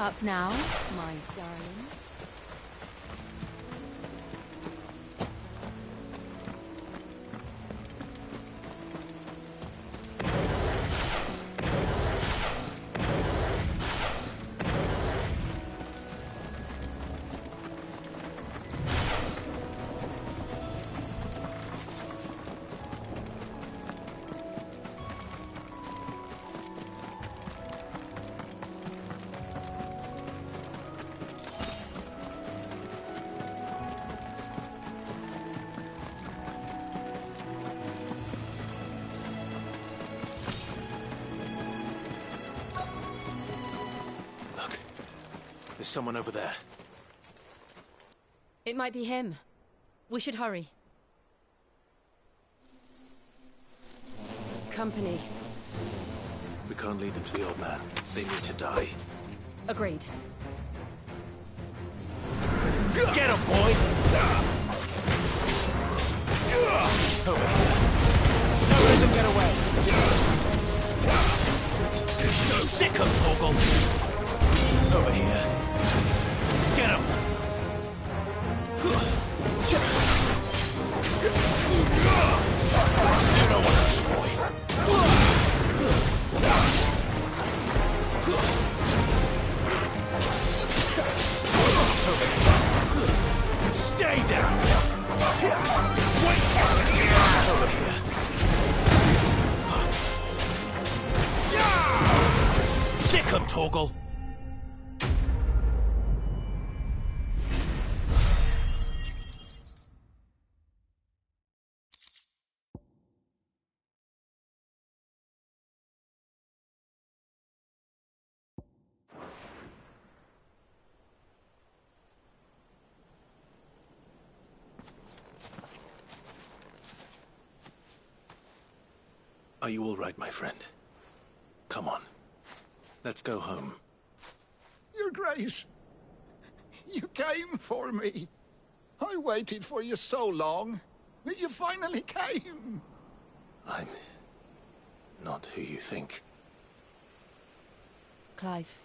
up now, my darling. There's someone over there. It might be him. We should hurry. Company. We can't lead them to the old man. They need to die. Agreed. Get him, boy! Over here. Don't let them get away. So sick of Torgal. Over here. Get him! You know what to do, boy. Stay down! Wait! Over here. Sick him, Torgal! Are you all right, my friend? Come on. Let's go home. Your Grace, you came for me. I waited for you so long, but you finally came. I'm not who you think. Clive.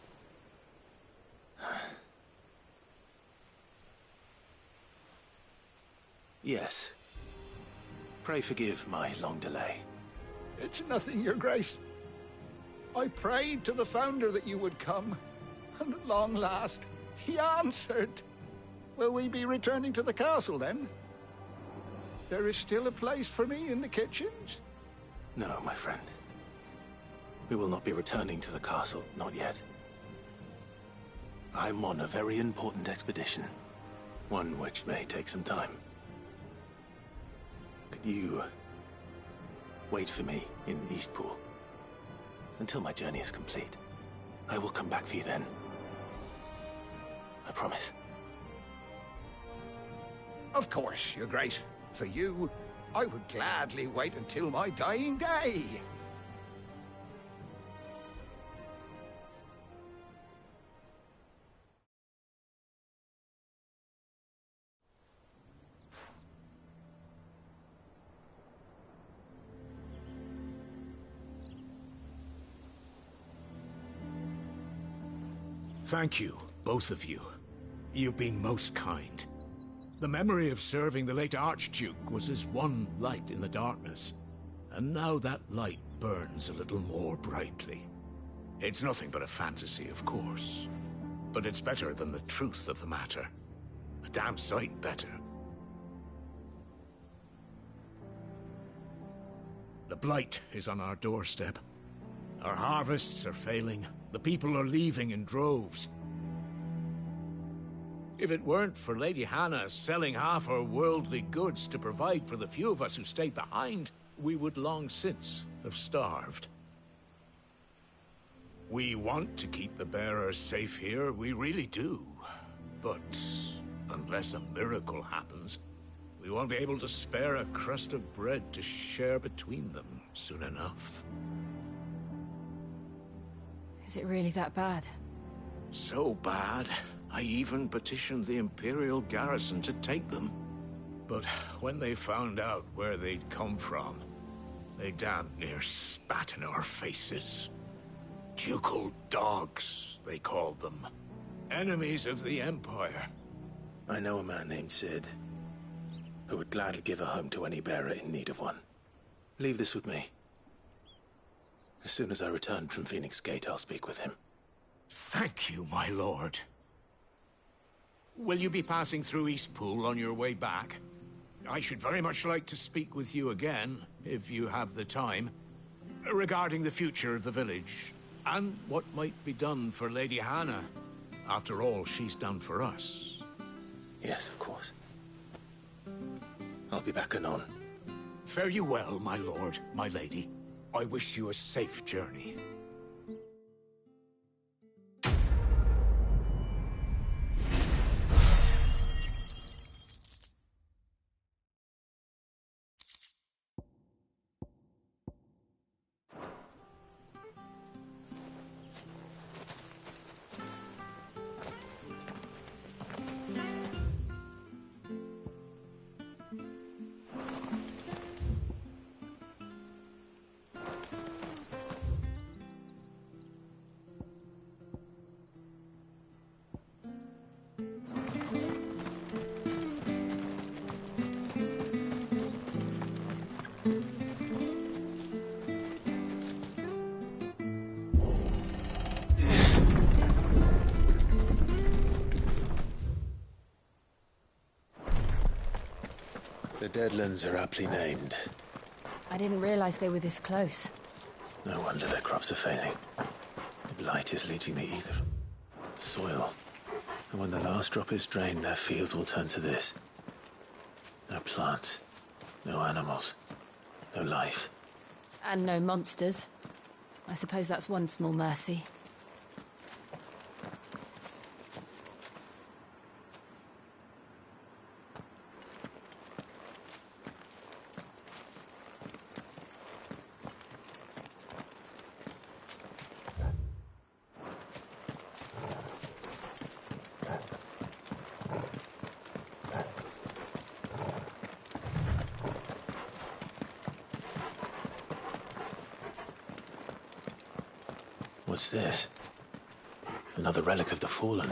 Yes. Pray forgive my long delay. It's nothing, Your Grace. I prayed to the Founder that you would come, and at long last, he answered. Will we be returning to the castle, then? There is still a place for me in the kitchens? No, my friend. We will not be returning to the castle, not yet. I'm on a very important expedition. One which may take some time. Could you wait for me in Eastpool until my journey is complete? I will come back for you then. I promise. Of course, Your Grace. For you, I would gladly wait until my dying day. Thank you, both of you. You've been most kind. The memory of serving the late Archduke was as one light in the darkness, and now that light burns a little more brightly. It's nothing but a fantasy, of course, but it's better than the truth of the matter. A damn sight better. The blight is on our doorstep. Our harvests are failing. The people are leaving in droves. If it weren't for Lady Hannah selling half her worldly goods to provide for the few of us who stayed behind, we would long since have starved. We want to keep the bearers safe here, we really do. But unless a miracle happens, we won't be able to spare a crust of bread to share between them soon enough. Is it really that bad? So bad, I even petitioned the Imperial garrison to take them. But when they found out where they'd come from, they damn near spat in our faces. Ducal dogs, they called them. enemies of the Empire. I know a man named Sid, who would gladly give a home to any bearer in need of one. Leave this with me. As soon as I return from Phoenix Gate, I'll speak with him. Thank you, my lord. Will you be passing through Eastpool on your way back? I should very much like to speak with you again, if you have the time, regarding the future of the village, and what might be done for Lady Hannah. After all, she's done for us. Yes, of course. I'll be back anon. Fare you well, my lord, my lady. I wish you a safe journey. The Deadlands are aptly named. I didn't realize they were this close. No wonder their crops are failing. The blight is leaching the ether from soil. And when the last drop is drained, their fields will turn to this. No plants, no animals, no life. And no monsters. I suppose that's one small mercy. What's this? Another relic of the Fallen.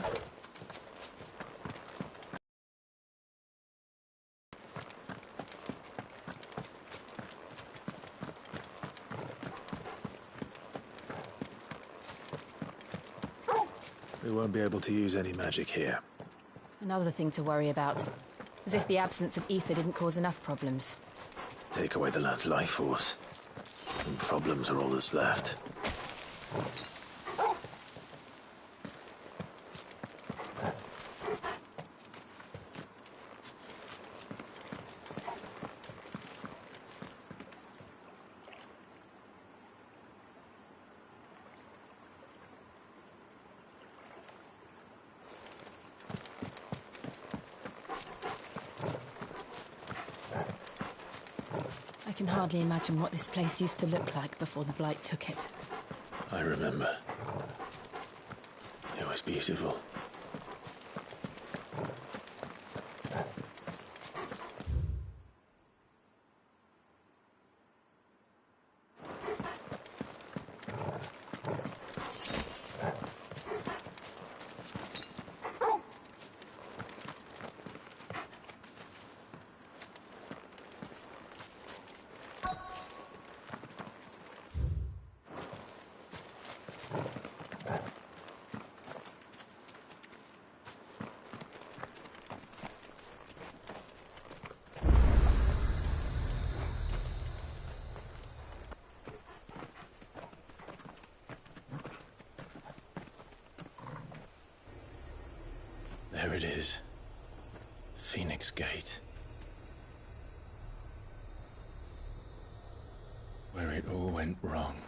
We won't be able to use any magic here. Another thing to worry about. As if the absence of ether didn't cause enough problems. Take away the lad's life force, and problems are all that's left. I can hardly imagine what this place used to look like before the Blight took it. I remember. It was beautiful. There it is. Phoenix Gate. Where it all went wrong.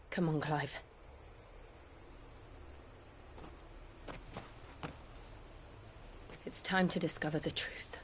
Come on, Clive. It's time to discover the truth.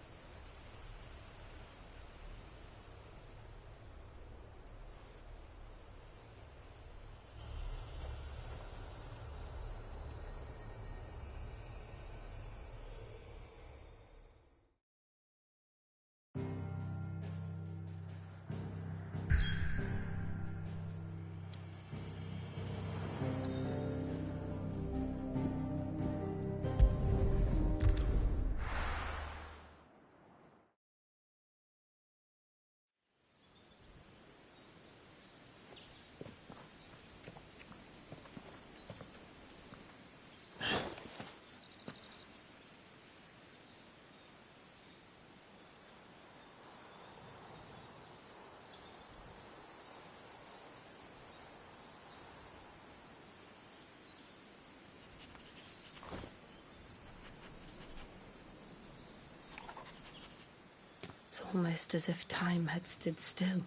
It's almost as if time had stood still.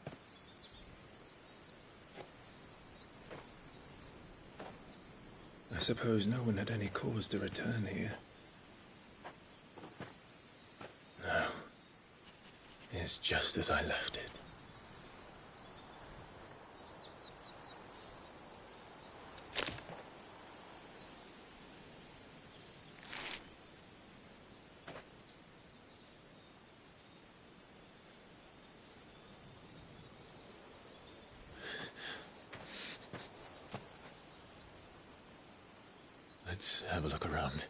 I suppose no one had any cause to return here. No. It's just as I left it. Let's have a look around.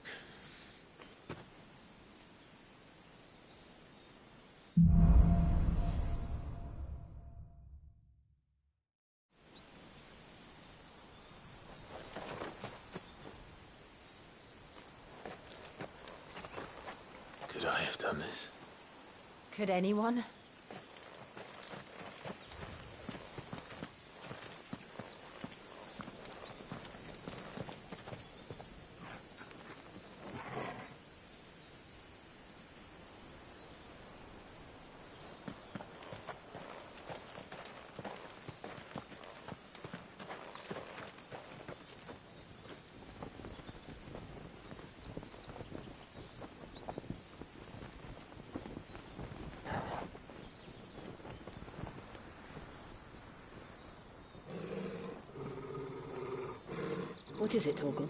Could I have done this? Could anyone? What is it, Torgal?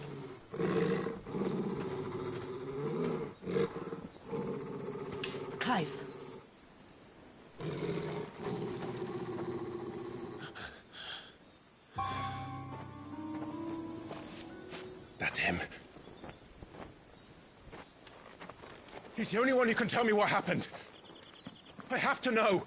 Clive. That's him. He's the only one who can tell me what happened. I have to know.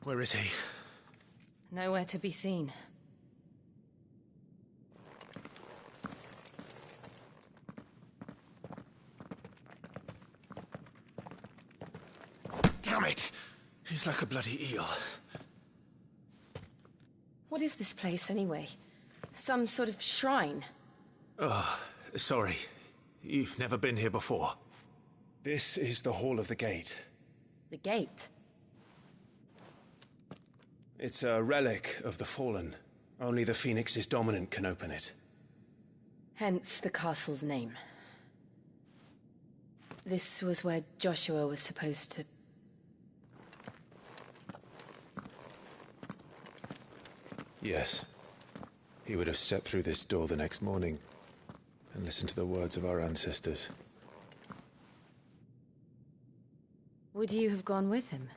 Where is he? Nowhere to be seen. Damn it! He's like a bloody eel. What is this place, anyway? Some sort of shrine? Oh, sorry. You've never been here before. This is the Hall of the Gate. The gate? It's a relic of the Fallen. Only the Phoenix's dominant can open it. Hence the castle's name. This was where Joshua was supposed to... Yes. He would have stepped through this door the next morning and listened to the words of our ancestors. Would you have gone with him?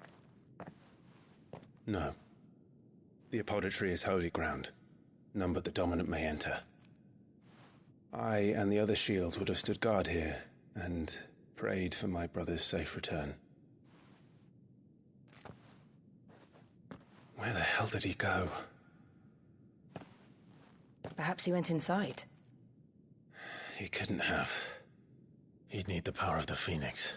No. The apodatory is holy ground. None but the dominant may enter. I and the other shields would have stood guard here and prayed for my brother's safe return. Where the hell did he go? Perhaps he went inside. He couldn't have. He'd need the power of the Phoenix.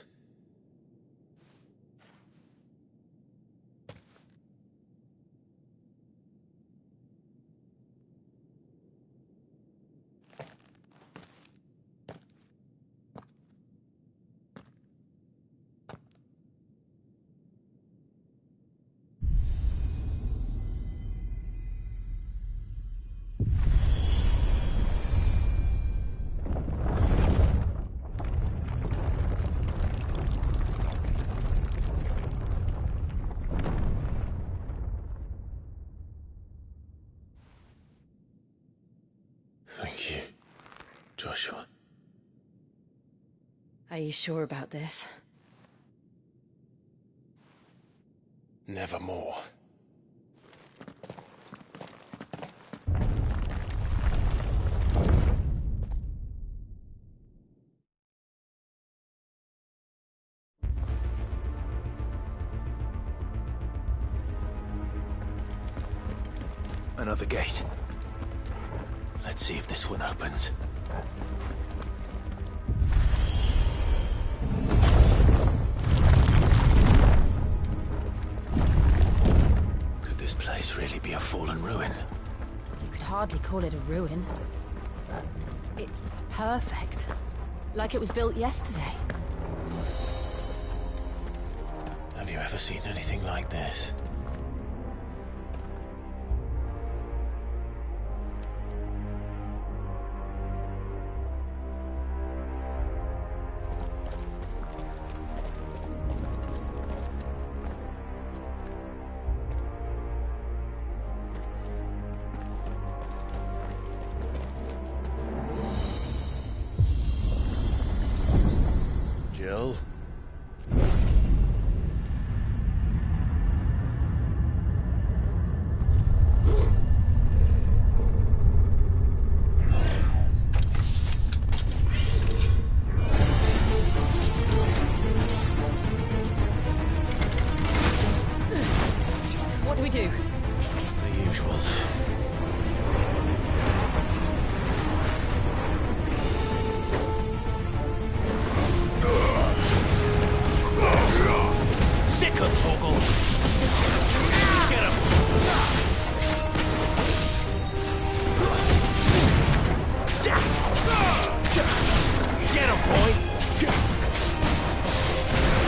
Thank you, Joshua. Are you sure about this? Nevermore. Another gate. Let's see if this one opens. Could this place really be a fallen ruin? You could hardly call it a ruin. It's perfect. Like it was built yesterday. Have you ever seen anything like this? Jill? What do we do? The usual. Sick of Torgal! Get him! Get him, boy!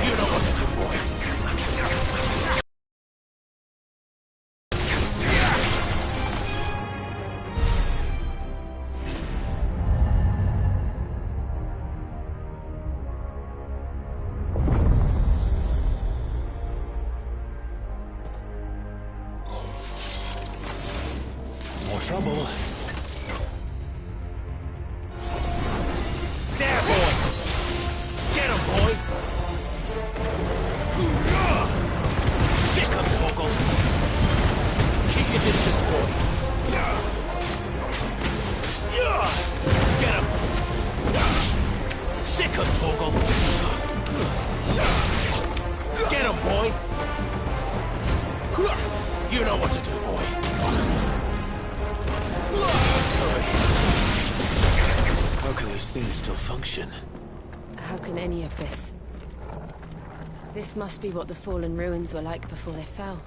You know what to do, boy. More trouble. There, boy! Get him, boy! Sick of Torgal! Keep your distance, boy! Get him! Sick of Torgal! Get him, boy! You know what to do, boy. How can these things still function? How can any of this? This must be what the fallen ruins were like before they fell.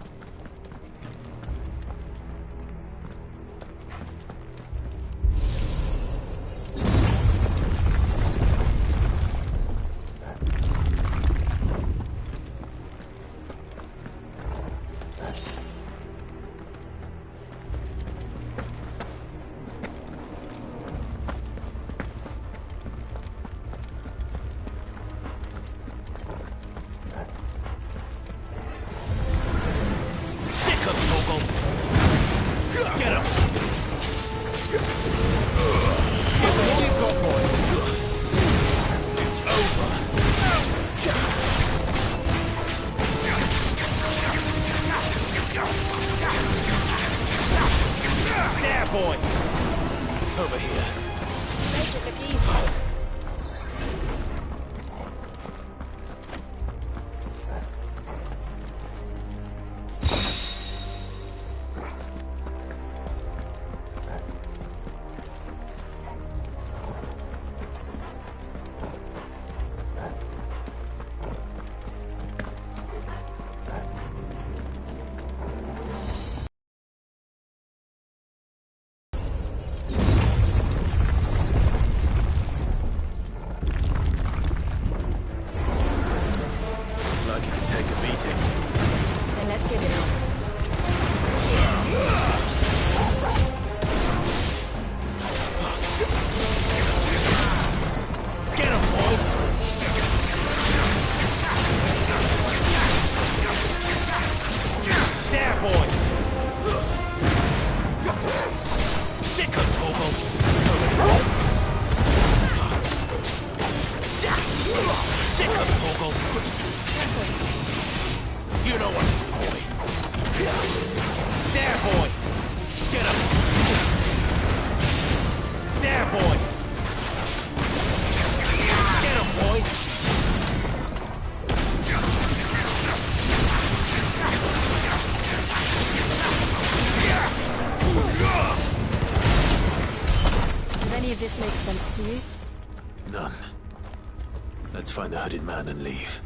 Sick of Torgal! Get him! Give him all you've got, boy! It's over! There, boy! Over here. any of this make sense to you? None. Let's find the hooded man and leave.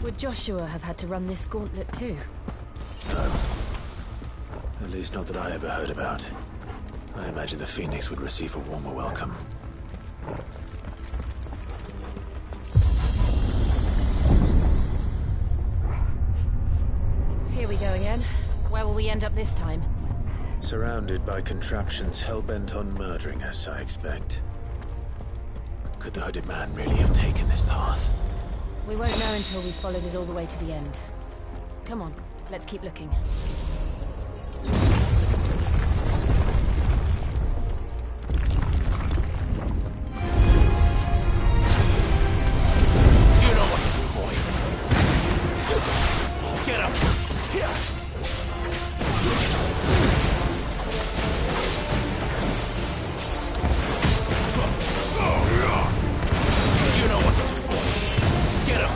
Would Joshua have had to run this gauntlet too? No. At least not that I ever heard about. I imagine the Phoenix would receive a warmer welcome. Here we go again. Where will we end up this time? Surrounded by contraptions hell-bent on murdering us, I expect. Could the hooded man really have taken this path? We won't know until we've followed it all the way to the end. Come on, let's keep looking. You know what to do, boy. Get up. Here. You know what to do, boy. Get up.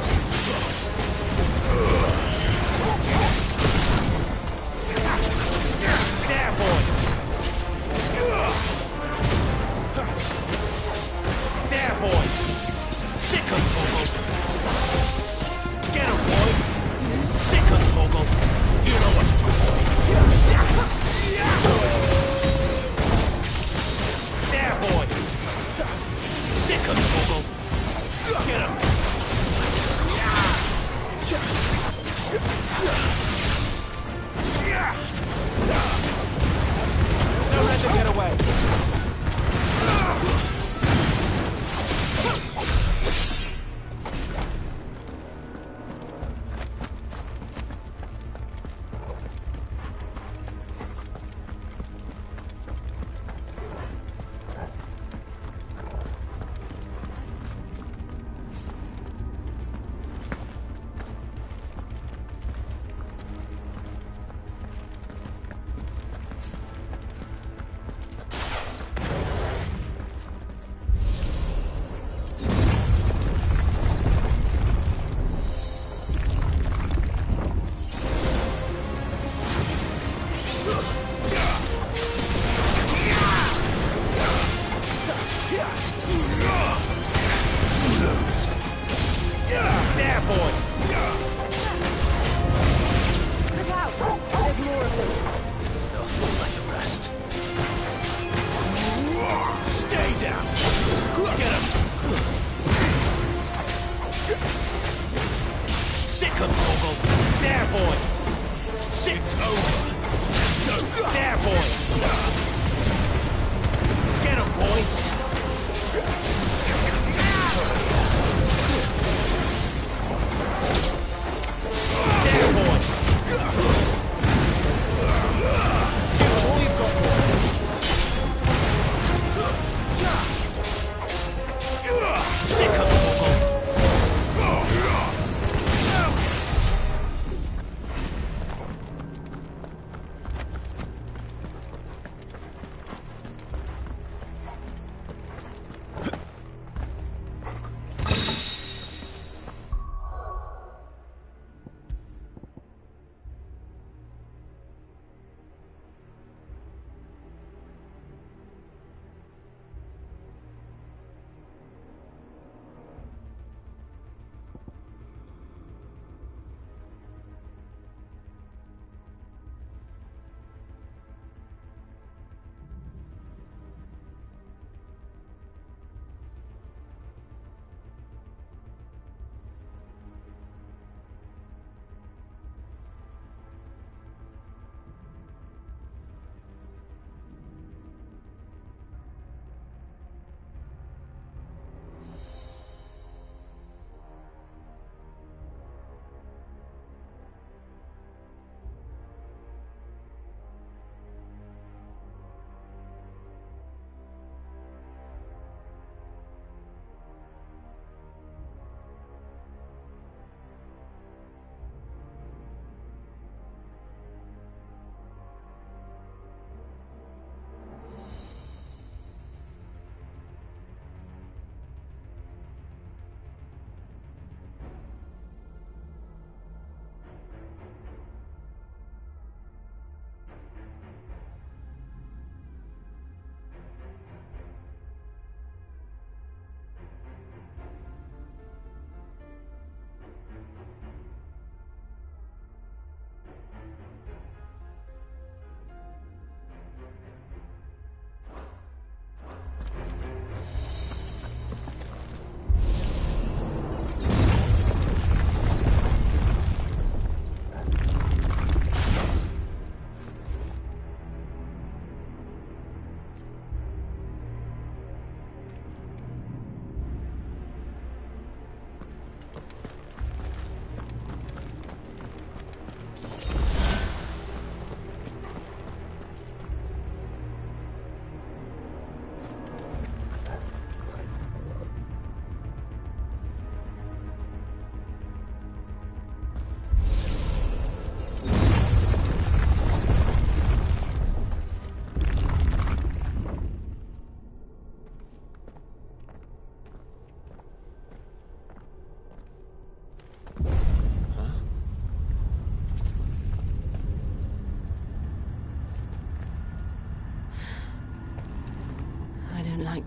There, boy. There, boy. Sick of Toggle. Get him, boy. Sick of Toggle. You know what to do, boy. There, boy. Sick of Toggle. Get him. Don't let them get away. There, boy. Look out! There's more of them. They'll fall like the rest. Stay down. Get him. Sick of Toggle. There, boy. It's over. There, boy. Get him, boy.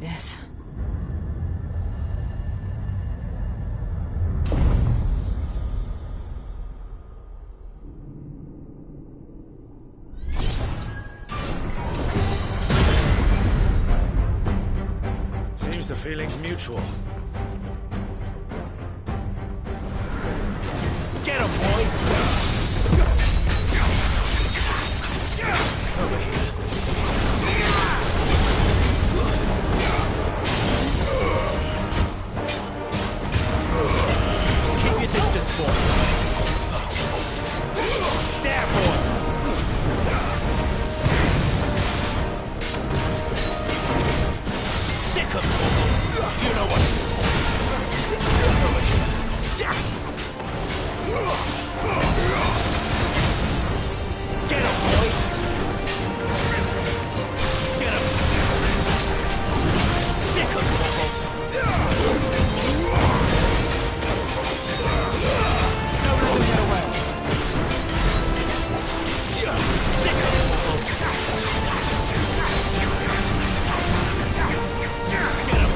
like this. Seems the feeling's mutual. Get him, boy! Over here. Keep your distance, boy. There, boy! Sick of trouble. You know what to do. Over here. Get him, boy! Get him! Sick of trouble! Don't let him get away! Sick of trouble! Get him!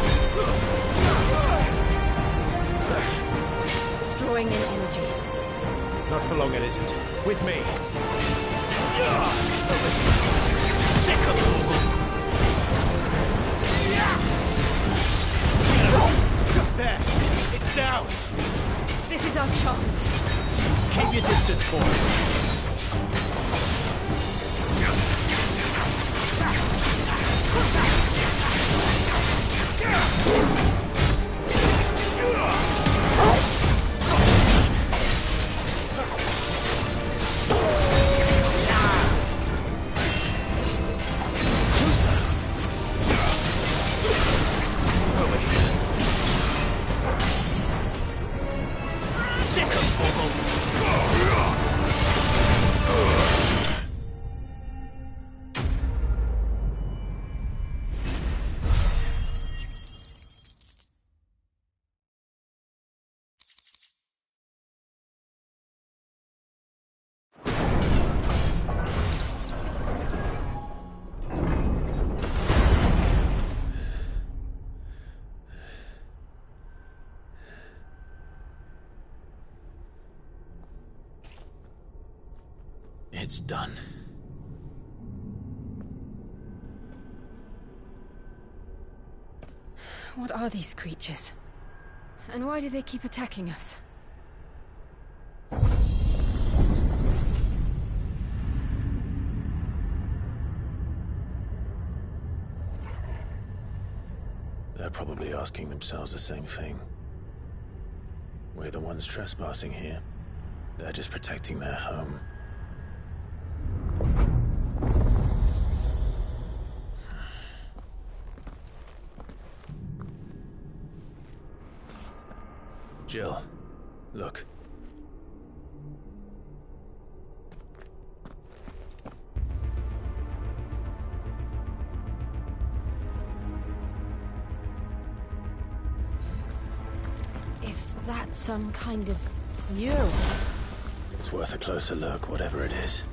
It's drawing in energy. Not for long, it isn't. With me. Sick of trouble! There! It's down! This is our chance. Keep your distance, boy. Over here. Sick of trouble! It's done. What are these creatures? And why do they keep attacking us? They're probably asking themselves the same thing. We're the ones trespassing here. They're just protecting their home. Jill, look. Is that some kind of mural? It's worth a closer look, whatever it is.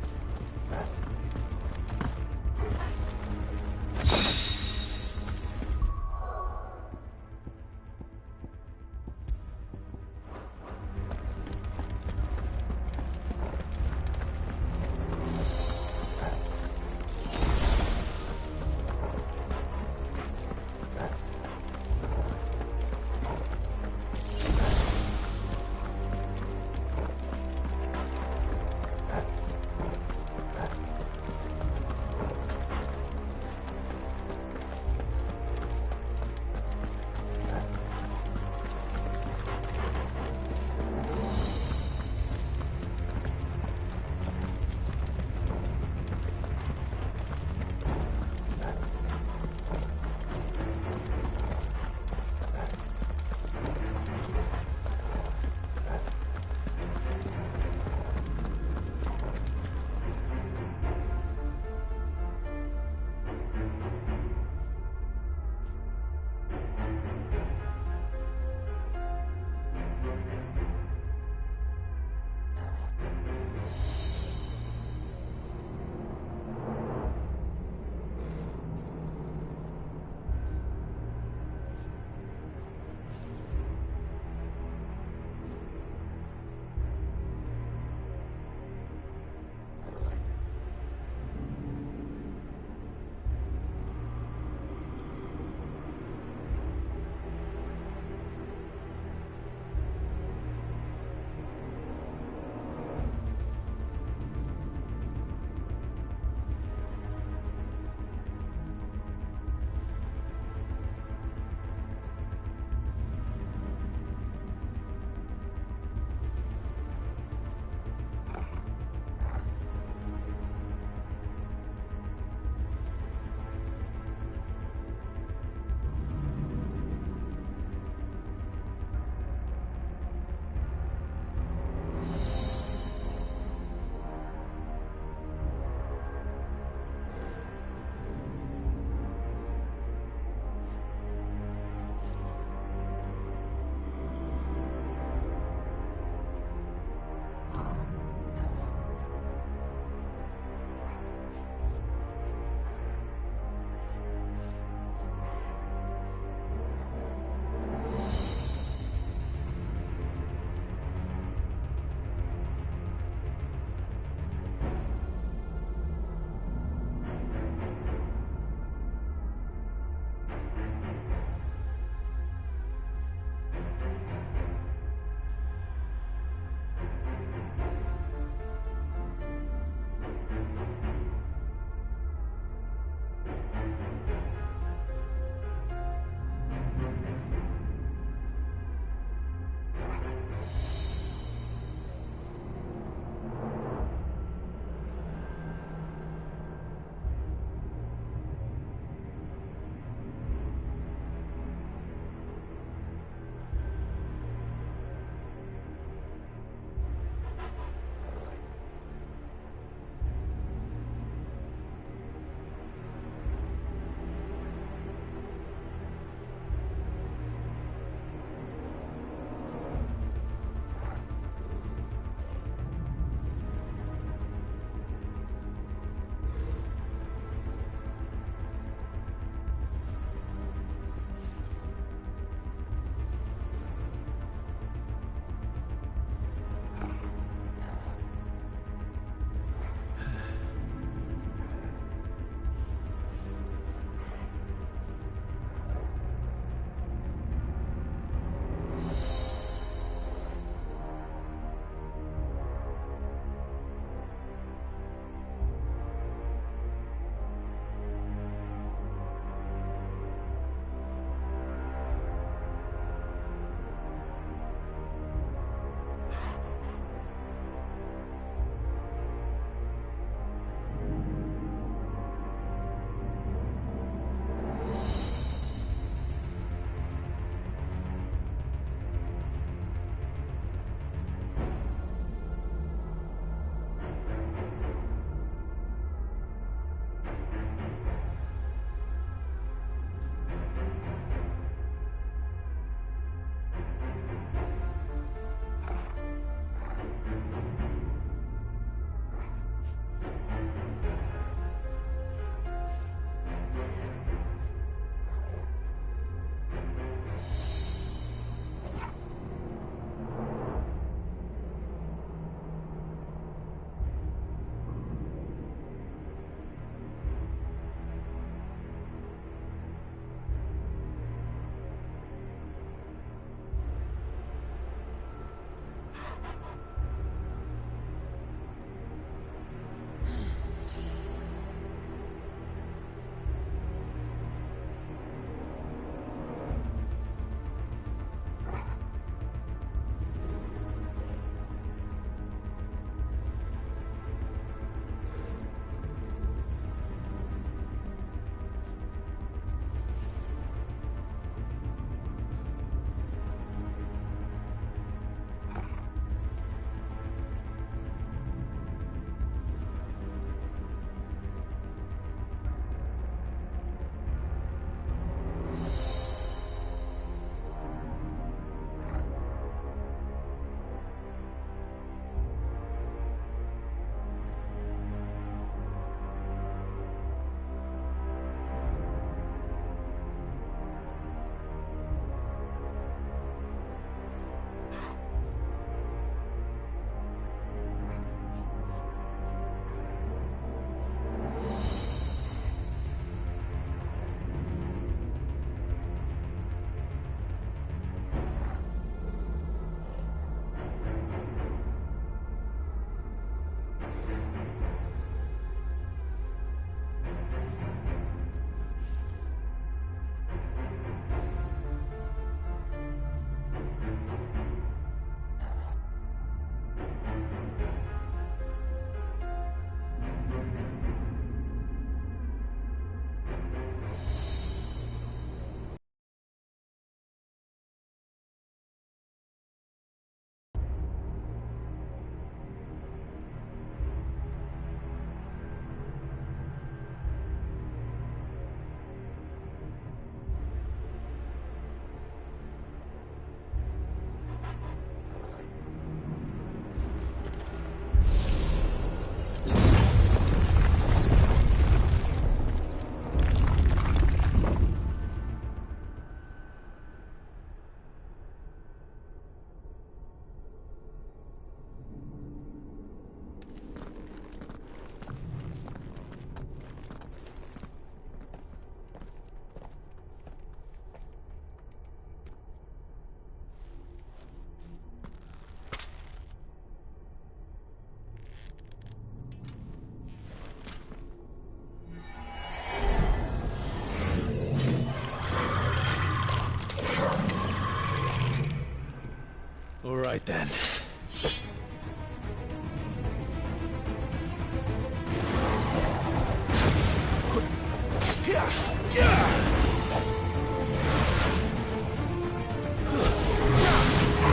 All right then.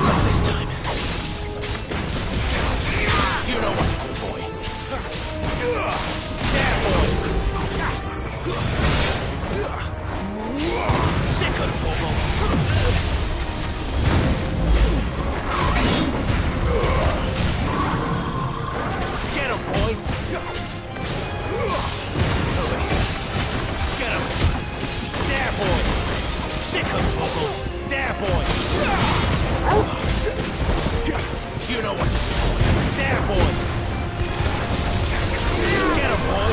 Not this time. You know what to do, boy. There, boy. Sick of Togo. Get him, boy. Over here. Get him. There, boy. Sick of Togo. There, boy. You know what to do, boy. There, boy. Get him, boy.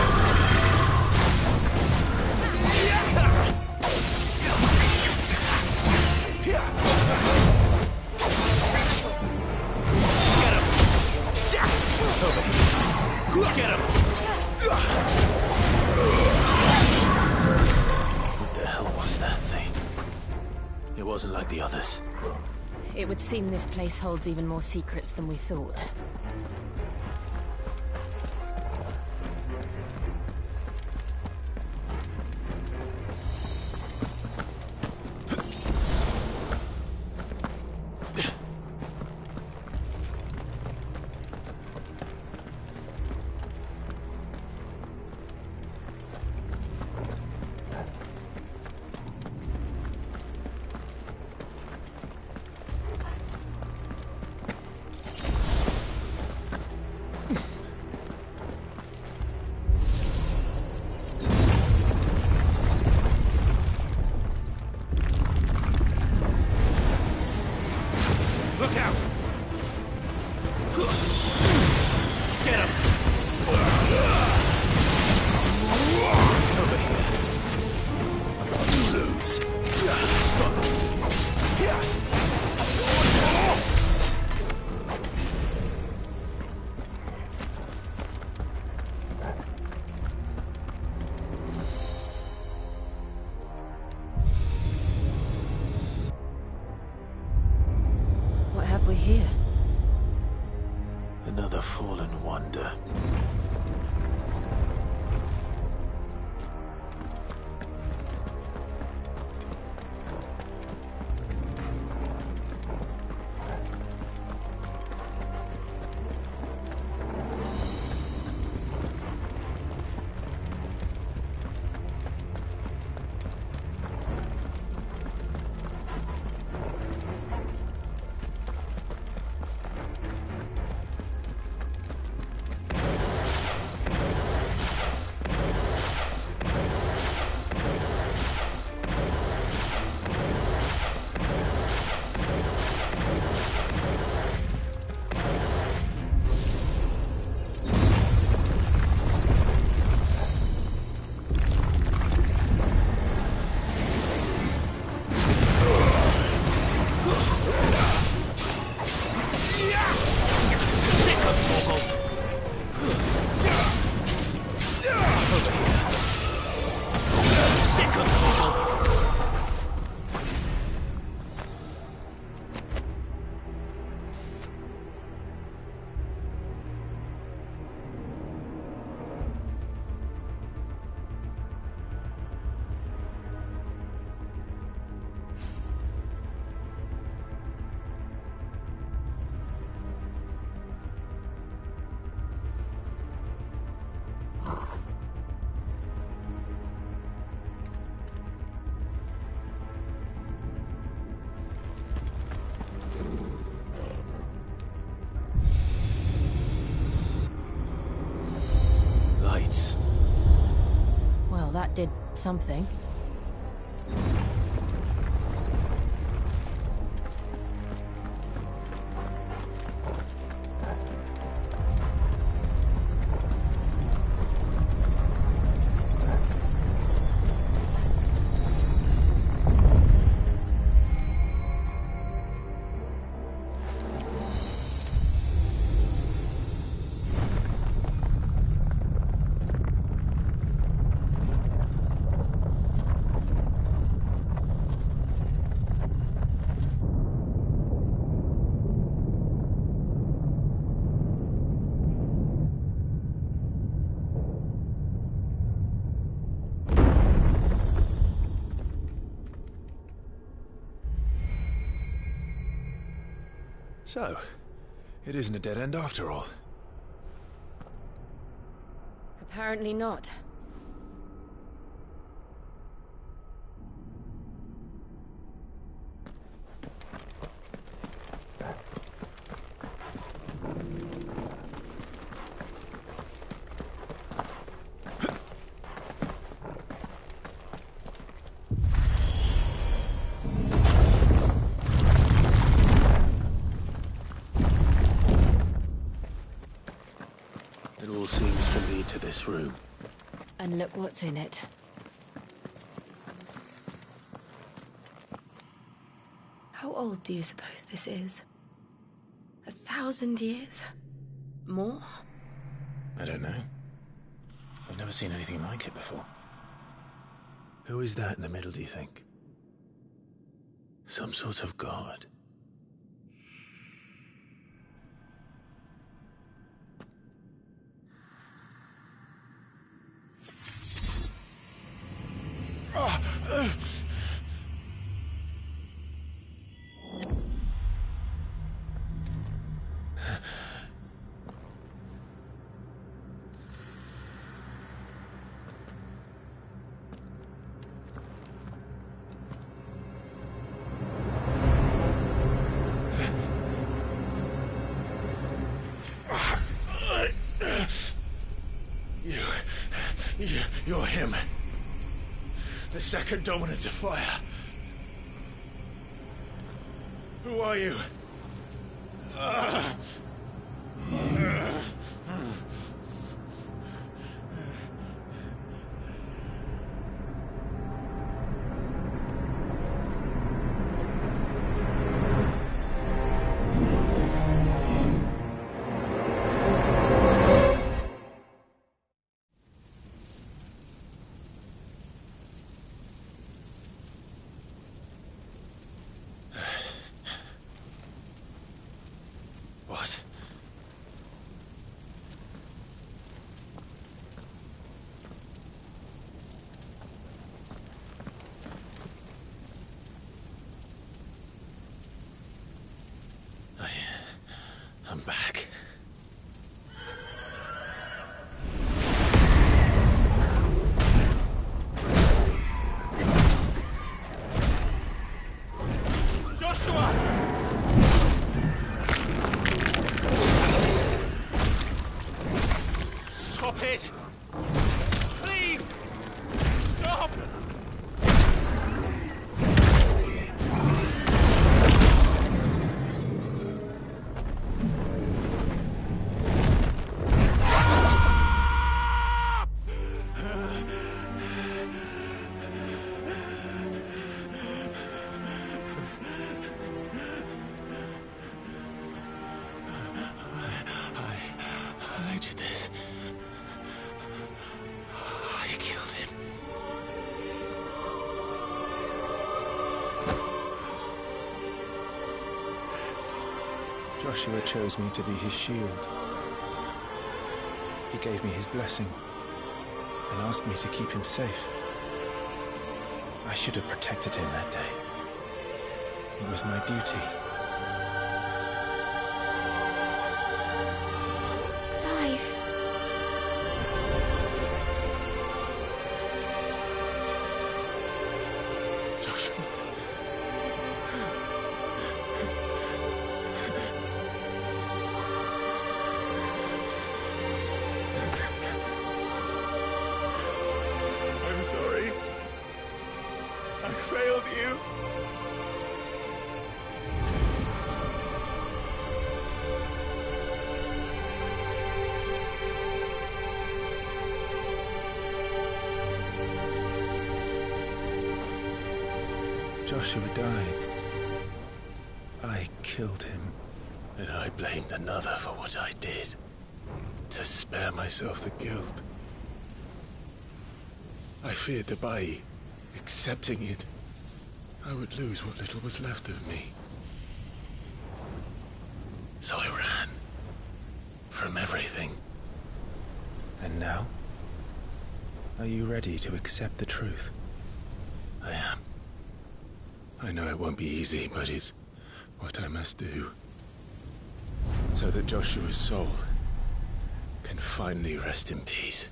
Get him. Over here. Get him. What the hell was that thing? It wasn't like the others. It would seem this place holds even more secrets than we thought. Look out! Get him! Over here. Lose. What have we here? Another fallen wonder. Lights. Well, that did something. So, it isn't a dead end after all. Apparently not. It all seems to lead to this room. And look what's in it. How old do you suppose this is? 1,000 years? More? I don't know. I've never seen anything like it before. Who is that in the middle, do you think? Some sort of god? You're him. The second dominant of fire. Who are you? What? I'm back. Joshua! Stop it! Please! Stop! I did this. I killed him. Joshua chose me to be his shield. He gave me his blessing and asked me to keep him safe. I should have protected him that day. It was my duty. Clive. Joshua. I'm sorry. I failed you. Joshua died. I killed him. And I blamed another for what I did. To spare myself the guilt. I feared that by accepting it, I would lose what little was left of me. So I ran. From everything. And now? Are you ready to accept the truth? I am. I know it won't be easy, but it's what I must do. so that Joshua's soul can finally rest in peace.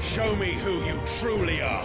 Show me who you truly are.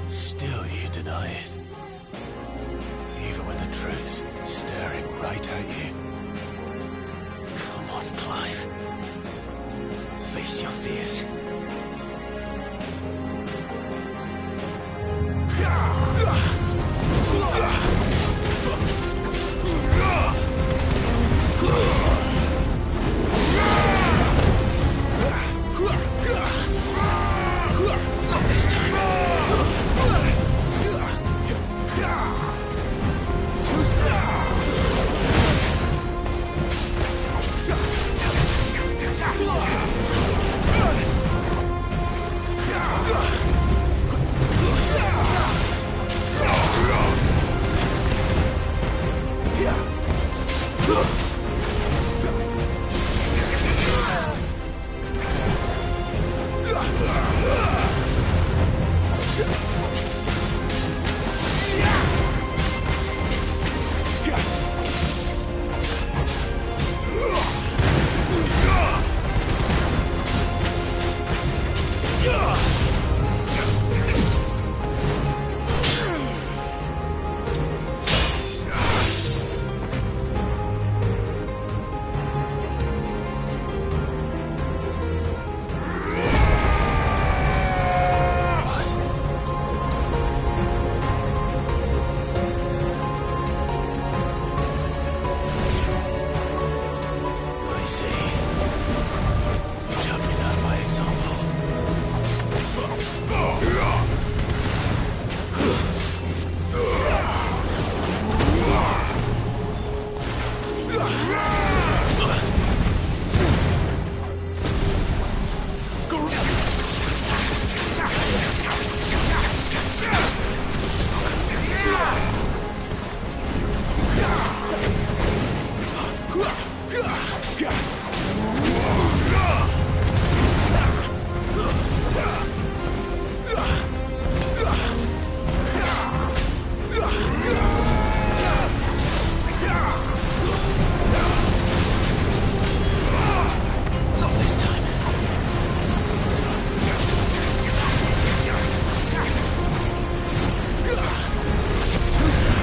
Still you deny it. Even when the truth's staring right at you. Come on, Clive. Face your fears. Not this time. I see. You don't learn by example. Not this time. Too slow.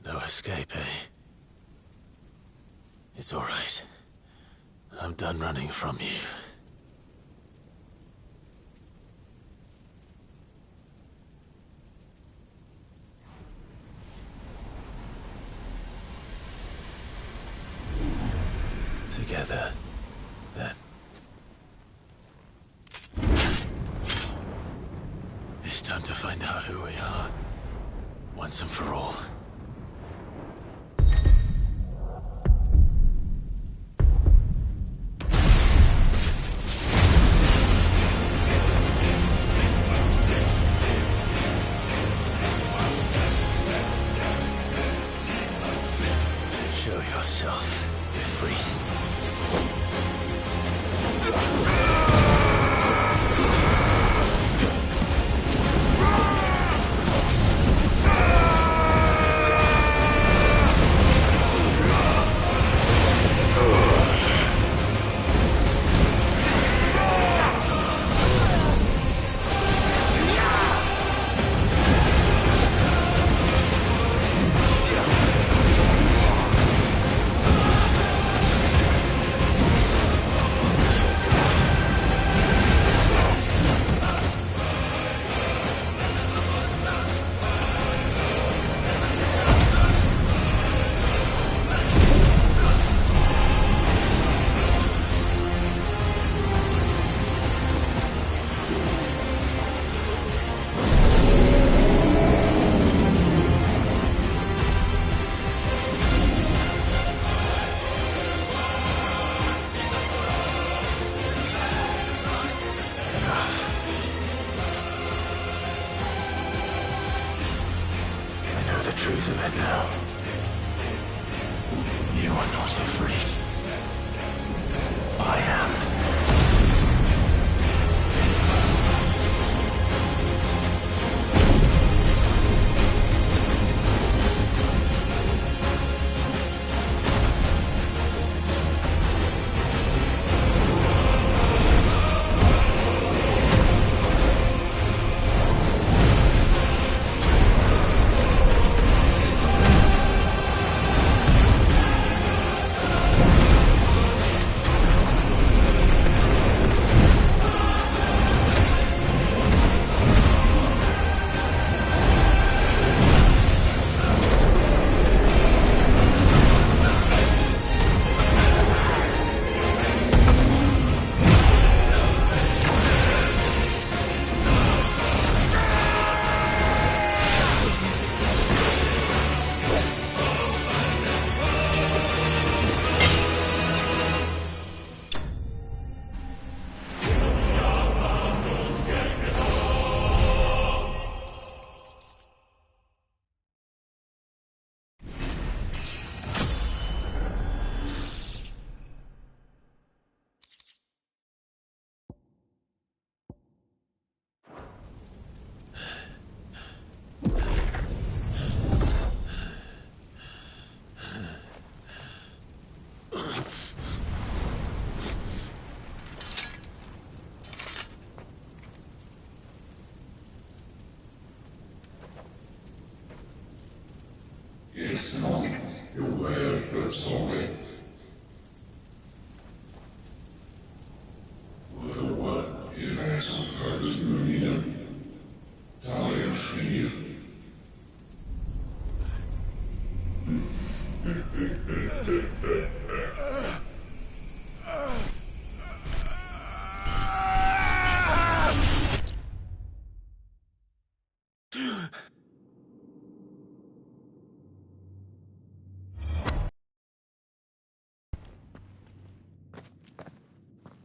No escape, eh? It's all right. I'm done running from you. Together, then. It's time to find out who we are, once and for all. Show yourself, Ifrit. The truth of it now. You are not afraid. I am.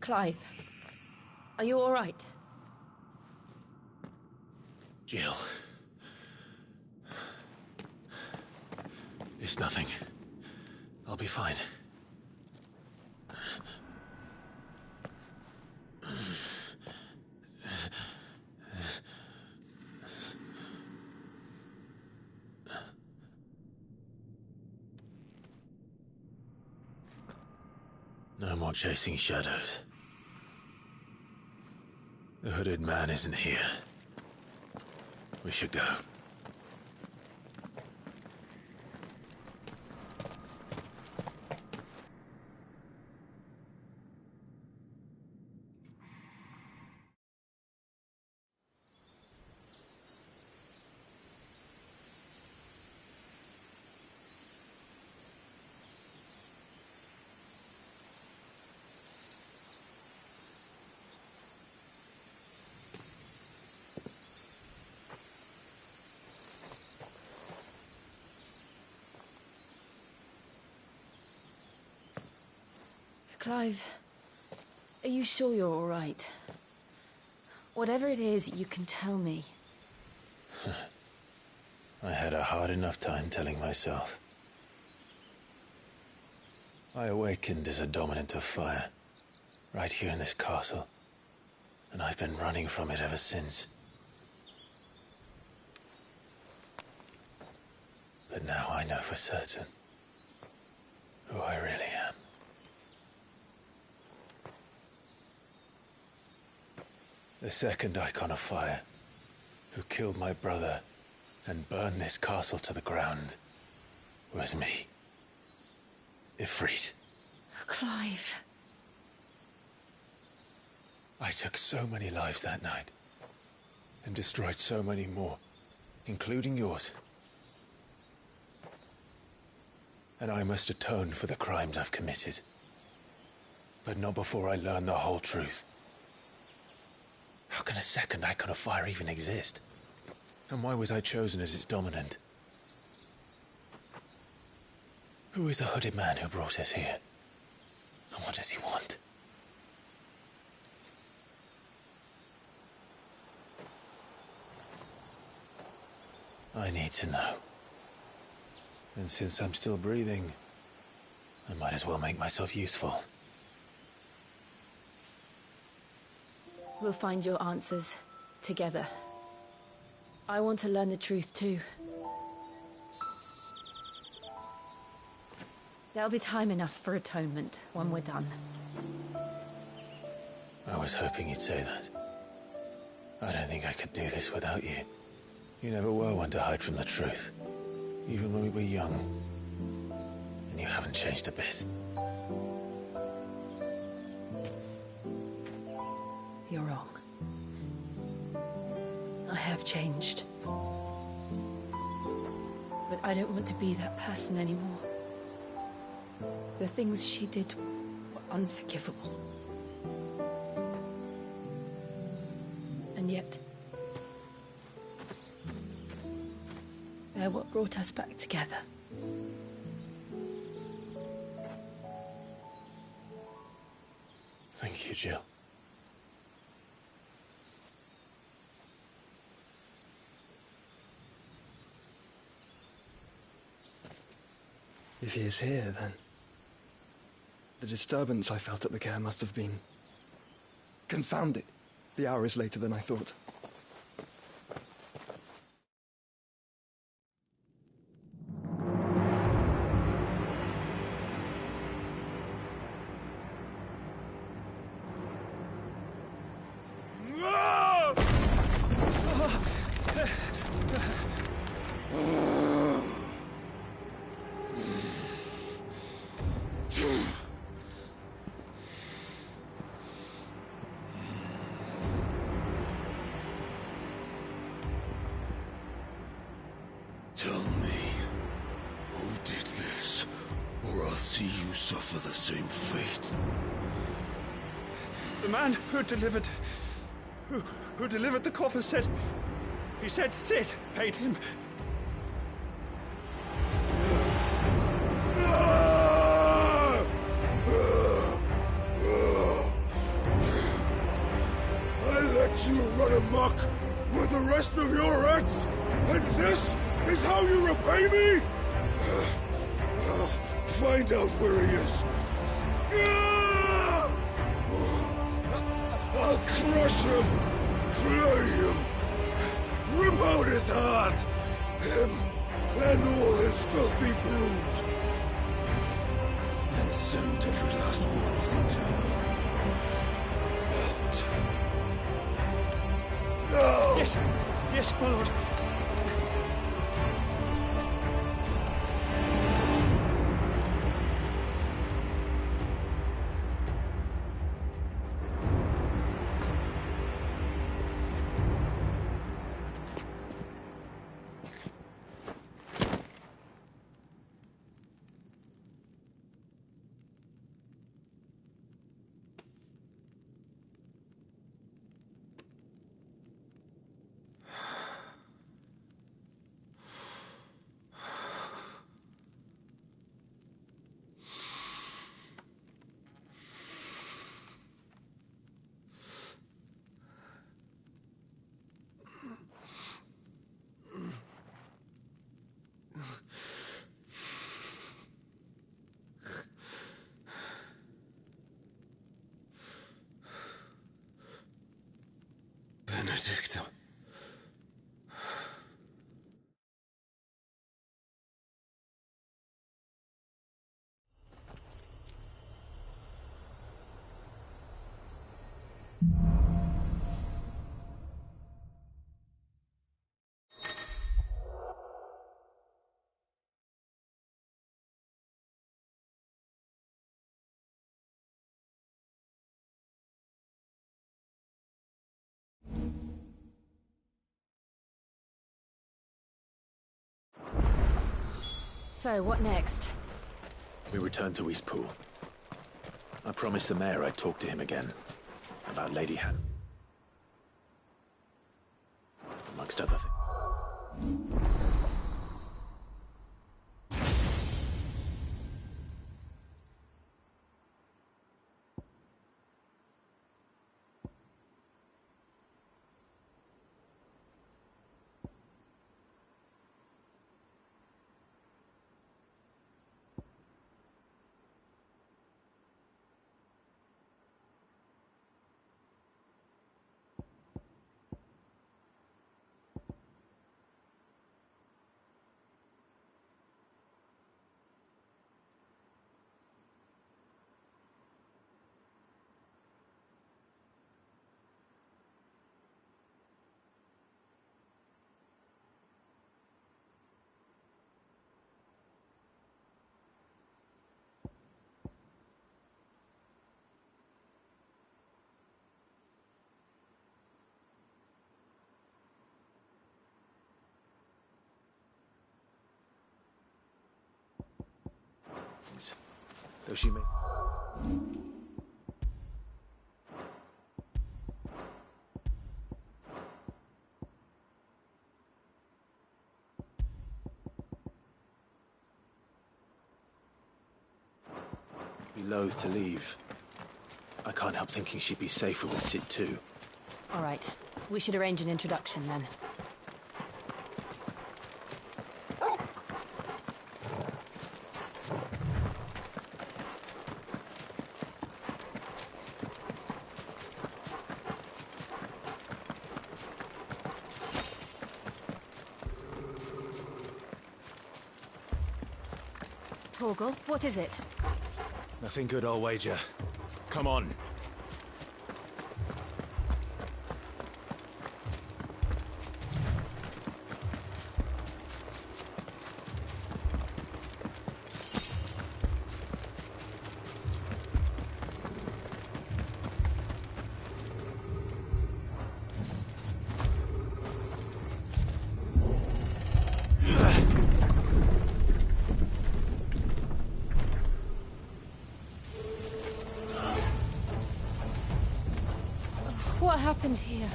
Clive, are you all right? Jill. It's nothing. I'll be fine. No more chasing shadows. The hooded man isn't here. We should go. Clive, are you sure you're all right? Whatever it is, you can tell me. I had a hard enough time telling myself. I awakened as a dominant of fire, right here in this castle, and I've been running from it ever since. But now I know for certain who I really am. The second icon of fire, who killed my brother and burned this castle to the ground, was me. Ifrit. Clive. I took so many lives that night, and destroyed so many more, including yours. And I must atone for the crimes I've committed. But not before I learn the whole truth. How can a second icon of fire even exist? And why was I chosen as its dominant? Who is the hooded man who brought us here? And what does he want? I need to know. And since I'm still breathing, I might as well make myself useful. We'll find your answers together. I want to learn the truth too. There'll be time enough for atonement when we're done. I was hoping you'd say that. I don't think I could do this without you. You never were one to hide from the truth, even when we were young. And you haven't changed a bit. You're wrong. I have changed. But I don't want to be that person anymore. The things she did were unforgivable. And yet, they're what brought us back together. Thank you, Jill. If he is here, then the disturbance I felt at the care must have been confounded. The hour is later than I thought. Tell me, who did this, or I'll see you suffer the same fate. The man who delivered the coffin said, he said Sid paid him. you run amok with the rest of your rats, and this is how you repay me? Find out where he is. I'll crush him, flay him, rip out his heart, him and all his filthy brood, and send every last one of them to out. No! Yes, yes, my lord. Benedicto. So, what next? We return to Eastpool. I promised the mayor I'd talk to him again. About Lady Han. Amongst other things. Though she may... be loath to leave. I can't help thinking she'd be safer with Sid too. All right. We should arrange an introduction then. Torgal, what is it? Nothing good, I'll wager. Come on. What happened here?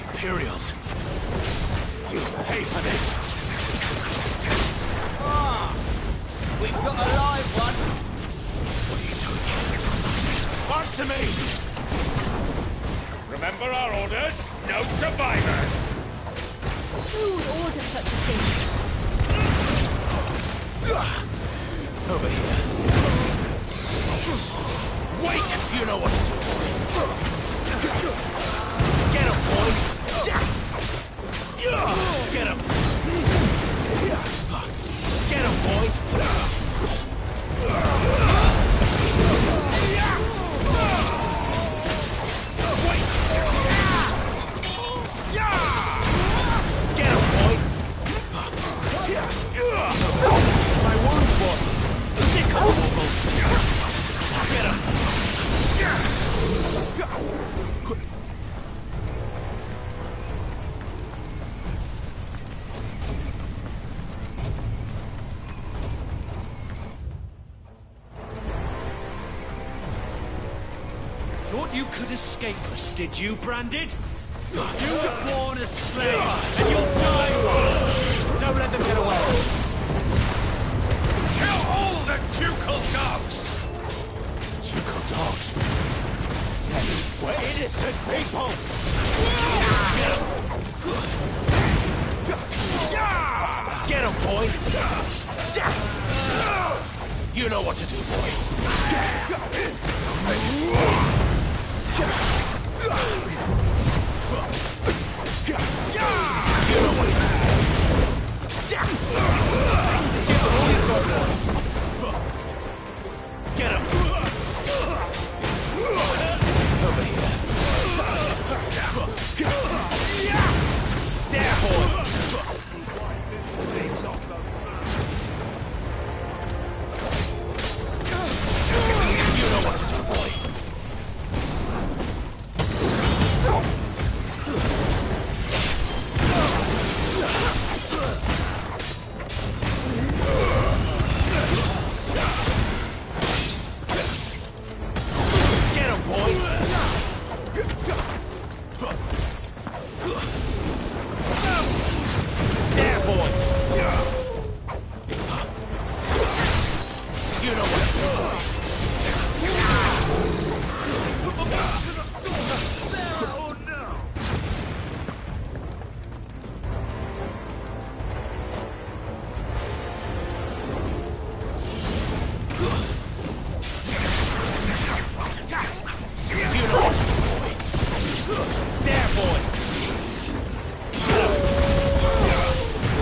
Imperials! You pay for this! We've got a live one! What are you doing? Once to me! Remember our orders? No survivors! Who would order such a thing? Over here. Wake! You know what to do. Get him, boy! Get him! Get him, boy! Wait! Get him, boy! My wound's boy! Sick of trouble! Get him! Thought you could escape us, did you, Branded? You were born a slave, and you'll die one! Don't let them get away! Kill all the ducal dogs! Ducal dogs? We're innocent people! Get him, boy! You know what to do, boy! You know what to do! Get him! Over here. There, boy! You know what to do, boy. Get him, boy! There, boy! You know what to do, boy. Oh, no! You know what to do, boy. There, boy.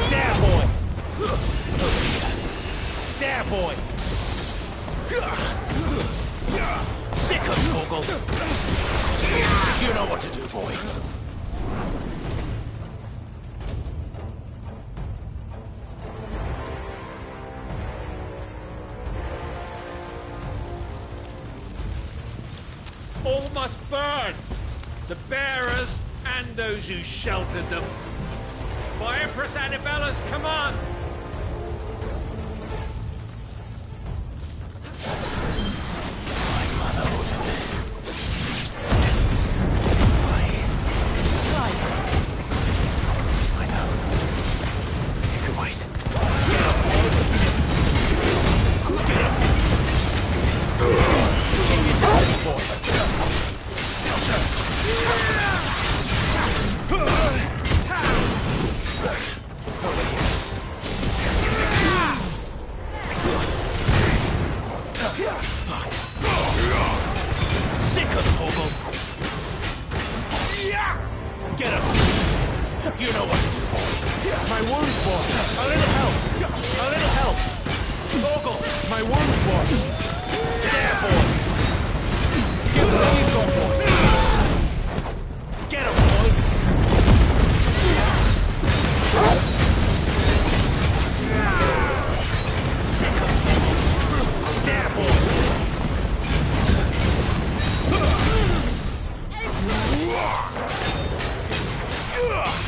There, boy. There, boy. Sick of Torgal. You know what to do, boy. All must burn! The bearers and those who sheltered them. By Empress Annabella's command! My mother ordered this. Why? I know. You can wait. Get up, boy. Get up. Keep your distance, boy. Sick of Torgal. Get him. You know what to do, boy. My wounds, boy. A little help. A little help. Torgal. My wounds, boy. There, boy. Give it all you've got, boy. Get him, boy. Sick of Torgal. There, boy.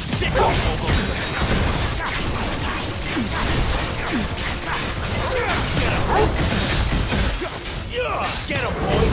Sick of Torgal. Get him, boy!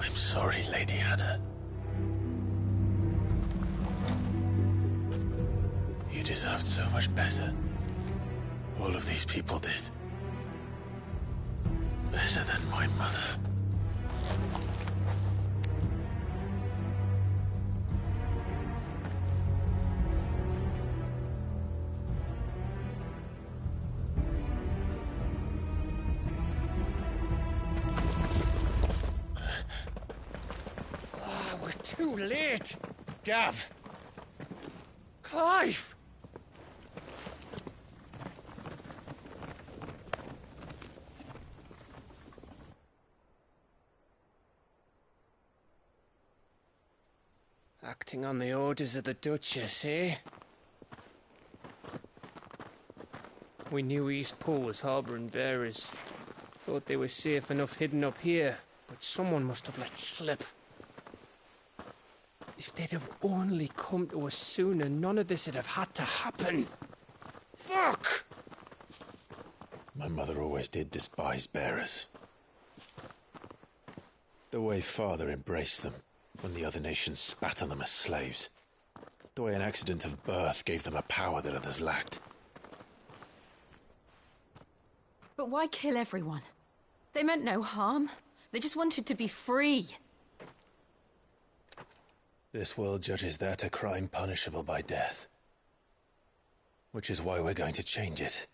I'm sorry, Lady Hannah. You deserved so much better. All of these people did. Better than my mother. We're too late. Gav. Clive. Acting on the orders of the Duchess, eh? We knew East Pool was harbouring bearers. Thought they were safe enough hidden up here, but someone must have let slip. If they'd have only come to us sooner, none of this would have had to happen. Fuck! My mother always did despise bearers. The way Father embraced them when the other nations spat on them as slaves. The way an accident of birth gave them a power that others lacked. But why kill everyone? They meant no harm. They just wanted to be free. This world judges that a crime punishable by death. Which is why we're going to change it.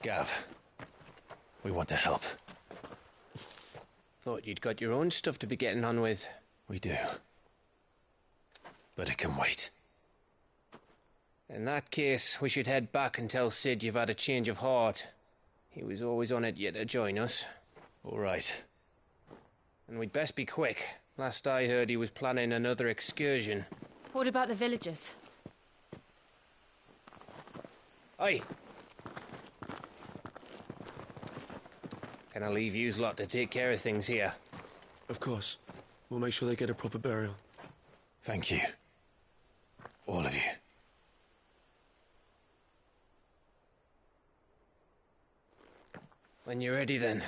Gav, we want to help. Thought you'd got your own stuff to be getting on with. We do. But it can wait. In that case, we should head back and tell Sid you've had a change of heart. He was always on it yet to join us. All right. And we'd best be quick. Last I heard, he was planning another excursion. What about the villagers? Aye. Can I leave yous lot to take care of things here? Of course. We'll make sure they get a proper burial. Thank you. All of you. When you're ready, then.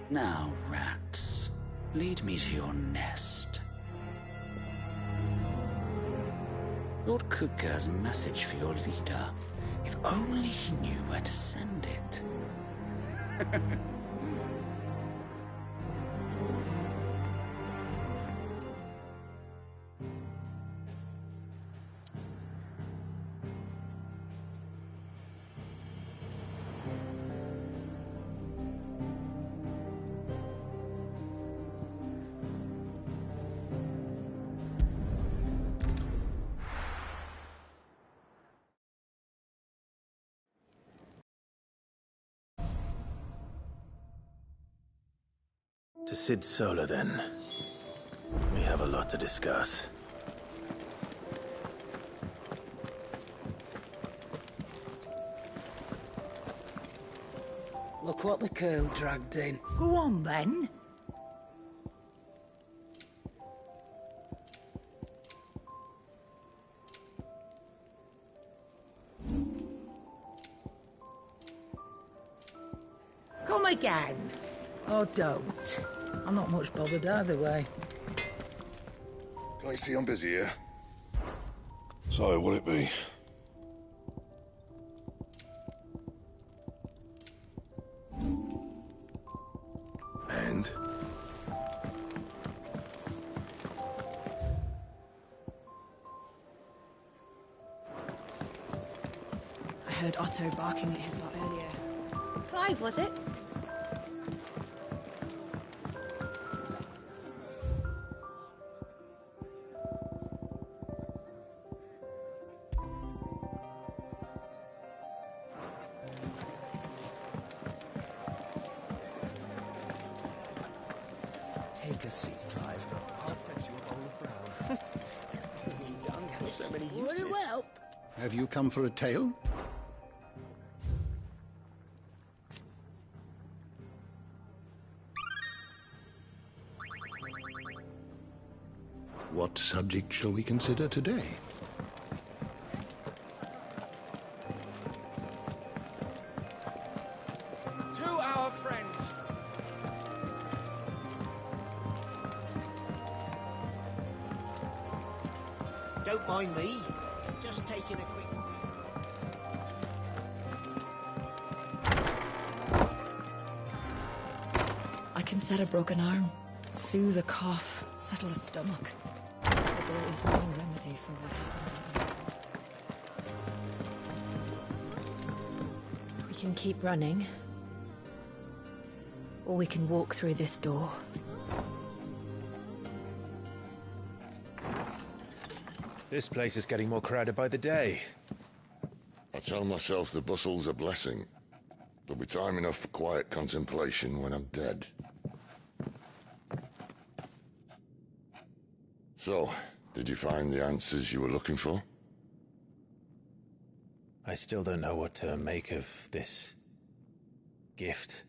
Now, rats, lead me to your nest. Lord Kupka's message for your leader. If only he knew where to send it. To Sid Solar, then. We have a lot to discuss. Look what the Curl dragged in. Go on, then. Come again. Oh, don't. I'm not much bothered either way. I see I'm busy here. So, what'll it be? And? I heard Otto barking at his lot earlier. Clive, was it? Take a seat, Clive. I'll fetch you a bowl of brown. Young has so many uses. Well, Have you come for a tale? What subject shall we consider today? To our friends. Don't mind me. Just taking a quick... I can set a broken arm, soothe a cough, settle a stomach. But there is no remedy for what happened to us. We can keep running. Or we can walk through this door. This place is getting more crowded by the day. I tell myself the bustle's a blessing. There'll be time enough for quiet contemplation when I'm dead. So, did you find the answers you were looking for? I still don't know what to make of this gift,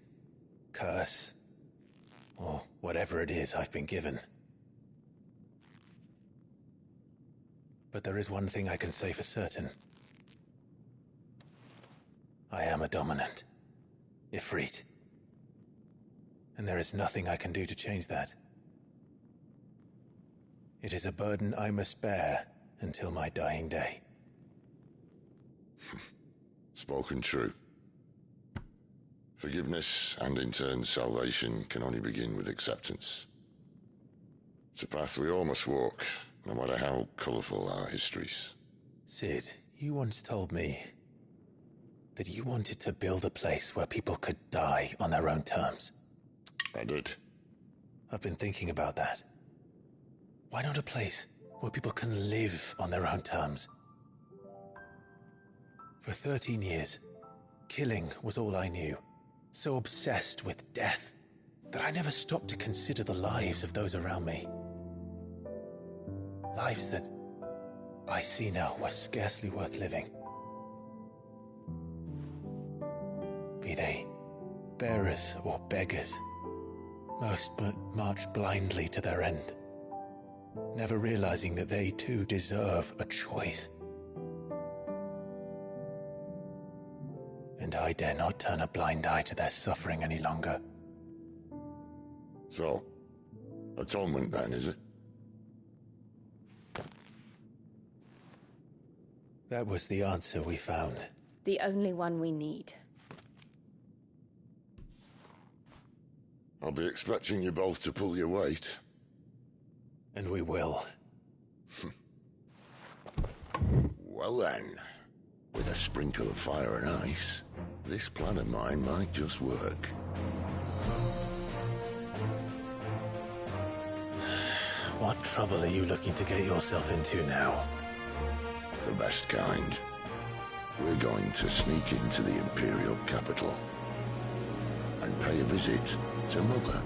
curse, or whatever it is I've been given. But there is one thing I can say for certain. I am a dominant, Ifrit. And there is nothing I can do to change that. It is a burden I must bear until my dying day. Spoken true. Forgiveness, and in turn salvation, can only begin with acceptance. It's a path we all must walk, no matter how colourful our histories. Sid, you once told me that you wanted to build a place where people could die on their own terms. I did. I've been thinking about that. Why not a place where people can live on their own terms? For 13 years, killing was all I knew. So obsessed with death that I never stopped to consider the lives of those around me. Lives that I see now were scarcely worth living. Be they bearers or beggars, most but march blindly to their end, never realizing that they too deserve a choice. And I dare not turn a blind eye to their suffering any longer. So, atonement then, is it? That was the answer we found. The only one we need. I'll be expecting you both to pull your weight. And we will. Well then, with a sprinkle of fire and ice, this plan of mine might just work. What trouble are you looking to get yourself into now? The best kind. We're going to sneak into the Imperial capital and pay a visit to Mother.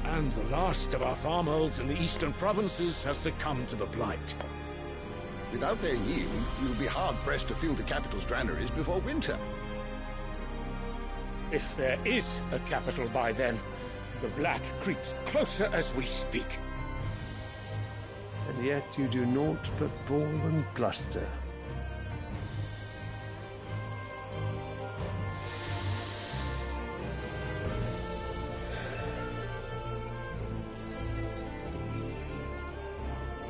And the last of our farmholds in the eastern provinces has succumbed to the blight. Without their yield, you'll be hard-pressed to fill the capital's granaries before winter. If there is a capital by then, the black creeps closer as we speak. And yet you do naught but bawl and bluster.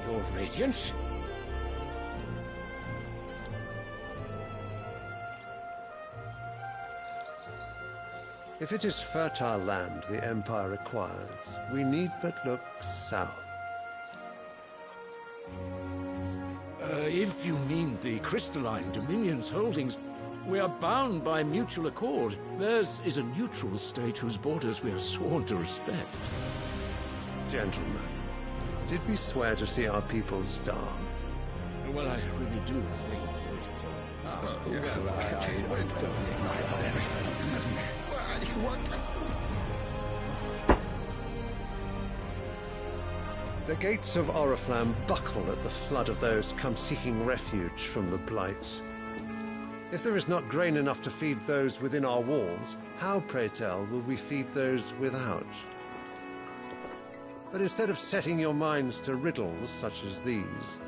Your Radiance? If it is fertile land the Empire requires, we need but look south. If you mean the crystalline Dominion's holdings, we are bound by mutual accord. Theirs is a neutral state whose borders we are sworn to respect. Gentlemen, did we swear to see our people starve? Well, I really do think that The gates of Oriflamme buckle at the flood of those come seeking refuge from the Blight. If there is not grain enough to feed those within our walls, how, pray tell, will we feed those without? But instead of setting your minds to riddles such as these,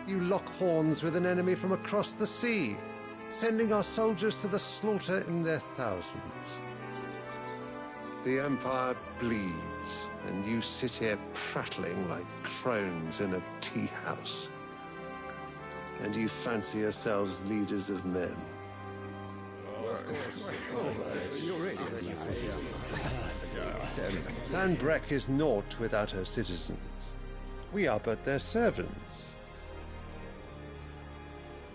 you lock horns with an enemy from across the sea, sending our soldiers to the slaughter in their thousands. The Empire bleeds, and you sit here prattling like crones in a tea house. And you fancy yourselves leaders of men. Sanbreque is naught without her citizens. We are but their servants.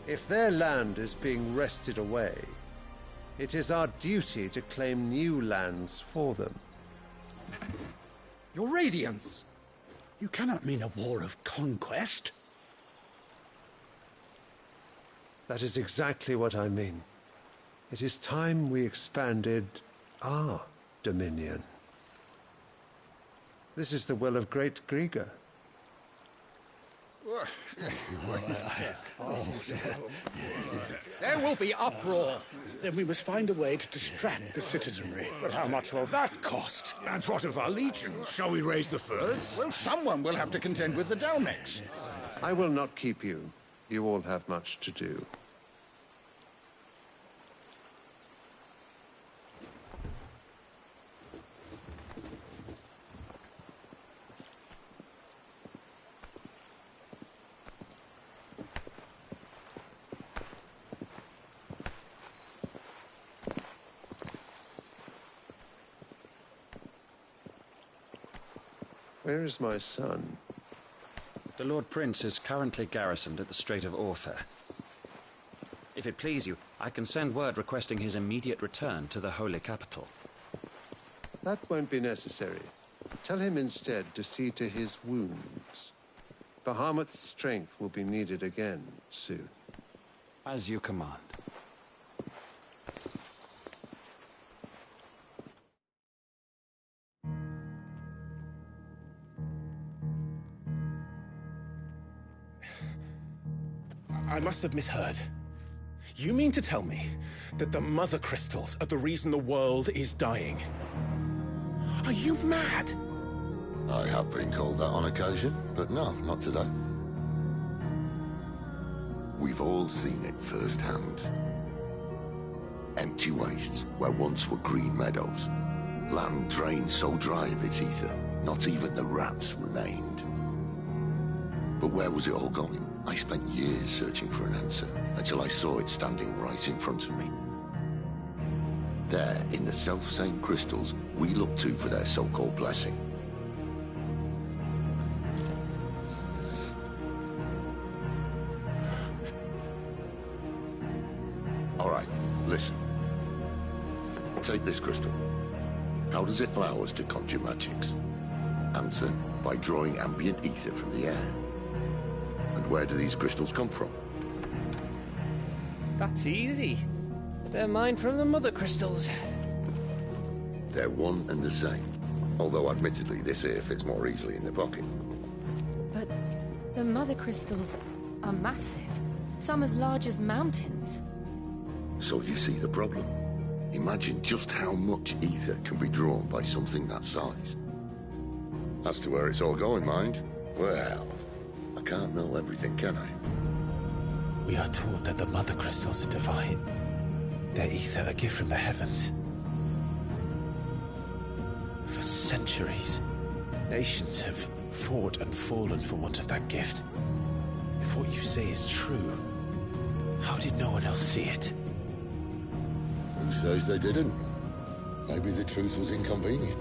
If their land is being wrested away, it is our duty to claim new lands for them. Your Radiance! You cannot mean a war of conquest. That is exactly what I mean. It is time we expanded our dominion. This is the will of great Grieger. There will be uproar. Then we must find a way to distract the citizenry. But how much will that cost? And what of our legions? Shall we raise the furs? Well, someone will have to contend with the Dalmex. I will not keep you. You all have much to do. Where is my son? The Lord Prince is currently garrisoned at the Strait of Orther. If it please you, I can send word requesting his immediate return to the Holy Capital. That won't be necessary. Tell him instead to see to his wounds. Bahamut's strength will be needed again soon. As you command. I must have misheard. You mean to tell me that the Mother Crystals are the reason the world is dying? Are you mad? I have been called that on occasion, but no, not today. We've all seen it firsthand. Empty wastes where once were green meadows. Land drained so dry of its ether, not even the rats remained. But where was it all going? I spent years searching for an answer, until I saw it standing right in front of me. There, in the self-same crystals we look to for their so-called blessing. All right, listen. Take this crystal. How does it allow us to conjure magics? Answer, by drawing ambient ether from the air. And where do these crystals come from? That's easy. They're mined from the Mother Crystals. They're one and the same. Although admittedly this here fits more easily in the pocket. But the Mother Crystals are massive. Some as large as mountains. So you see the problem. Imagine just how much ether can be drawn by something that size. As to where it's all going, mind? Well, I can't know everything, can I? We are taught that the Mother Crystals are divine. Their ether a gift from the heavens. For centuries, nations have fought and fallen for want of that gift. If what you say is true, how did no one else see it? Who says they didn't? Maybe the truth was inconvenient.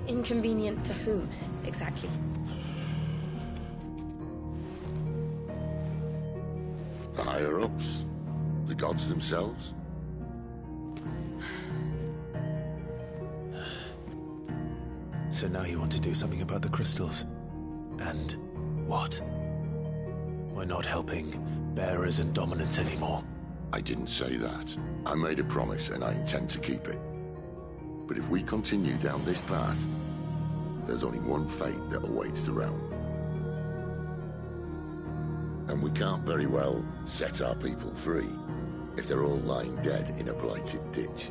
Inconvenient to whom, exactly? The higher-ups? The gods themselves? So now you want to do something about the crystals? And what? We're not helping bearers and dominants anymore. I didn't say that. I made a promise and I intend to keep it. But if we continue down this path, there's only one fate that awaits the realm. And we can't very well set our people free if they're all lying dead in a blighted ditch.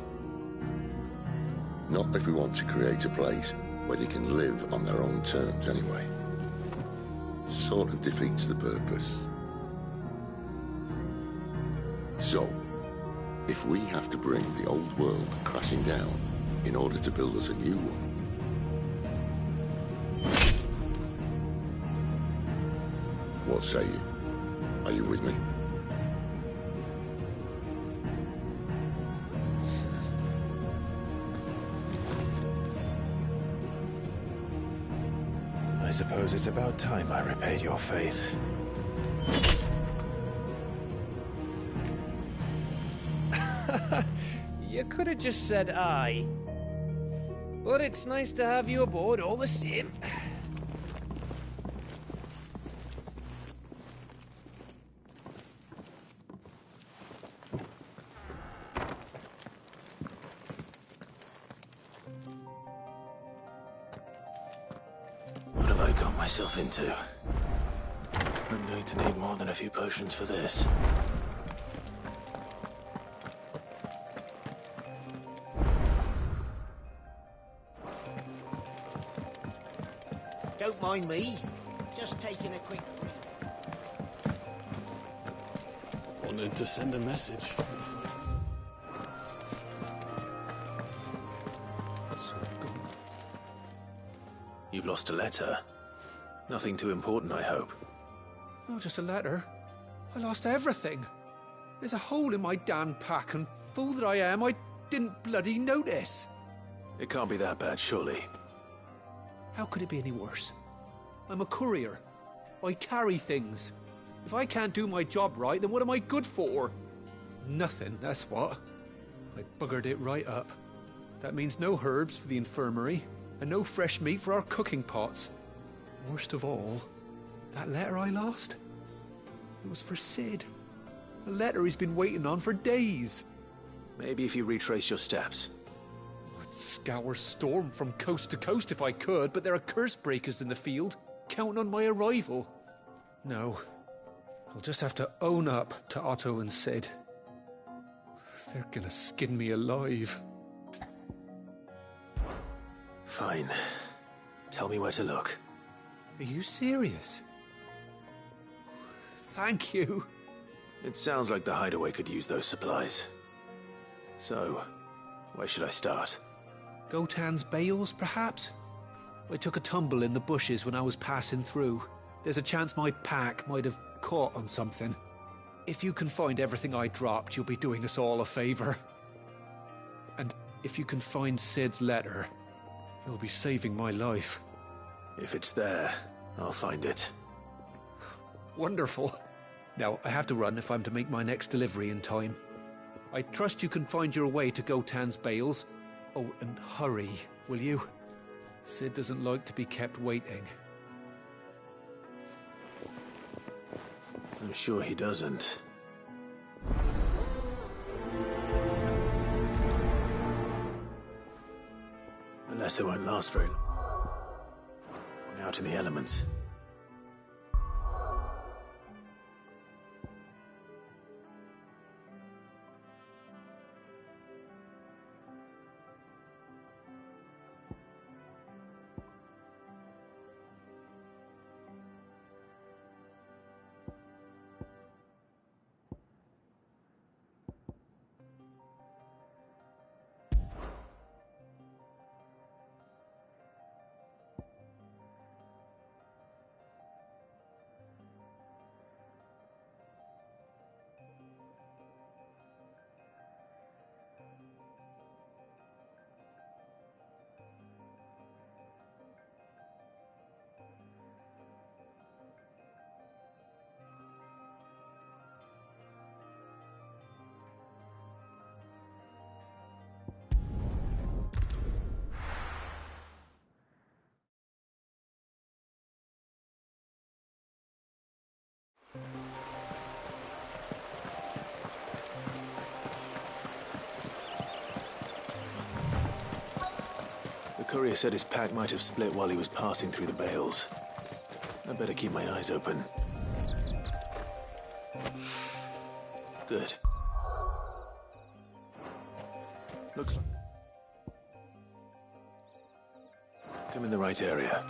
Not if we want to create a place where they can live on their own terms anyway. Sort of defeats the purpose. So, if we have to bring the old world crashing down in order to build us a new one, what say you? Are you with me? I suppose it's about time I repaid your faith. You could have just said aye. But it's nice to have you aboard all the same. What have I got myself into? I'm going to need more than a few potions for this. Don't mind me. Just taking a quick break. Wanted to send a message. You've lost a letter. Nothing too important, I hope. Not just a letter. I lost everything. There's a hole in my damn pack, and fool that I am, I didn't bloody notice. It can't be that bad, surely. How could it be any worse? I'm a courier. I carry things. If I can't do my job right, then what am I good for? Nothing, that's what. I buggered it right up. That means no herbs for the infirmary, and no fresh meat for our cooking pots. Worst of all, that letter I lost? It was for Sid. A letter he's been waiting on for days. Maybe if you retrace your steps. I'd scour Storm from coast to coast if I could, but there are curse breakers in the field, counting on my arrival. No, I'll just have to own up to Otto and Sid. They're gonna skin me alive. Fine. Tell me where to look. Are you serious? Thank you. It sounds like the hideaway could use those supplies. So, where should I start? Gotan's bales, perhaps? I took a tumble in the bushes when I was passing through. There's a chance my pack might have caught on something. If you can find everything I dropped, you'll be doing us all a favor. And if you can find Sid's letter, you'll be saving my life. If it's there, I'll find it. Wonderful. Now, I have to run if I'm to make my next delivery in time. I trust you can find your way to Gotan's bales. Oh, and hurry, will you? Sid doesn't like to be kept waiting. I'm sure he doesn't. The letter won't last very long. Out in the elements. courier said his pack might have split while he was passing through the bales. I better keep my eyes open. Good. Looks like... I'm in the right area.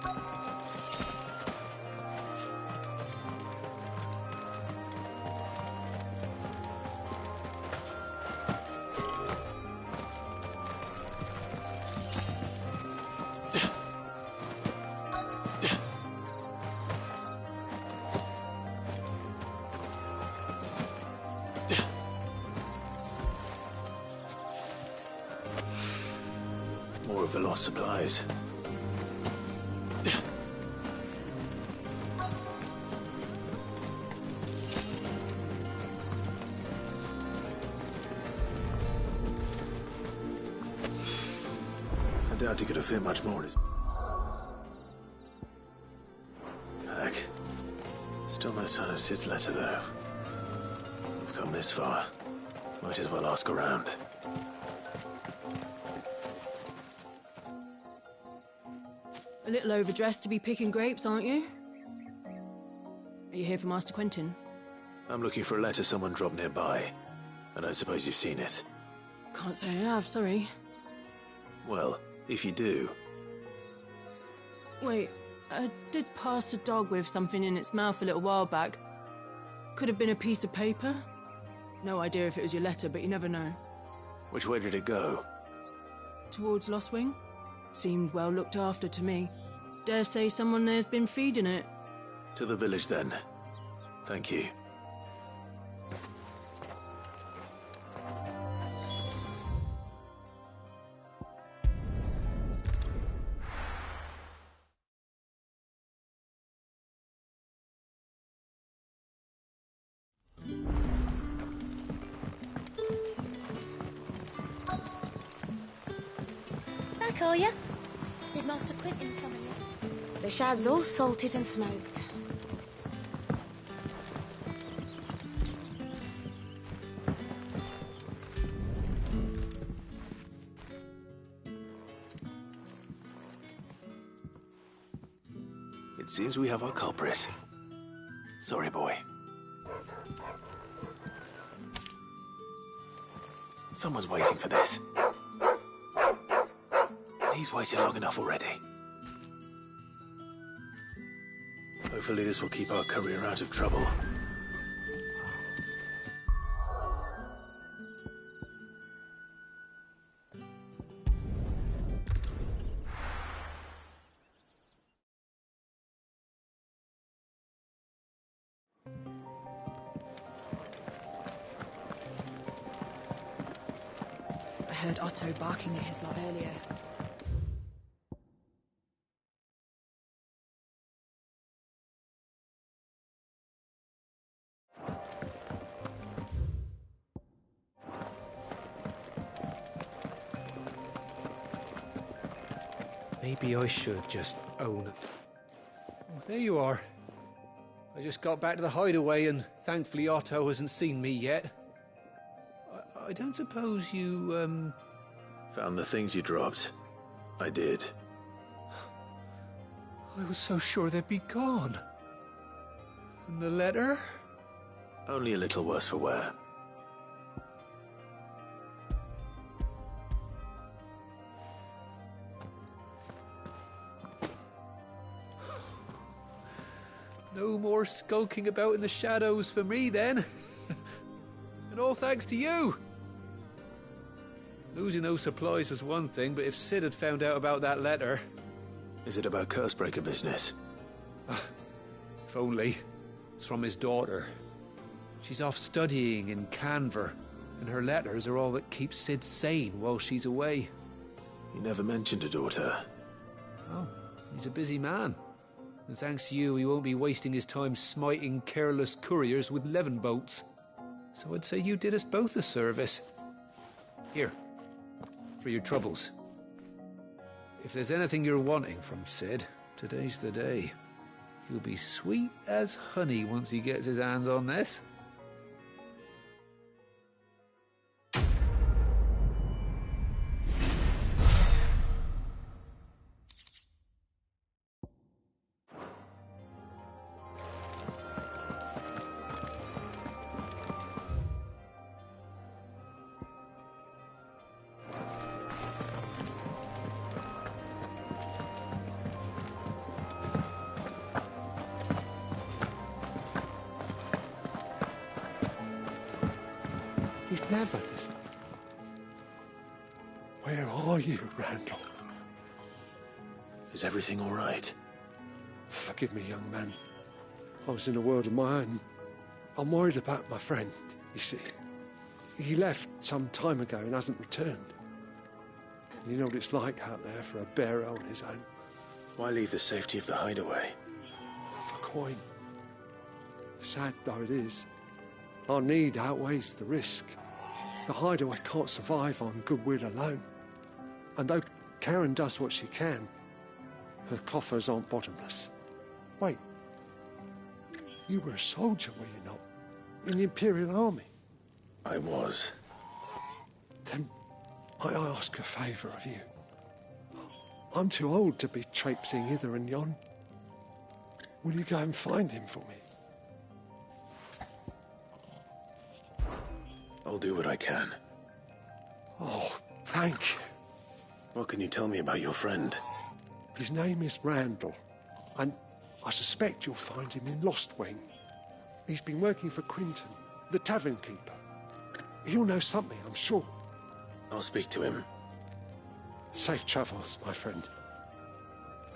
More of the lost supplies. I doubt he could have fit much more in his pack. Still no sign of Sid's letter, though. We've come this far. Might as well ask around. A little overdressed to be picking grapes, aren't you? Are you here for Master Quentin? I'm looking for a letter someone dropped nearby. I don't suppose you've seen it. Can't say I have, sorry. Well, if you do... Wait, I did pass a dog with something in its mouth a little while back. Could have been a piece of paper. No idea if it was your letter, but you never know. Which way did it go? Towards Lost Wing? Seemed well looked after to me. Dare say someone there's been feeding it. To the village, then. Thank you. Back, are ya? Did Master Quentin summon you? The shad's all salted and smoked. It seems we have our culprit. Sorry, boy. Someone's waiting for this. And he's waited long enough already. Hopefully this will keep our courier out of trouble. I heard Otto barking at his lot earlier. Maybe I should just own it. Oh, there you are. I just got back to the hideaway and thankfully Otto hasn't seen me yet. I don't suppose you, Found the things you dropped. I did. I was so sure they'd be gone. And the letter? Only a little worse for wear. No more skulking about in the shadows for me, then. And all thanks to you. Losing those supplies was one thing, but if Sid had found out about that letter... Is it about Cursebreaker business? If only. It's from his daughter. She's off studying in Canver, and her letters are all that keeps Sid sane while she's away. He never mentioned a daughter. Oh, he's a busy man. And thanks to you, he won't be wasting his time smiting careless couriers with levin boats. So I'd say you did us both a service. Here, for your troubles. If there's anything you're wanting from Sid, today's the day. He'll be sweet as honey once he gets his hands on this. He'd never listen. Where are you, Randall? Is everything all right? Forgive me, young man. I was in a world of my own. I'm worried about my friend, you see. He left some time ago and hasn't returned. You know what it's like out there for a bearer on his own. Why leave the safety of the hideaway? For coin. Sad though it is, our need outweighs the risk. The hideaway can't survive on goodwill alone. And though Karen does what she can, her coffers aren't bottomless. Wait. You were a soldier, were you not? In the Imperial Army? I was. Then I ask a favour of you. I'm too old to be traipsing hither and yon. Will you go and find him for me? I'll do what I can. Oh, thank you. What can you tell me about your friend? His name is Randall, and I suspect you'll find him in Lostwing. He's been working for Quinton, the tavern keeper. He'll know something, I'm sure. I'll speak to him. Safe travels, my friend.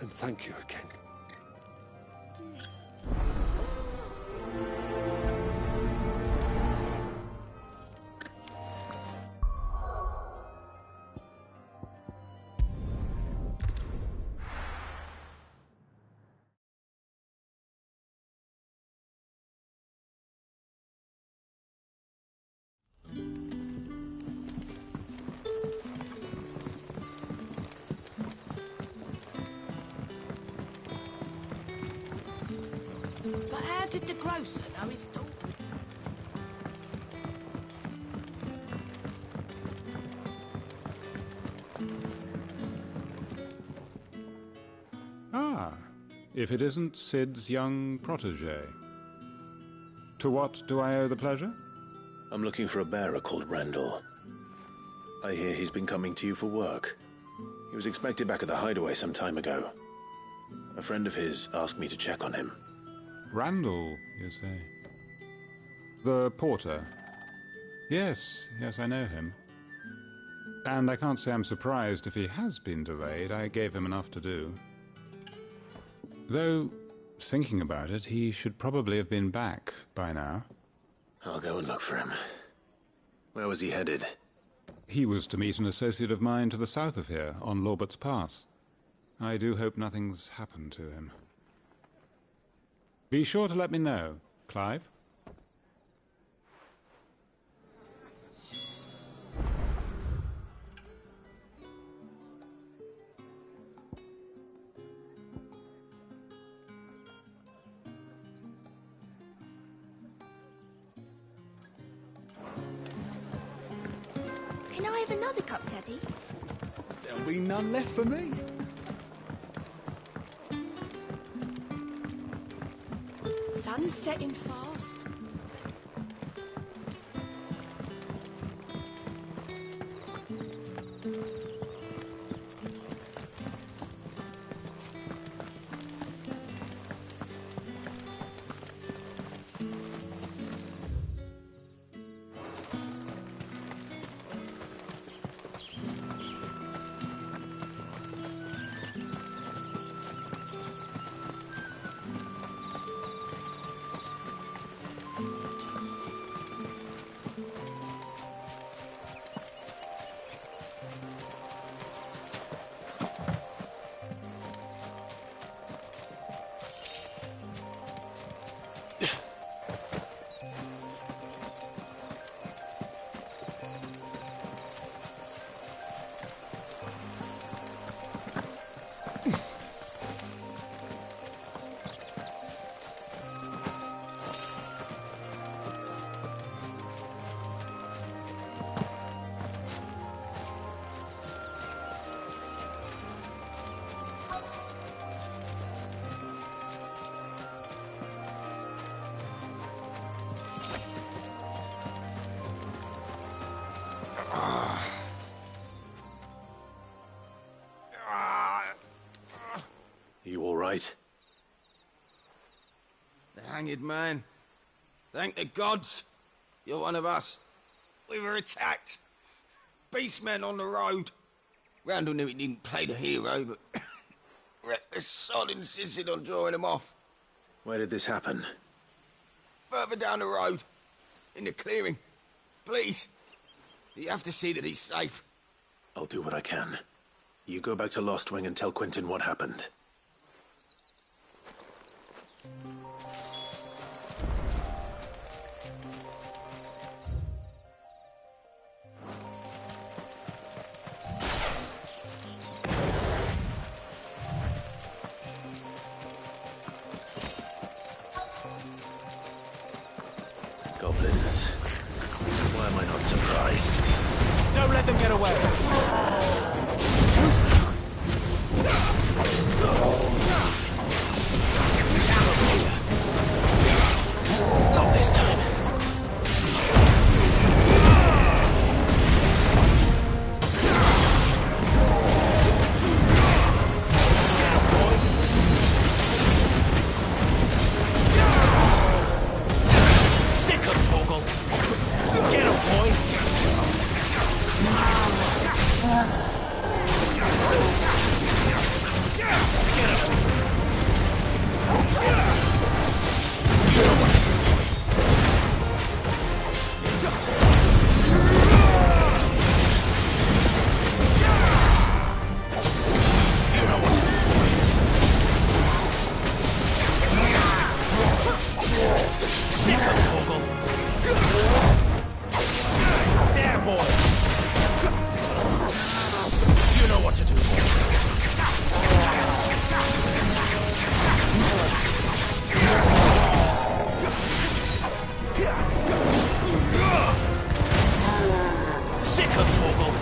And thank you again. But how did the grocer know his daughter? Ah, if it isn't Sid's young protégé. To what do I owe the pleasure? I'm looking for a bearer called Randall. I hear he's been coming to you for work. He was expected back at the hideaway some time ago. A friend of his asked me to check on him. Randall, you say? The porter? Yes, I know him. And I can't say I'm surprised if he has been delayed. I gave him enough to do. Though, thinking about it, he should probably have been back by now. I'll go and look for him. Where was he headed? He was to meet an associate of mine to the south of here, on Lorbert's Pass. I do hope nothing's happened to him. Be sure to let me know, Clive. Can I have another cup, Daddy? There'll be none left for me. Sun's setting fast. You all right? The hanged man. Thank the gods. You're one of us. We were attacked. Beastmen on the road. Randall knew he didn't play the hero, but reckless sod insisted on drawing him off. Where did this happen? Further down the road. In the clearing. Please. You have to see that he's safe. I'll do what I can. You go back to Lost Wing and tell Quentin what happened. Goblins. Why am I not surprised? Don't let them get away! Not this time. Sick of Torgal! Get him, boy! Sick of Torgal! There, boy! You know what to do, Sick of Torgal!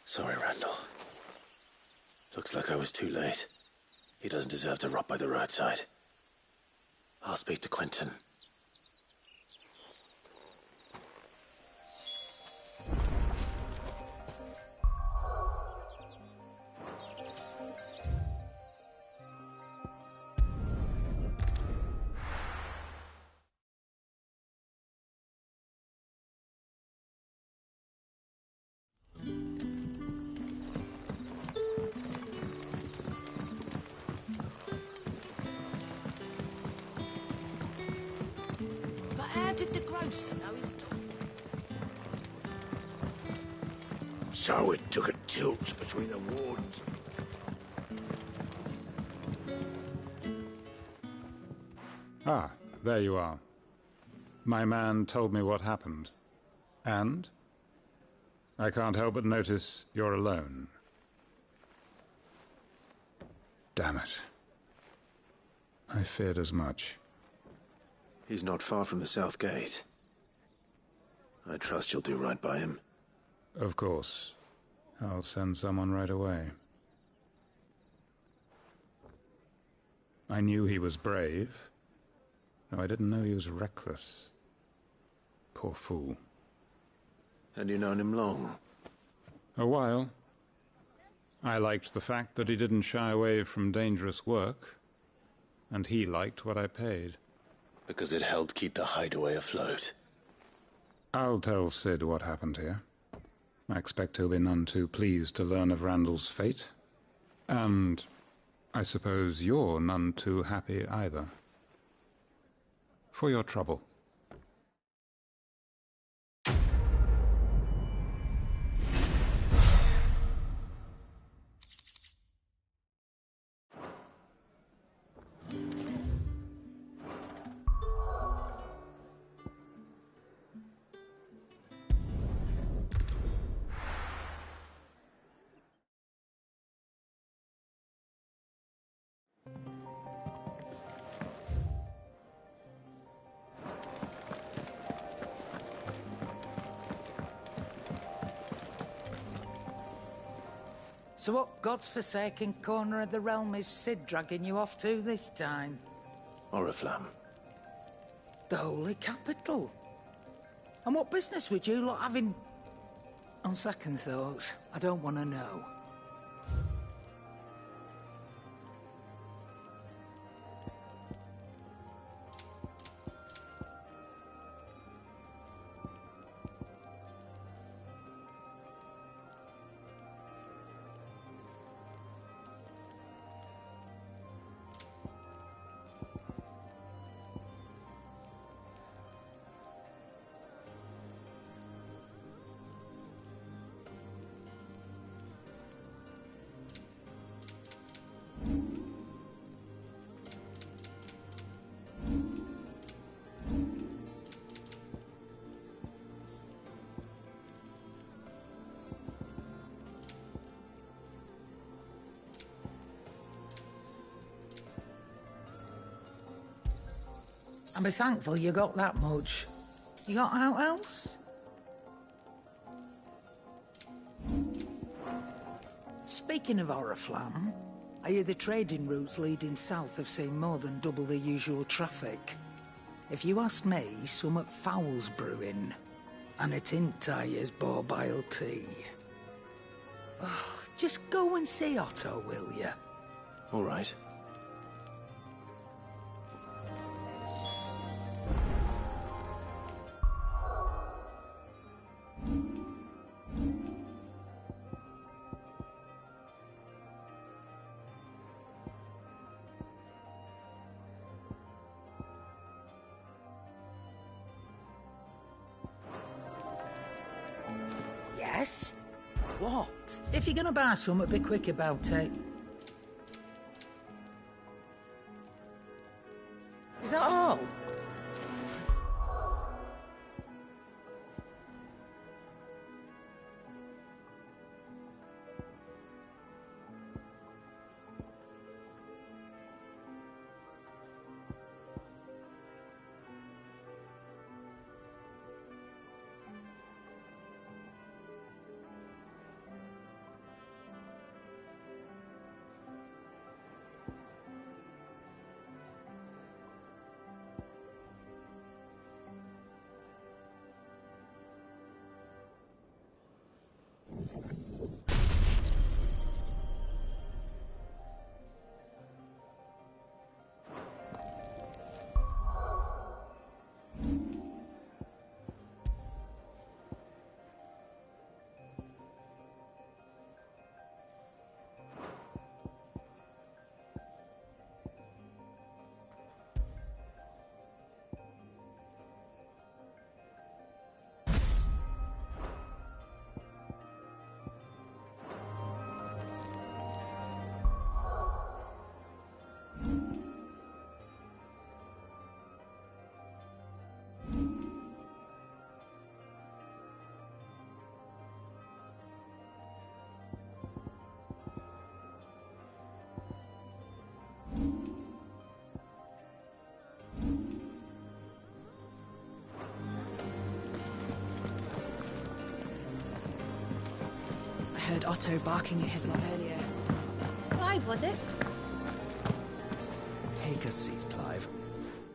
Sorry, Randall. Looks like I was too late. He doesn't deserve to rot by the roadside. I'll speak to Quentin. But how did the grocer know his dog? So it took a tilt between the wardens. Ah, there you are. My man told me what happened. And? I can't help but notice you're alone. Damn it. I feared as much. He's not far from the South Gate. I trust you'll do right by him. Of course. I'll send someone right away. I knew he was brave, though I didn't know he was reckless. Poor fool. And you known him long? A while. I liked the fact that he didn't shy away from dangerous work, and he liked what I paid. Because it helped keep the hideaway afloat. I'll tell Sid what happened here. I expect he'll be none too pleased to learn of Randall's fate. And I suppose you're none too happy either. For your trouble. So what God's forsaken corner of the realm is Sid dragging you off to this time? Oriflamme. The holy capital. And what business would you lot have in... On second thoughts, I don't want to know. And be thankful you got that much. You got out else? Speaking of Oriflamme, I hear the trading routes leading south have seen more than double the usual traffic. If you ask me, summat foul's brewing. And it ain't Tyre's borbile tea. Oh, just go and see Otto, will you? All right. Yes? What? If you're gonna buy something, be quick about it. Is that all? I heard Otto barking at his lot earlier. Clive, was it? Take a seat, Clive.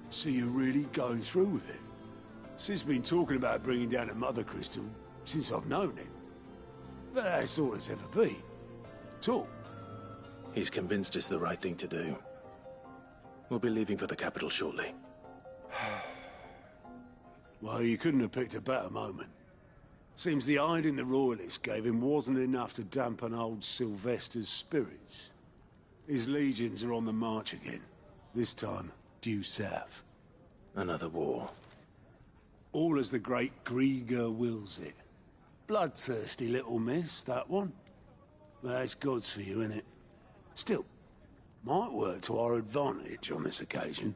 So you're really going through with it? Sid's been talking about bringing down a mother crystal since I've known him. But that's all it's ever been. Talk. He's convinced it's the right thing to do. We'll be leaving for the capital shortly. Well, you couldn't have picked a better moment. Seems the hiding the Royalists gave him wasn't enough to dampen old Sylvester's spirits. His legions are on the march again. This time, due south. Another war. All as the great Grieger wills it. Bloodthirsty little miss, that one. But that's God's for you, innit? Still, might work to our advantage on this occasion.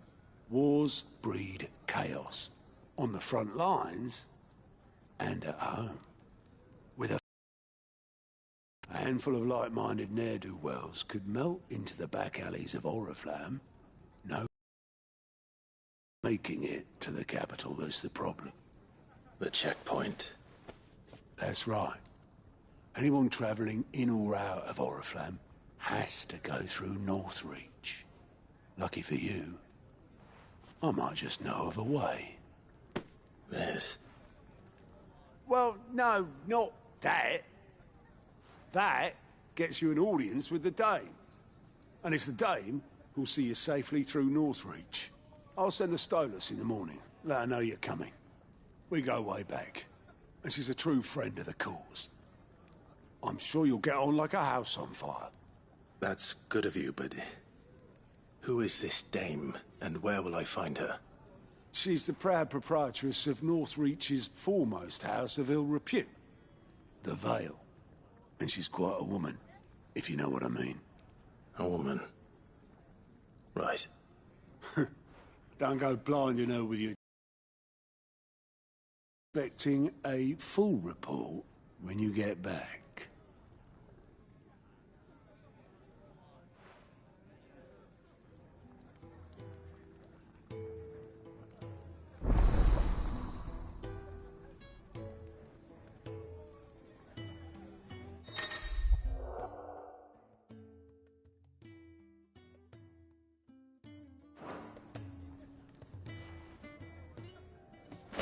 Wars breed chaos. On the front lines, and at home. With a handful of like-minded ne'er-do-wells could melt into the back alleys of Oriflamme. No making it to the capital, that's the problem. The checkpoint. That's right. Anyone travelling in or out of Oriflamme has to go through Northreach. Lucky for you, I might just know of a way. There's... Well, no, not that. That gets you an audience with the Dame. And it's the Dame who'll see you safely through Northreach. I'll send the Stolas in the morning, let her know you're coming. We go way back, and she's a true friend of the cause. I'm sure you'll get on like a house on fire. That's good of you, but... who is this Dame, and where will I find her? She's the proud proprietress of Northreach's foremost house of ill repute, the Vale. And she's quite a woman, if you know what I mean. A woman? Right. Don't go blinding her with your... Expecting a full report when you get back.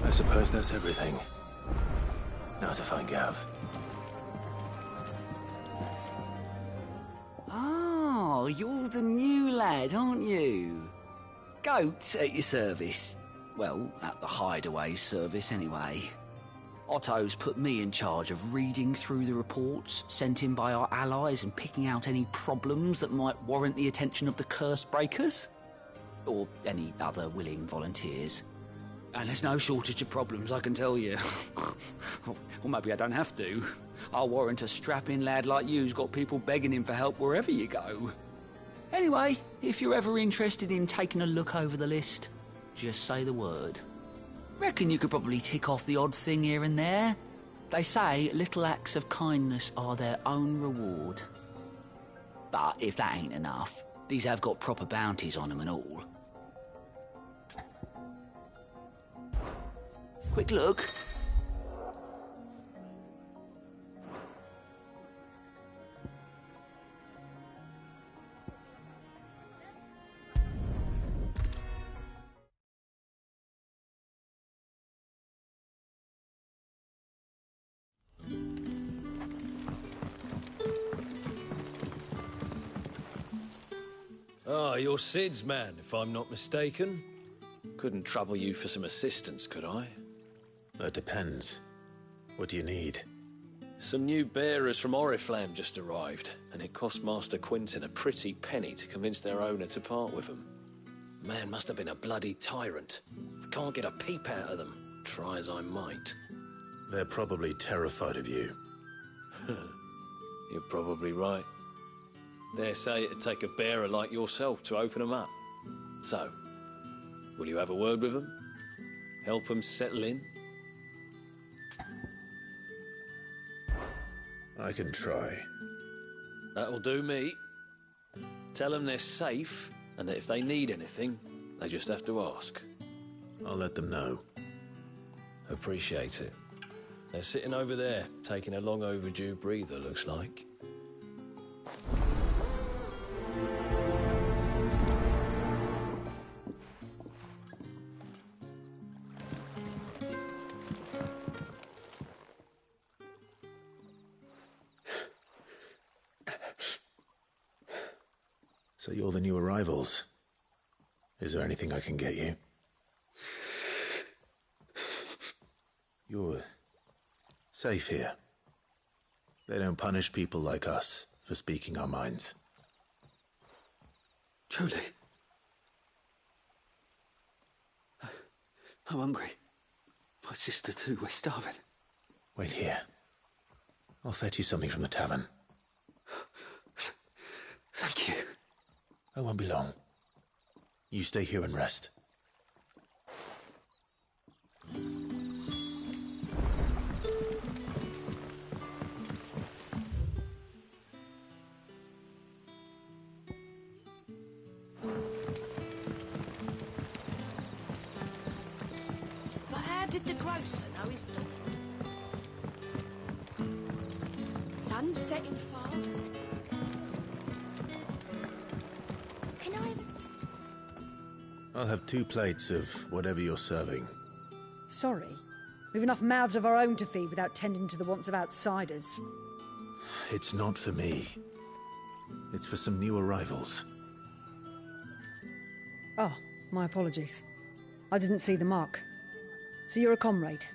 I suppose that's everything. Now to find Gav. Oh, you're the new lad, aren't you? Goat at your service. Well, at the hideaway service, anyway. Otto's put me in charge of reading through the reports sent in by our allies and picking out any problems that might warrant the attention of the curse breakers. Or any other willing volunteers. And there's no shortage of problems, I can tell you. Or maybe I don't have to. I'll warrant a strapping lad like you's got people begging him for help wherever you go. Anyway, if you're ever interested in taking a look over the list, just say the word. Reckon you could probably tick off the odd thing here and there. They say little acts of kindness are their own reward. But if that ain't enough, these have got proper bounties on them and all. Quick look. Ah, you're Sid's man, if I'm not mistaken. Couldn't trouble you for some assistance, could I? That depends. What do you need? Some new bearers from Oriflamme just arrived, and it cost Master Quinton a pretty penny to convince their owner to part with them. Man must have been a bloody tyrant. I can't get a peep out of them, try as I might. They're probably terrified of you. You're probably right. Dare say it'd take a bearer like yourself to open them up. So, will you have a word with them? Help them settle in? I can try. That'll do me. Tell them they're safe, and that if they need anything, they just have to ask. I'll let them know. Appreciate it. They're sitting over there, taking a long overdue breather, looks like. So you're the new arrivals. Is there anything I can get you? You're safe here. They don't punish people like us for speaking our minds. Truly. I'm hungry. My sister too, we're starving. Wait here. I'll fetch you something from the tavern. Thank you. I won't be long. You stay here and rest. But how did the grocer know his daughter? sun's setting fast. Can I... I'll have 2 plates of whatever you're serving. Sorry. We've enough mouths of our own to feed without tending to the wants of outsiders. It's not for me. It's for some new arrivals. Oh, my apologies. I didn't see the mark. So you're a comrade.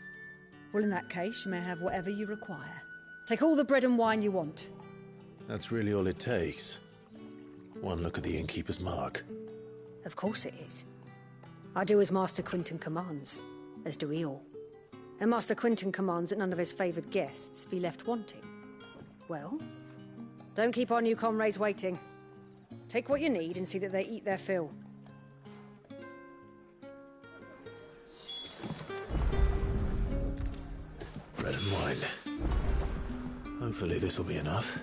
Well, in that case, you may have whatever you require. Take all the bread and wine you want. That's really all it takes. One look at the innkeeper's mark. Of course it is. I do as Master Quinton commands, as do we all. And Master Quinton commands that none of his favoured guests be left wanting. Well, don't keep our new comrades waiting. Take what you need and see that they eat their fill. Bread and wine. Hopefully this will be enough.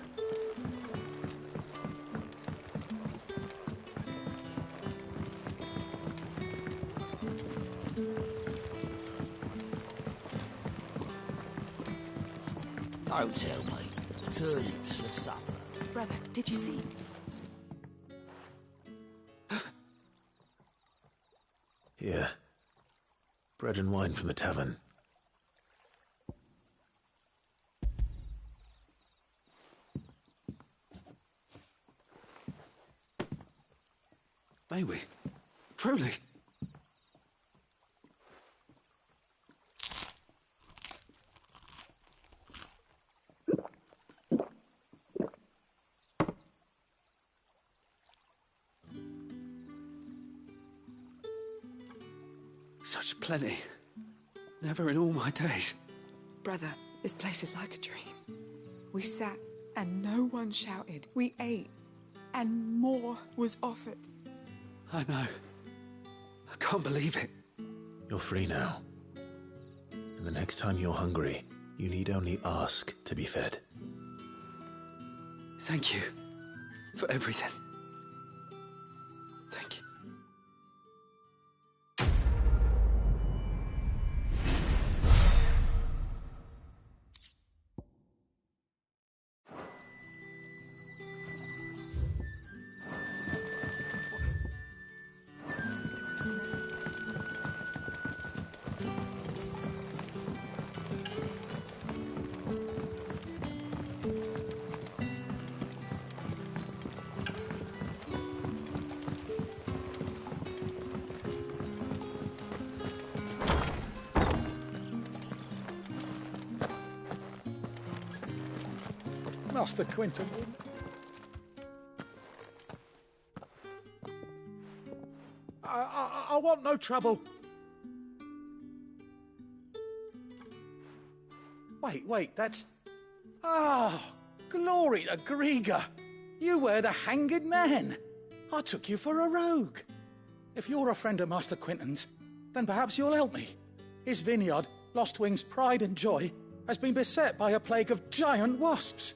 Don't tell me. Turnips for supper. Brother, did you see? Here. Bread and wine from the tavern. May we? Truly? Such plenty. Never in all my days. Brother, this place is like a dream. We sat and no one shouted. We ate and more was offered. I know. I can't believe it. You're free now. And the next time you're hungry, you need only ask to be fed. Thank you for everything. Thank you. Master Quinton. I want no trouble. Wait, that's... Ah, glory to Grieger. You were the hanged man. I took you for a rogue. If you're a friend of Master Quinton's, then perhaps you'll help me. His vineyard, Lostwing's pride and joy, has been beset by a plague of giant wasps.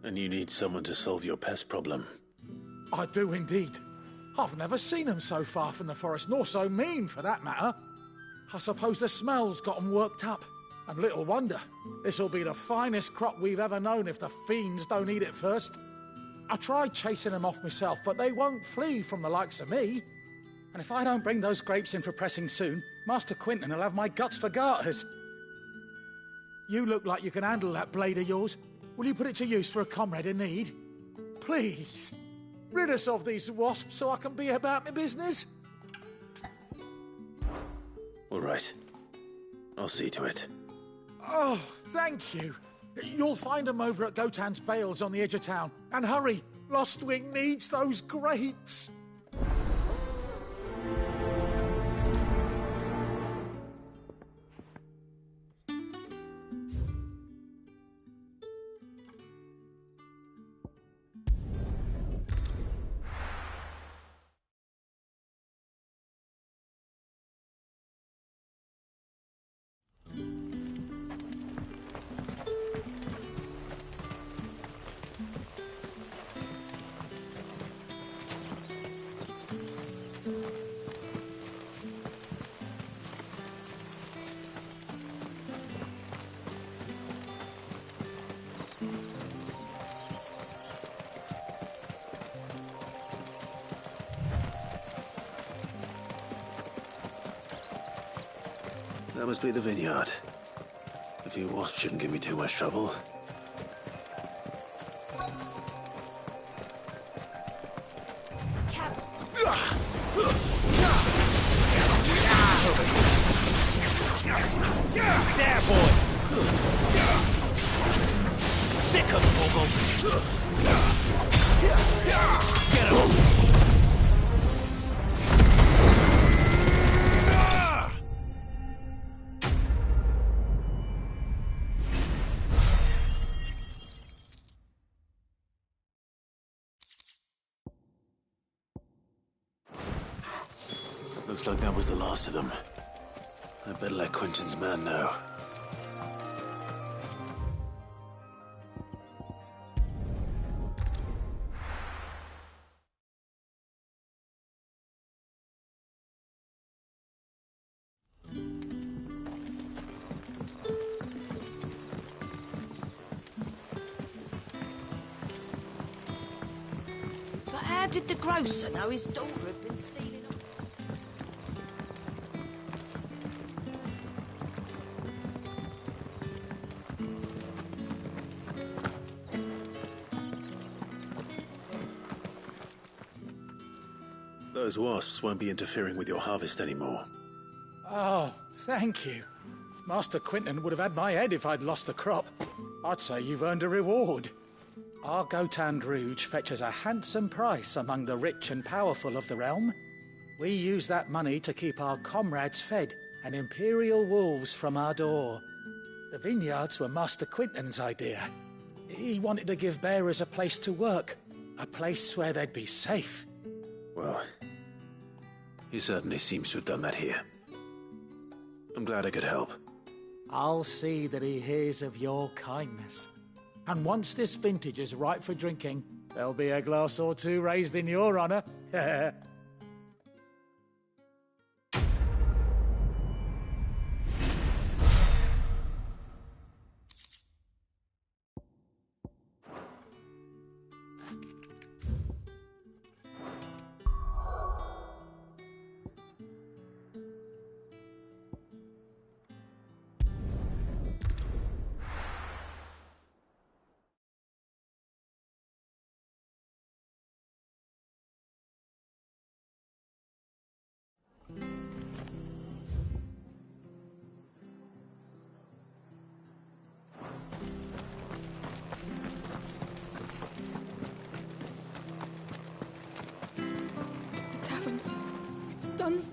And you need someone to solve your pest problem. I do indeed. I've never seen them so far from the forest, nor so mean, for that matter. I suppose the smell's got them worked up. And little wonder. This'll be the finest crop we've ever known if the fiends don't eat it first. I tried chasing them off myself, but they won't flee from the likes of me. And if I don't bring those grapes in for pressing soon, Master Quinton will have my guts for garters. You look like you can handle that blade of yours. Will you put it to use for a comrade in need? Please, rid us of these wasps so I can be about my business. All right. I'll see to it. Oh, thank you. You'll find them over at Gotan's Bales on the edge of town. And hurry, Lostwing needs those grapes. That must be the vineyard. A few wasps shouldn't give me too much trouble. There, boy! Sick of Torgal! Get him! Looks like that was the last of them. I better let Quentin's man know. But how did the grocer know his daughter had been stealing? Those wasps won't be interfering with your harvest anymore. Oh, thank you. Master Quinton would have had my head if I'd lost the crop. I'd say you've earned a reward. Our Gotand Rouge fetches a handsome price among the rich and powerful of the realm. We use that money to keep our comrades fed and imperial wolves from our door. The vineyards were Master Quinton's idea. He wanted to give bearers a place to work, a place where they'd be safe. Well, he certainly seems to have done that here. I'm glad I could help. I'll see that he hears of your kindness. And once this vintage is ripe for drinking, there'll be a glass or two raised in your honour. Done.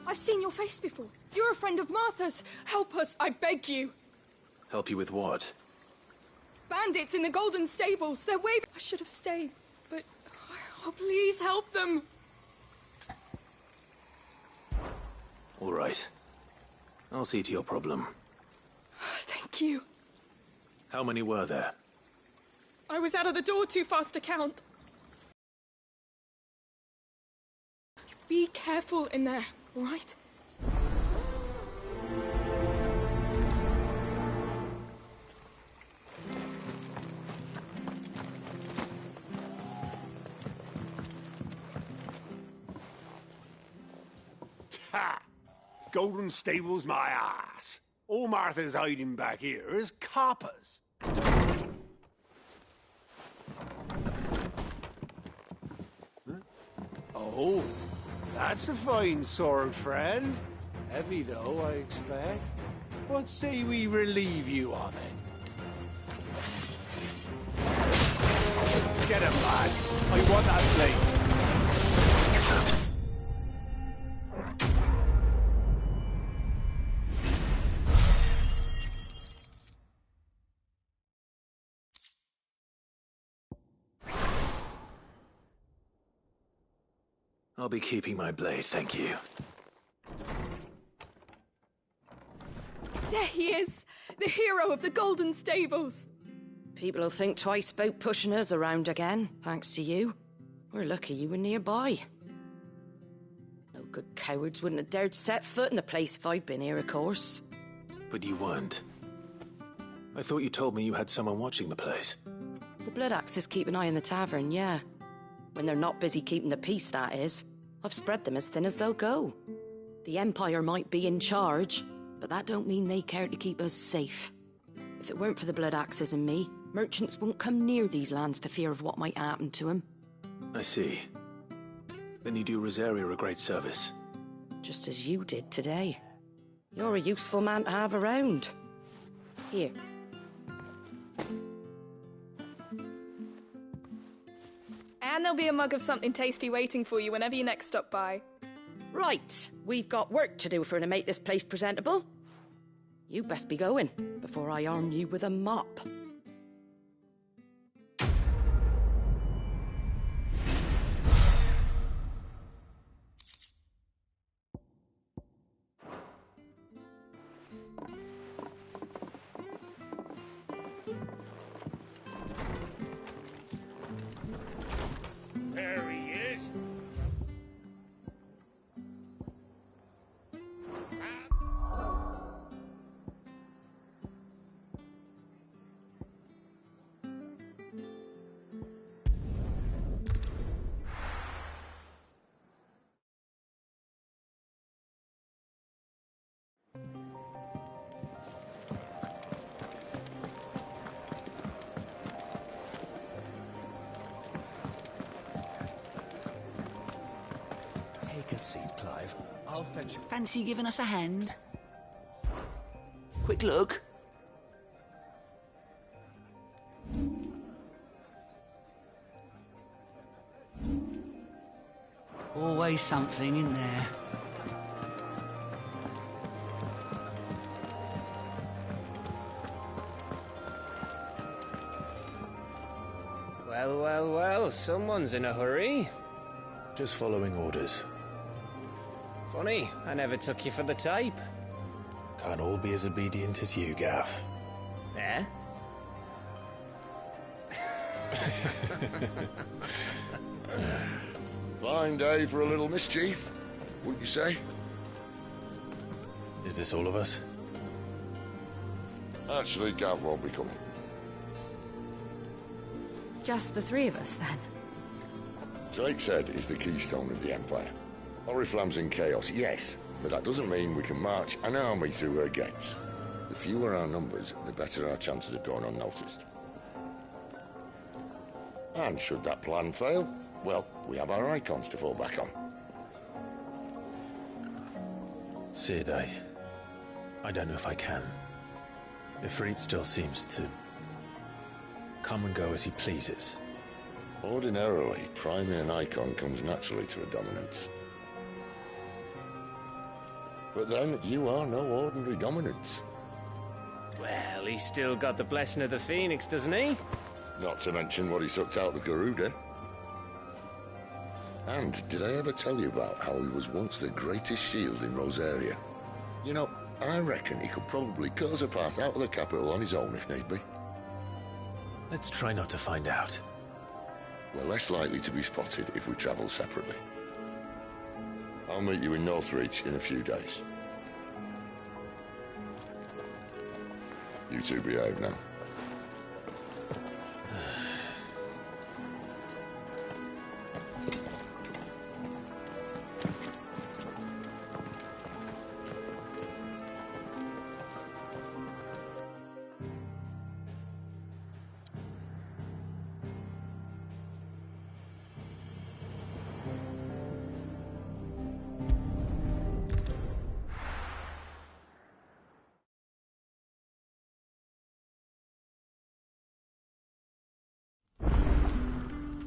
I've seen your face before. You're a friend of Martha's. Help us, I beg you. Help you with what? Bandits in the Golden Stables. They're waving. I should have stayed, but oh, please help them. All right. I'll see to your problem. Thank you. How many were there? I was out of the door too fast to count. Be careful in there, all right? Ha! Golden Stables, my ass. All Martha's hiding back here is coppers. Oh, that's a fine sword, friend. Heavy, though, I expect. What say we relieve you of it? Get him, lads. I want that blade. I'll be keeping my blade, thank you. There he is! The hero of the Golden Stables! People will think twice about pushing us around again, thanks to you. We're lucky you were nearby. No good cowards wouldn't have dared set foot in the place if I'd been here, of course. But you weren't. I thought you told me you had someone watching the place. The Blood Axes keep an eye on the tavern, yeah. When they're not busy keeping the peace, that is. I've spread them as thin as they'll go. The Empire might be in charge, But that don't mean they care to keep us safe. If it weren't for the blood axes and me, merchants wouldn't come near these lands for fear of what might happen to them. I see. Then you do Rosaria a great service. Just as you did today. You're a useful man to have around. Here. And there'll be a mug of something tasty waiting for you whenever you next stop by. Right, we've got work to do for to make this place presentable. You best be going, before I arm you with a mop. There he is. Take a seat, Clive. I'll fetch you. Fancy giving us a hand? Quick look. Always something in there. Well, well, well, someone's in a hurry. Just following orders. Funny, I never took you for the type. Can't all be as obedient as you, Gav. Eh? Fine day for a little mischief, wouldn't you say? Is this all of us? Actually, Gav won't be coming. Just the three of us, then? Drake's Head is the keystone of the Empire. Oriflamme's in chaos, yes, but that doesn't mean we can march an army through her gates. The fewer our numbers, the better our chances of going unnoticed. And should that plan fail, well, we have our icons to fall back on. Sid, I don't know if I can. Ifrit still seems to come and go as he pleases. Ordinarily, priming an icon comes naturally to a dominance. But then, you are no ordinary dominance. Well, he's still got the blessing of the Phoenix, doesn't he? Not to mention what he sucked out of Garuda. And did I ever tell you about how he was once the greatest shield in Rosaria? You know, I reckon he could probably cut us a path out of the capital on his own if need be. Let's try not to find out. We're less likely to be spotted if we travel separately. I'll meet you in Northreach in a few days. You two behave now.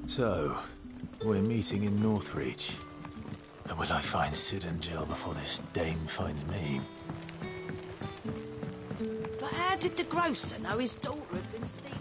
So, we're meeting in Northreach. And will I find Sid and Jill before this dame finds me? But how did the grocer know his daughter had been stealing?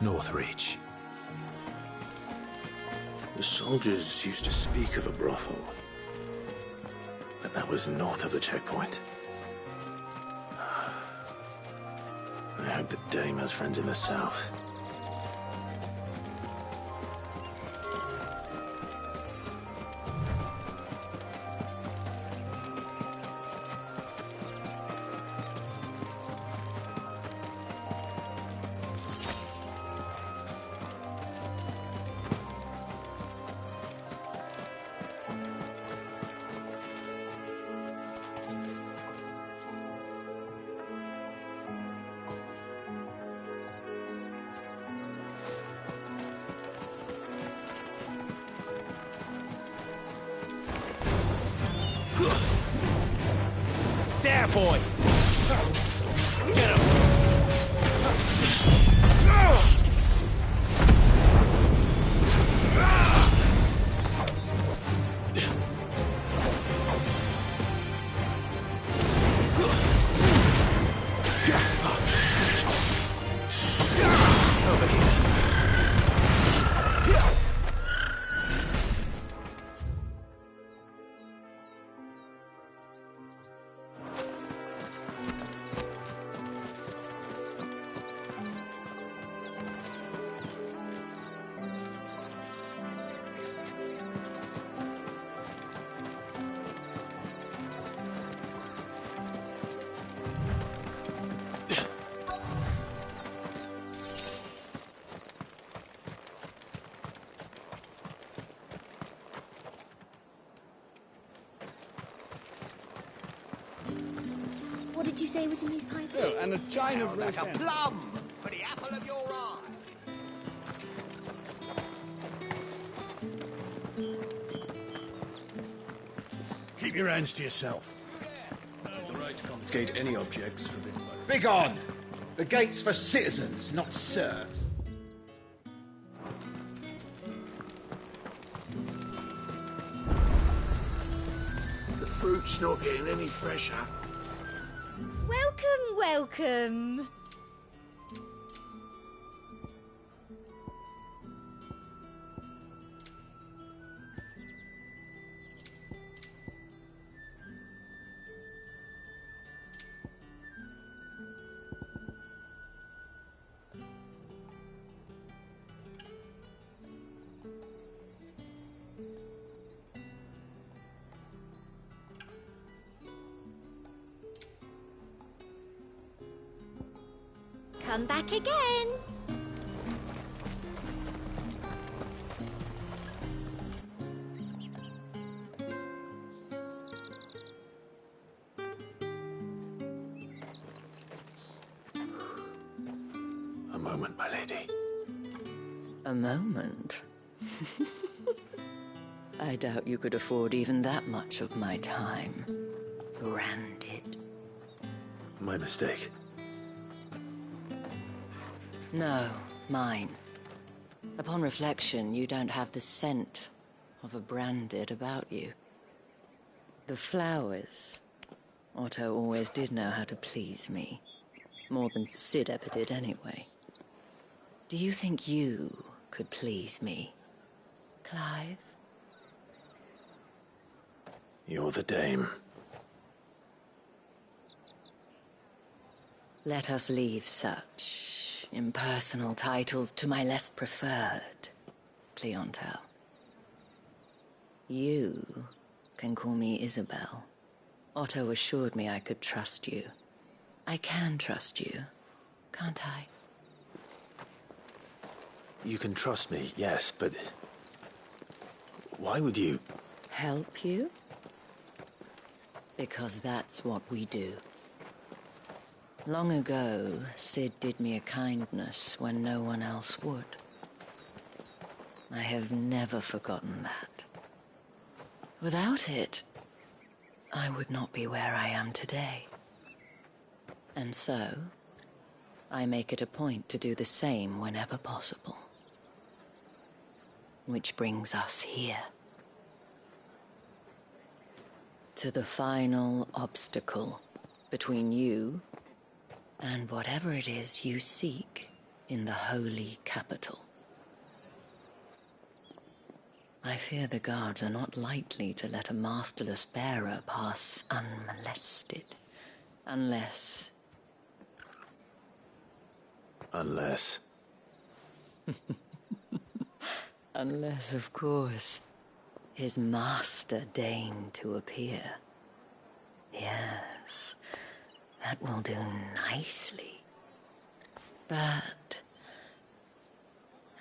Northreach. The soldiers used to speak of a brothel, but that was north of the checkpoint. I hope the dame has friends in the south. There, boy! Get him! Over here. What did you say was in these pies? Oh, and a chine of Like roast a ham. plum for the apple of your eye. Keep your hands to yourself. I have the right to confiscate any objects forbidden by... Begone! The gate's for citizens, not serfs. The fruit's not getting any fresher. Welcome, welcome. Come back again. A moment, my lady. A moment? I doubt you could afford even that much of my time. Branded. My mistake. No, mine. Upon reflection, you don't have the scent of a branded about you. The flowers. Otto always did know how to please me. More than Sid ever did anyway. Do you think you could please me, Clive? You're the dame. Let us leave such impersonal titles to my less preferred clientele. You can call me Isabel. Otto assured me I could trust you. I can trust you, can't I? You can trust me, yes, but... why would you... Help you? Because that's what we do. Long ago, Sid did me a kindness when no one else would. I have never forgotten that. Without it, I would not be where I am today. And so, I make it a point to do the same whenever possible. Which brings us here. To the final obstacle between you and whatever it is you seek in the holy capital. I fear the guards are not likely to let a masterless bearer pass unmolested. Unless... Unless... Unless, of course, his master deigned to appear. Yes, that will do nicely. But...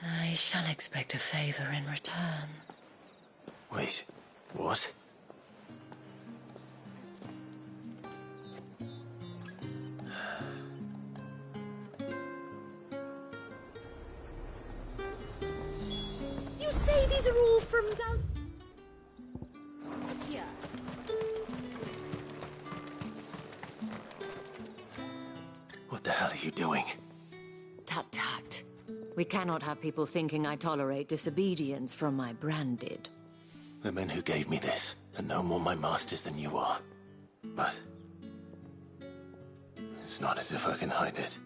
I shall expect a favor in return. Wait, what? You say these are all from down here? What the hell are you doing? Tut-tut. We cannot have people thinking I tolerate disobedience from my branded. The men who gave me this are no more my masters than you are. But... it's not as if I can hide it.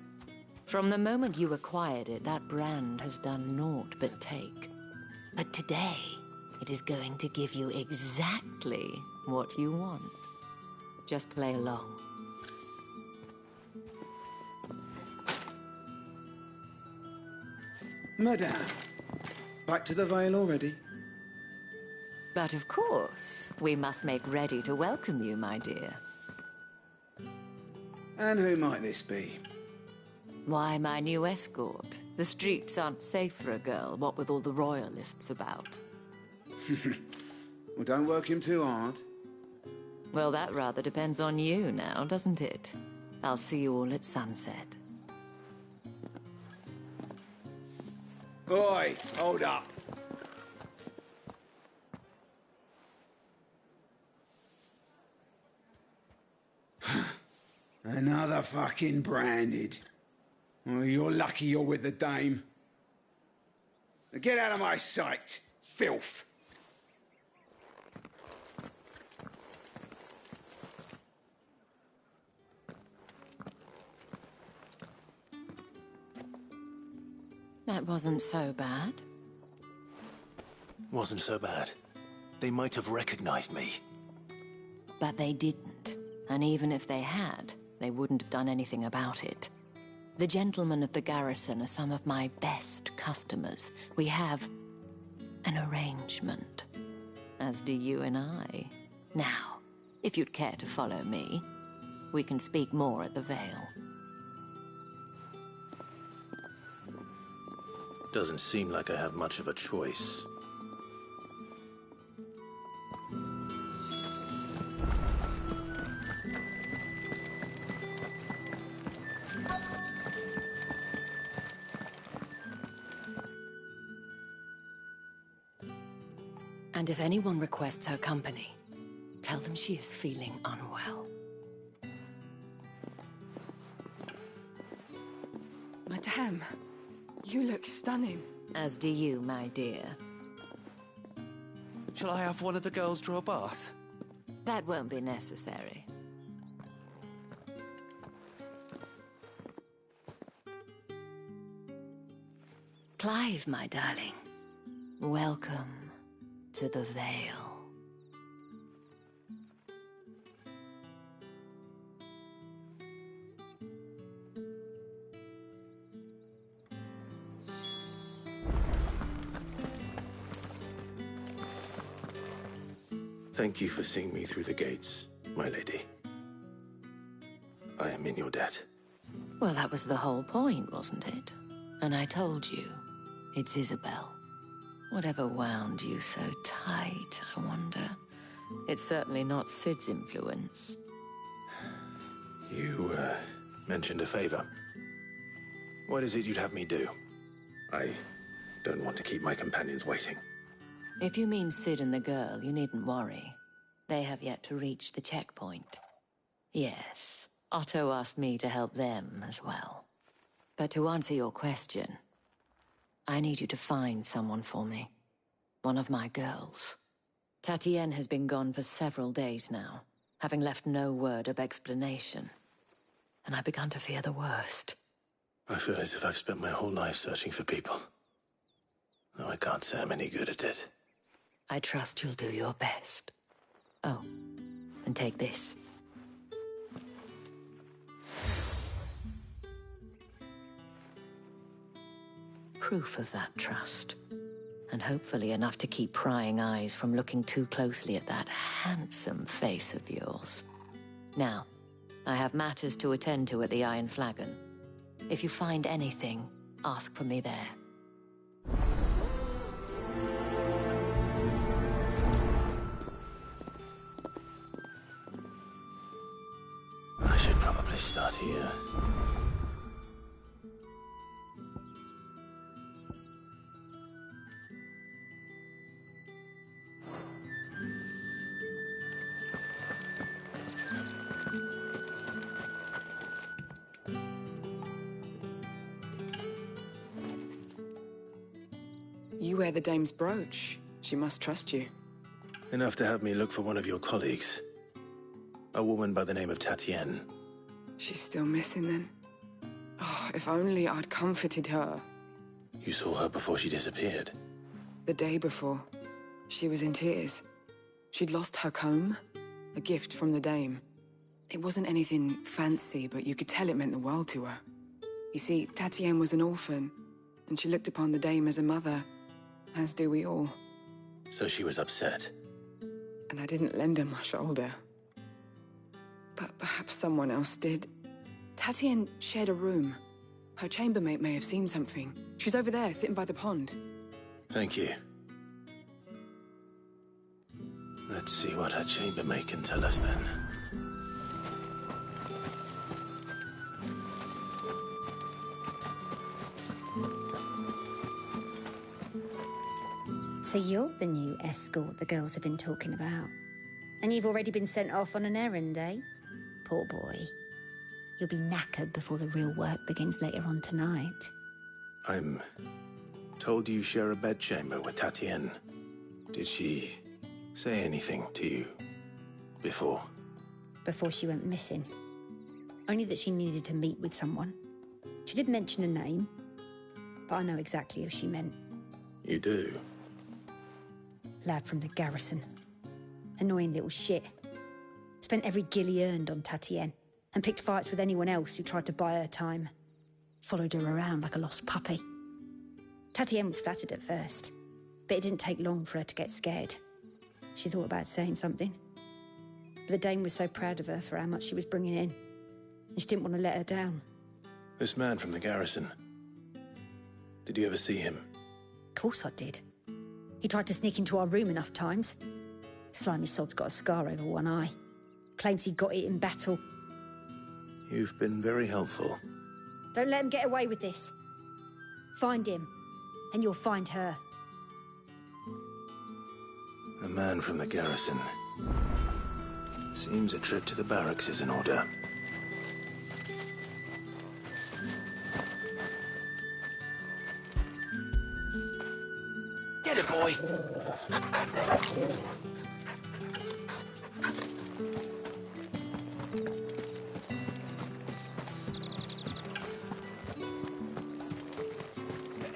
From the moment you acquired it, that brand has done naught but take. But today, it is going to give you exactly what you want. Just play along. Madame, back to the Vale already? But of course, we must make ready to welcome you, my dear. And who might this be? Why, my new escort. The streets aren't safe for a girl, what with all the royalists about. Well, don't work him too hard. Well, that rather depends on you now, doesn't it? I'll see you all at sunset. Oi, hold up. Another fucking branded. Well, you're lucky you're with the dame. Now get out of my sight, filth. That wasn't so bad. Wasn't so bad. They might have recognized me. But they didn't. And even if they had, they wouldn't have done anything about it. The gentlemen of the garrison are some of my best customers. We have an arrangement, as do you and I. Now, if you'd care to follow me, we can speak more at the Vale. Doesn't seem like I have much of a choice. And if anyone requests her company, tell them she is feeling unwell. Madame, you look stunning. As do you, my dear. Shall I have one of the girls draw a bath? That won't be necessary. Clive, my darling. Welcome to the Vale. Thank you for seeing me through the gates, my lady. I am in your debt. Well, that was the whole point, wasn't it? And I told you, it's Isabel. Whatever wound you so tight, I wonder. It's certainly not Sid's influence. You, mentioned a favor. What is it you'd have me do? I don't want to keep my companions waiting. If you mean Sid and the girl, you needn't worry. They have yet to reach the checkpoint. Yes, Otto asked me to help them as well. But to answer your question, I need you to find someone for me. One of my girls. Tatienne has been gone for several days now, having left no word of explanation. And I've begun to fear the worst. I feel as if I've spent my whole life searching for people. Though I can't say I'm any good at it. I trust you'll do your best. Oh, and take this. Proof of that trust. And hopefully enough to keep prying eyes from looking too closely at that handsome face of yours. Now, I have matters to attend to at the Iron Flagon. If you find anything, ask for me there. I should probably start here. You wear the dame's brooch. She must trust you. Enough to have me look for one of your colleagues. A woman by the name of Tatienne. She's still missing then. Oh, if only I'd comforted her. You saw her before she disappeared? The day before. She was in tears. She'd lost her comb, a gift from the dame. It wasn't anything fancy, but you could tell it meant the world to her. You see, Tatienne was an orphan, and she looked upon the dame as a mother, as do we all. So she was upset. And I didn't lend her my shoulder. But perhaps someone else did. Tatienne shared a room. Her chambermaid may have seen something. She's over there, sitting by the pond. Thank you. Let's see what her chambermaid can tell us then. So you're the new escort the girls have been talking about. And you've already been sent off on an errand, eh? Poor boy. You'll be knackered before the real work begins later on tonight. I'm told you share a bedchamber with Tatienne. Did she say anything to you before? Before she went missing. Only that she needed to meet with someone. She did mention a name, but I know exactly who she meant. You do? Lad from the garrison. Annoying little shit. Spent every guil he earned on Tatienne, and picked fights with anyone else who tried to buy her time. Followed her around like a lost puppy. Tatienne was flattered at first, but it didn't take long for her to get scared. She thought about saying something. But the dame was so proud of her for how much she was bringing in, and she didn't want to let her down. This man from the garrison. Did you ever see him? Of course I did. He tried to sneak into our room enough times. Slimy sod's got a scar over one eye. Claims he got it in battle. You've been very helpful. Don't let him get away with this. Find him, and you'll find her. A man from the garrison. Seems a trip to the barracks is in order. Get it, boy!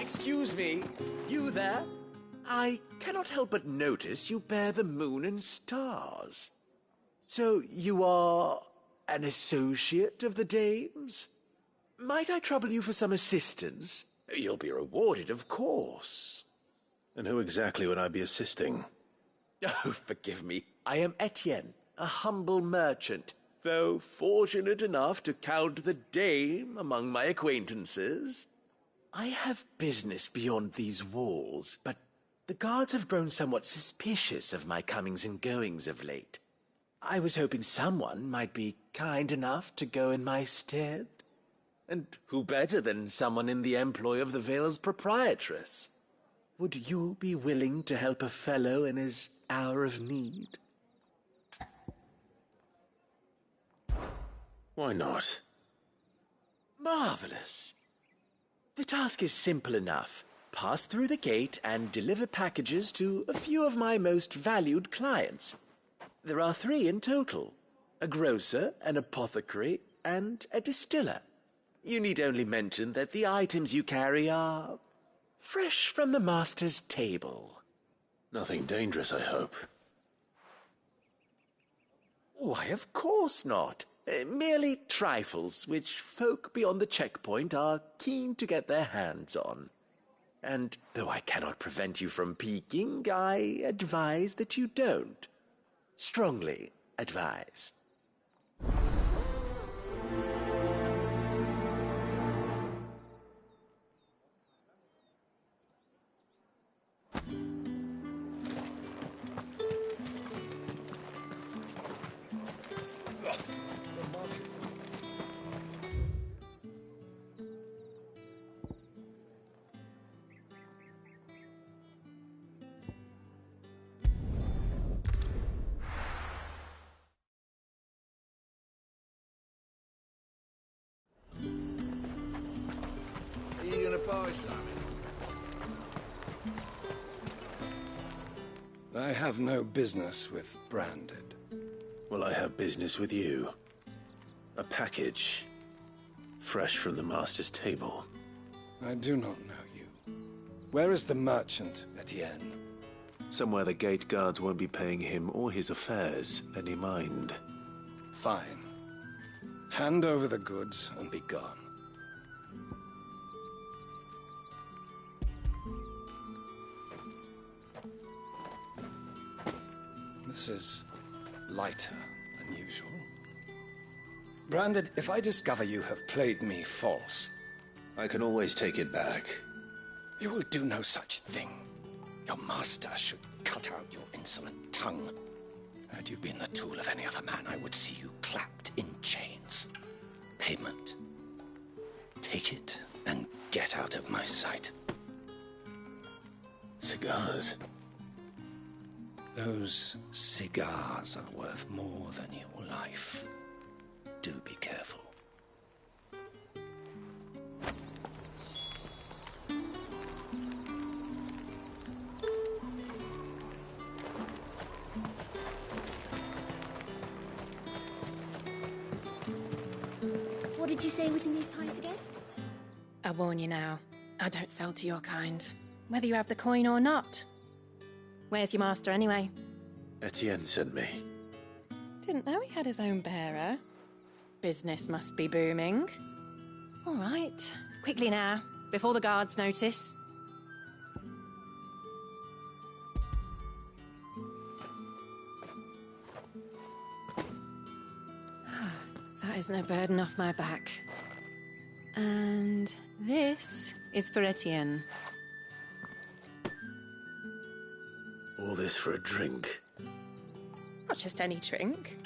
Excuse me, you there? I cannot help but notice you bear the moon and stars. So you are an associate of the dame's? Might I trouble you for some assistance? You'll be rewarded, of course. And who exactly would I be assisting? Oh, forgive me. I am Etienne, a humble merchant, though fortunate enough to count the dame among my acquaintances. I have business beyond these walls, but the guards have grown somewhat suspicious of my comings and goings of late. I was hoping someone might be kind enough to go in my stead. And who better than someone in the employ of the Vale's proprietress? Would you be willing to help a fellow in his hour of need? Why not? Marvelous. The task is simple enough. Pass through the gate and deliver packages to a few of my most valued clients. There are 3 in total. A grocer, an apothecary, and a distiller. You need only mention that the items you carry are fresh from the master's table. Nothing dangerous, I hope. Why, of course not. Merely trifles which folk beyond the checkpoint are keen to get their hands on. And though I cannot prevent you from peeking, I advise that you don't. Strongly advise. Are you gonna buy something? I have no business with Branded. Well, I have business with you. A package. Fresh from the master's table. I do not know you. Where is the merchant, Etienne? Somewhere the gate guards won't be paying him or his affairs any mind. Fine. Hand over the goods and be gone. This is lighter than usual. Branded, if I discover you have played me false... I can always take it back. You will do no such thing. Your master should cut out your insolent tongue. Had you been the tool of any other man, I would see you clapped in chains. Payment. Take it and get out of my sight. Cigars. Those cigars are worth more than your life. Do be careful. What did you say was in these pies again? I warn you now, I don't sell to your kind, whether you have the coin or not. Where's your master anyway? Etienne sent me. Didn't know he had his own bearer. Business must be booming. All right, quickly now, before the guards notice. That is no burden off my back. And this is for Etienne. All this for a drink. Not just any drink.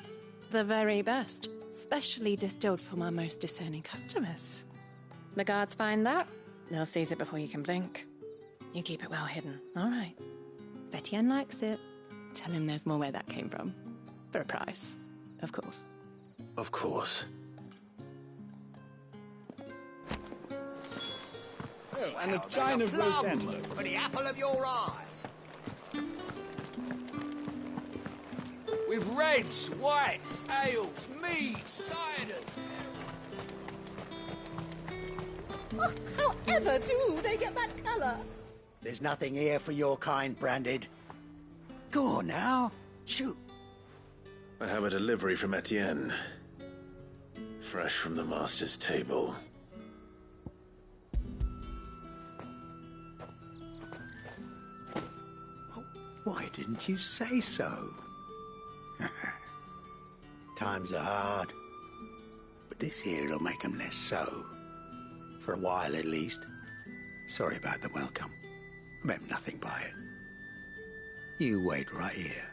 The very best. Specially distilled for my most discerning customers. The guards find that, they'll seize it before you can blink. You keep it well hidden, all right? If Etienne likes it, tell him there's more where that came from. For a price, of course. Of course. Oh, and a chine of roast antelope. For the apple of your eye. With reds, whites, ales, meads, ciders. Oh, however do they get that colour? There's nothing here for your kind, Branded. Go on now. Shoot. I have a delivery from Etienne. Fresh from the master's table. Why didn't you say so? Times are hard. But this here'll make them less so. For a while, at least. Sorry about the welcome. I meant nothing by it. You wait right here.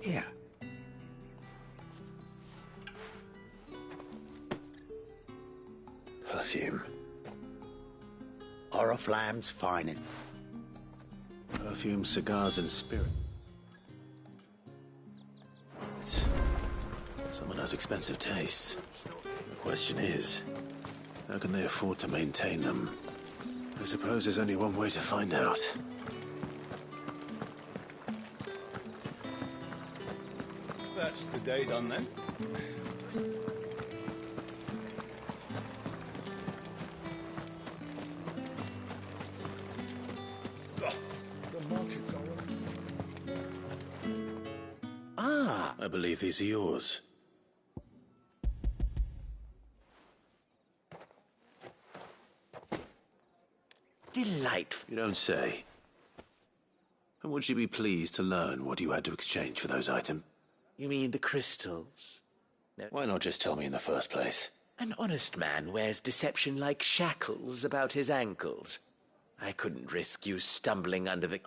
Here. Perfume. Oriflamme's finest. Perfume, cigars, and spirit. It's... someone has expensive tastes. The question is, how can they afford to maintain them? I suppose there's only one way to find out. That's the day done then. The markets are Ah! I believe these are yours. Delightful. You don't say. And would you be pleased to learn what you had to exchange for those items? You mean the crystals? No. Why not just tell me in the first place? An honest man wears deception like shackles about his ankles. I couldn't risk you stumbling under the...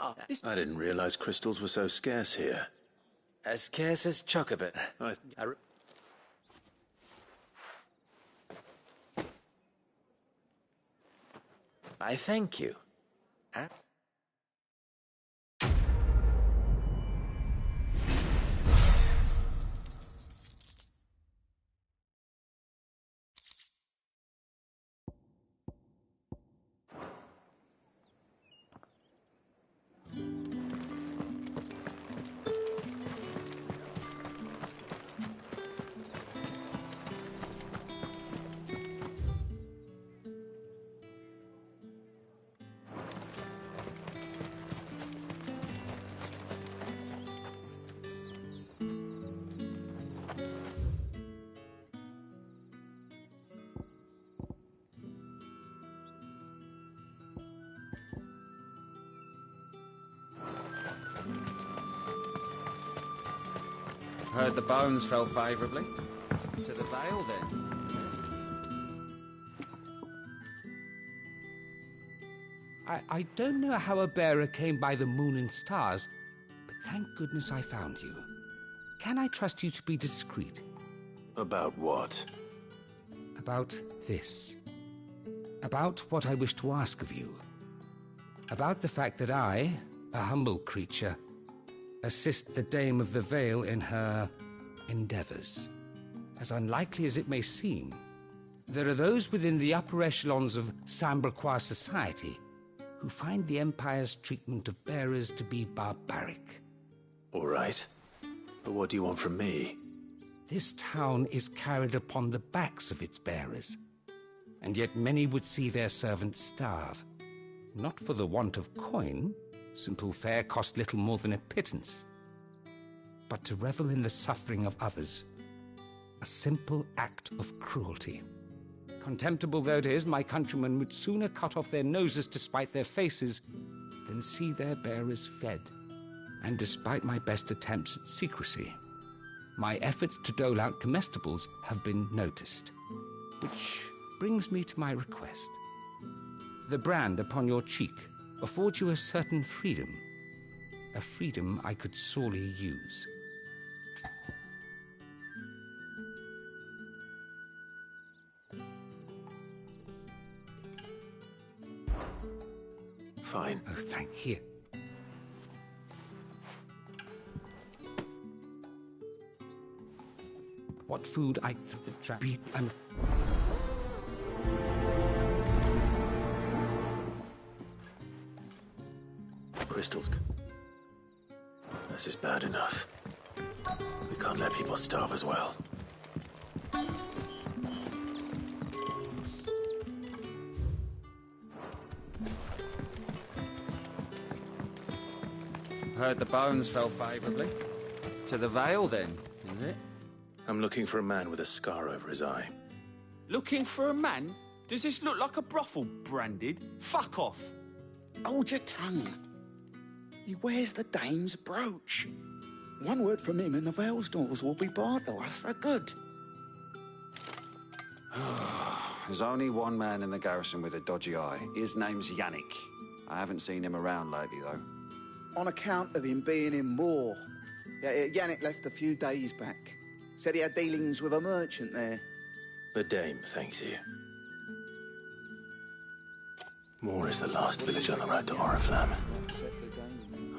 I didn't realize crystals were so scarce here. As scarce as chocolate. I thank you. Heard the bones fell favourably. To the Vale, then. I don't know how a bearer came by the moon and stars, but thank goodness I found you. Can I trust you to be discreet? About what? About this. About what I wish to ask of you. About the fact that I, a humble creature, assist the Dame of the Vale in her endeavours. As unlikely as it may seem, there are those within the upper echelons of Samberquois society who find the Empire's treatment of bearers to be barbaric. All right. But what do you want from me? This town is carried upon the backs of its bearers, and yet many would see their servants starve. Not for the want of coin. Simple fare cost little more than a pittance. But to revel in the suffering of others, a simple act of cruelty. Contemptible though it is, my countrymen would sooner cut off their noses to spite their faces than see their bearers fed. And despite my best attempts at secrecy, my efforts to dole out comestibles have been noticed. Which brings me to my request. The brand upon your cheek affords you a certain freedom. A freedom I could sorely use. Fine. Oh, thank you. What food I be Crystals. This is bad enough. We can't let people starve as well. Heard the bones fell favourably. To the Vale, then, is it? I'm looking for a man with a scar over his eye. Looking for a man? Does this look like a brothel, Branded? Fuck off. Hold your tongue. He wears the Dame's brooch. One word from him and the Vale's doors will be barred to us for good. There's only one man in the garrison with a dodgy eye. His name's Yannick. I haven't seen him around lately, though. On account of him being in war. Yeah, Yannick left a few days back. Said he had dealings with a merchant there. The Dame thanks you. Moor is the last village on the road to Oriflamme.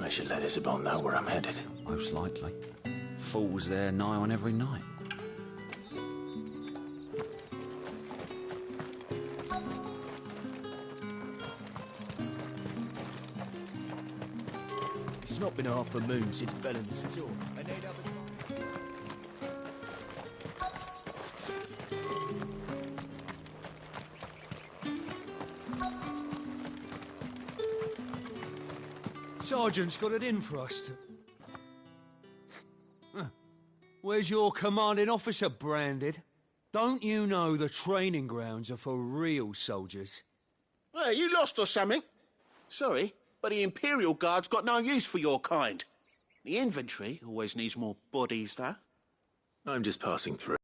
I should let Isabel know where I'm headed. Most likely. Fools there nigh on every night. It's not been half a moon since Bellen's tour. Sergeant's got it in for us. Where's your commanding officer, Branded? Don't you know the training grounds are for real soldiers? Hey, you lost or something? Sorry, but the Imperial Guard's got no use for your kind. The infantry always needs more bodies, though. I'm just passing through.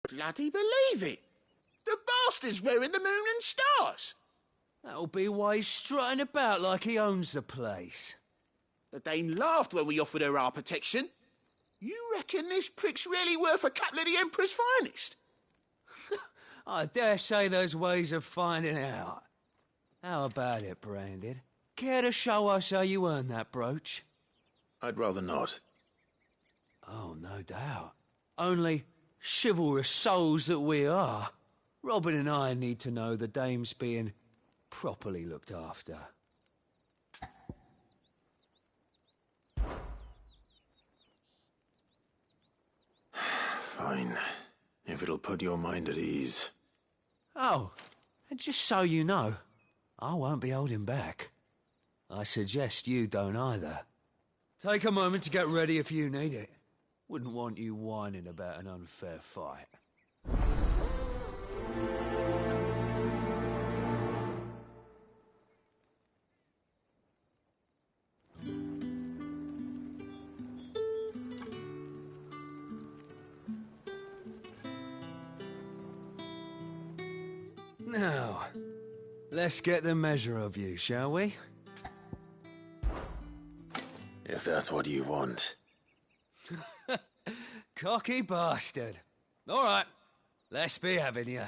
Bloody believe it! The bastard's wearing the moon and stars! That'll be why he's strutting about like he owns the place. The Dane laughed when we offered her our protection. You reckon this prick's really worth a couple of the Emperor's finest? I dare say there's ways of finding out. How about it, Branded? Care to show us how you earned that brooch? I'd rather not. Oh, no doubt. Only, chivalrous souls that we are, Robin and I need to know the dame's being properly looked after. Fine. If it'll put your mind at ease. Oh, and just so you know, I won't be holding back. I suggest you don't either. Take a moment to get ready if you need it. Wouldn't want you whining about an unfair fight. Now, let's get the measure of you, shall we? If that's what you want. Cocky bastard. All right, let's be having you.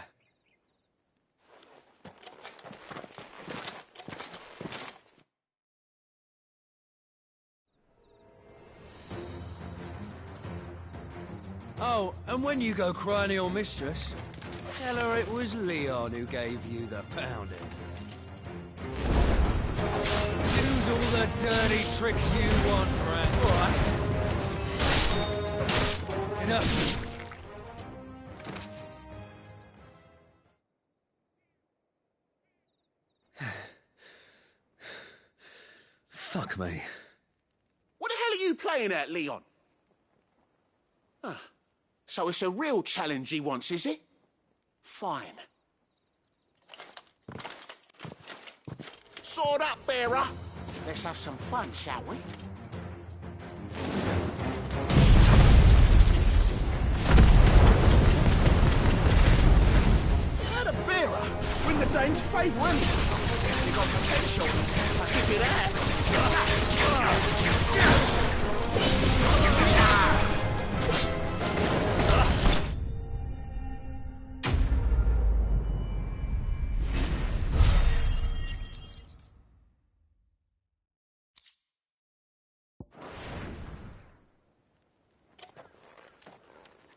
Oh, and when you go crying to your mistress, tell her it was Leon who gave you the pounding. Use all the dirty tricks you want, Brand. All right. Enough. Fuck me. What the hell are you playing at, Leon? Huh. So it's a real challenge he wants, is it? Fine. Sword up, bearer. Let's have some fun, shall we? How the bearer? Win the Dane's favour, isn't it? Guess he got potential. I'll give you that.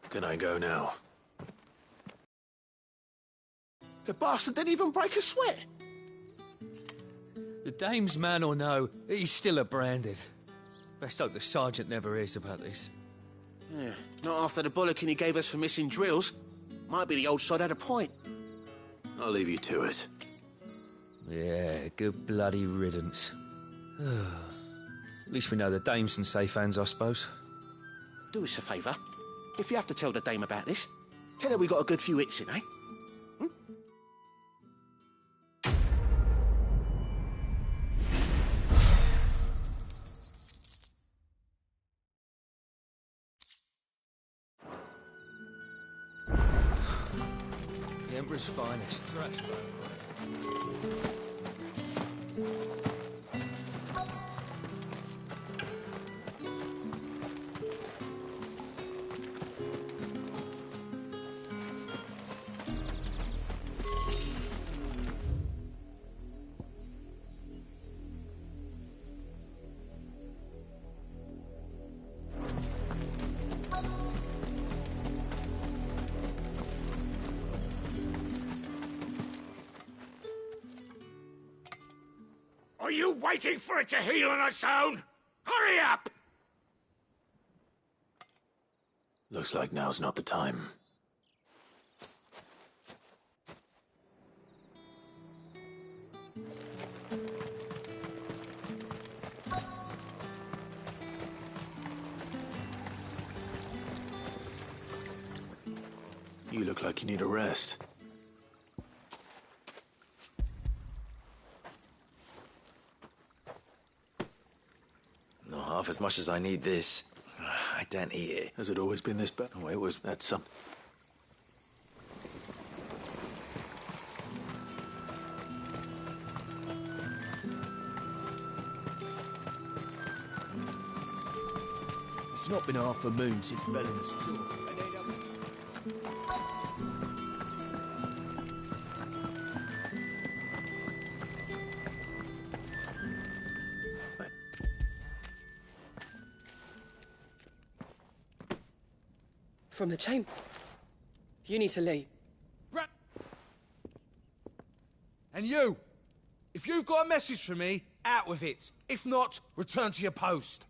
Can I go now? The bastard didn't even break a sweat. The dame's man or no, he's still a Branded. Best hope the sergeant never hears about this. Yeah, not after the bollocking he gave us for missing drills. Might be the old sod had a point. I'll leave you to it. Yeah, good bloody riddance. At least we know the dame's in safe hands, I suppose. Do us a favour. If you have to tell the dame about this, tell her we got a good few hits in, eh? The Emperor's finest. Thrash. Are you waiting for it to heal on its own? Hurry up! Looks like now's not the time. You look like you need a rest. Not half as much as I need this. I don't eat it. Has it always been this bad? Oh, it was. That's something. It's not been half a moon since Belen's tour. From the chamber. You need to leave. And you! If you've got a message for me, out with it. If not, return to your post.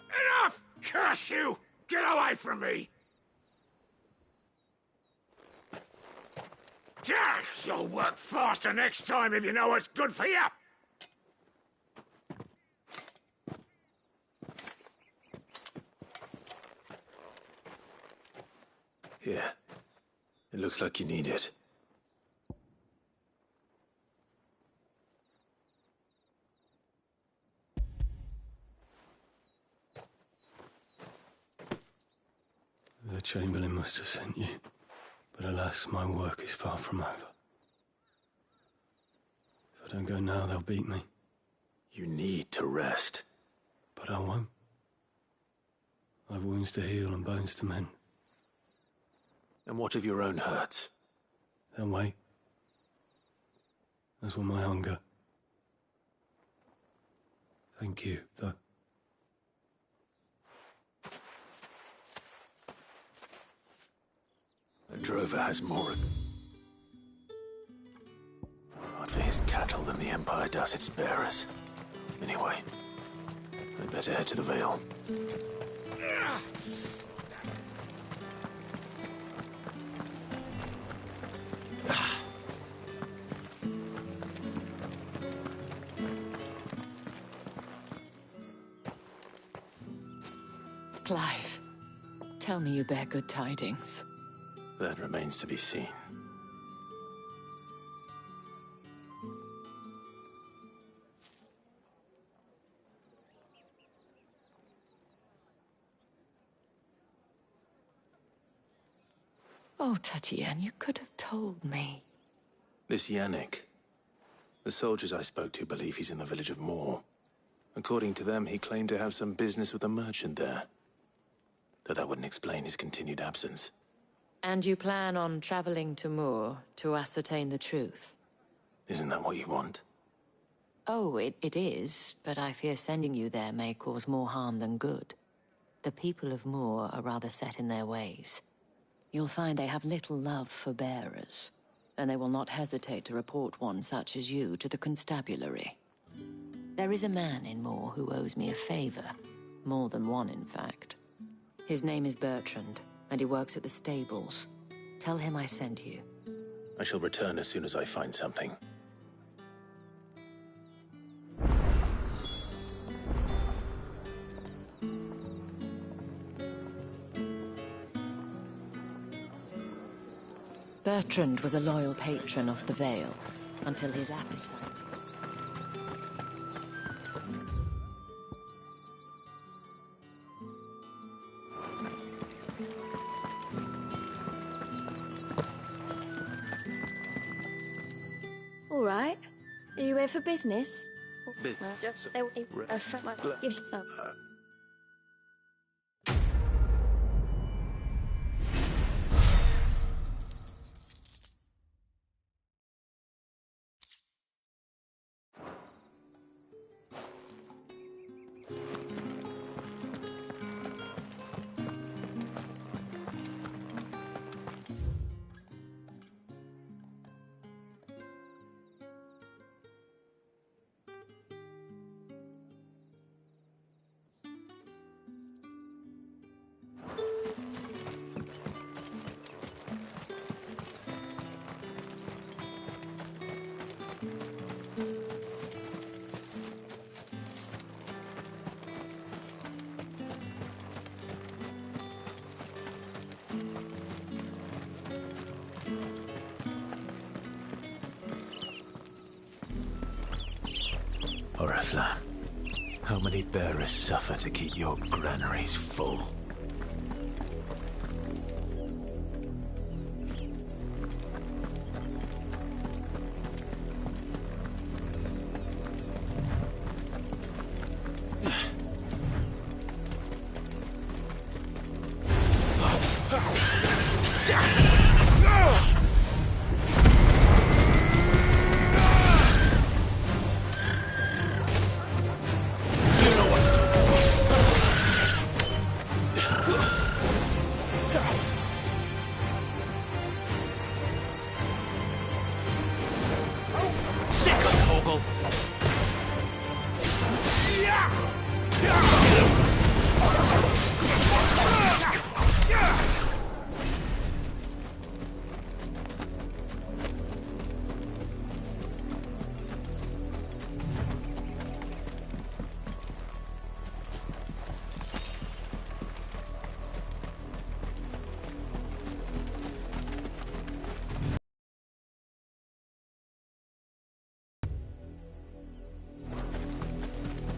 Enough! Curse you! Get away from me! You'll work faster next time if you know what's good for you! Here. It looks like you need it. The Chamberlain must have sent you, but alas, my work is far from over. If I don't go now, they'll beat me. You need to rest. But I won't. I've wounds to heal and bones to mend. And what of your own hurts? They'll wait. As will my hunger. Thank you, though. A drover has more regard for his cattle than the Empire does its bearers. Anyway, I'd better head to the Vale. Clive, tell me you bear good tidings. That remains to be seen. Oh, Tatiana, you could have told me. This Yannick. The soldiers I spoke to believe he's in the village of Moor. According to them, he claimed to have some business with a merchant there. Though that wouldn't explain his continued absence. And you plan on traveling to Moor to ascertain the truth? Isn't that what you want? Oh, it is, but I fear sending you there may cause more harm than good. The people of Moor are rather set in their ways. You'll find they have little love for bearers, and they will not hesitate to report one such as you to the constabulary. There is a man in Moor who owes me a favor. More than one, in fact. His name is Bertrand, and he works at the stables. Tell him I sent you. I shall return as soon as I find something. Bertrand was a loyal patron of the Vale, until his appetite. All right. Are you here for business? Business? A friend might give you some. Oriflamme, how many bearers suffer to keep your granaries full?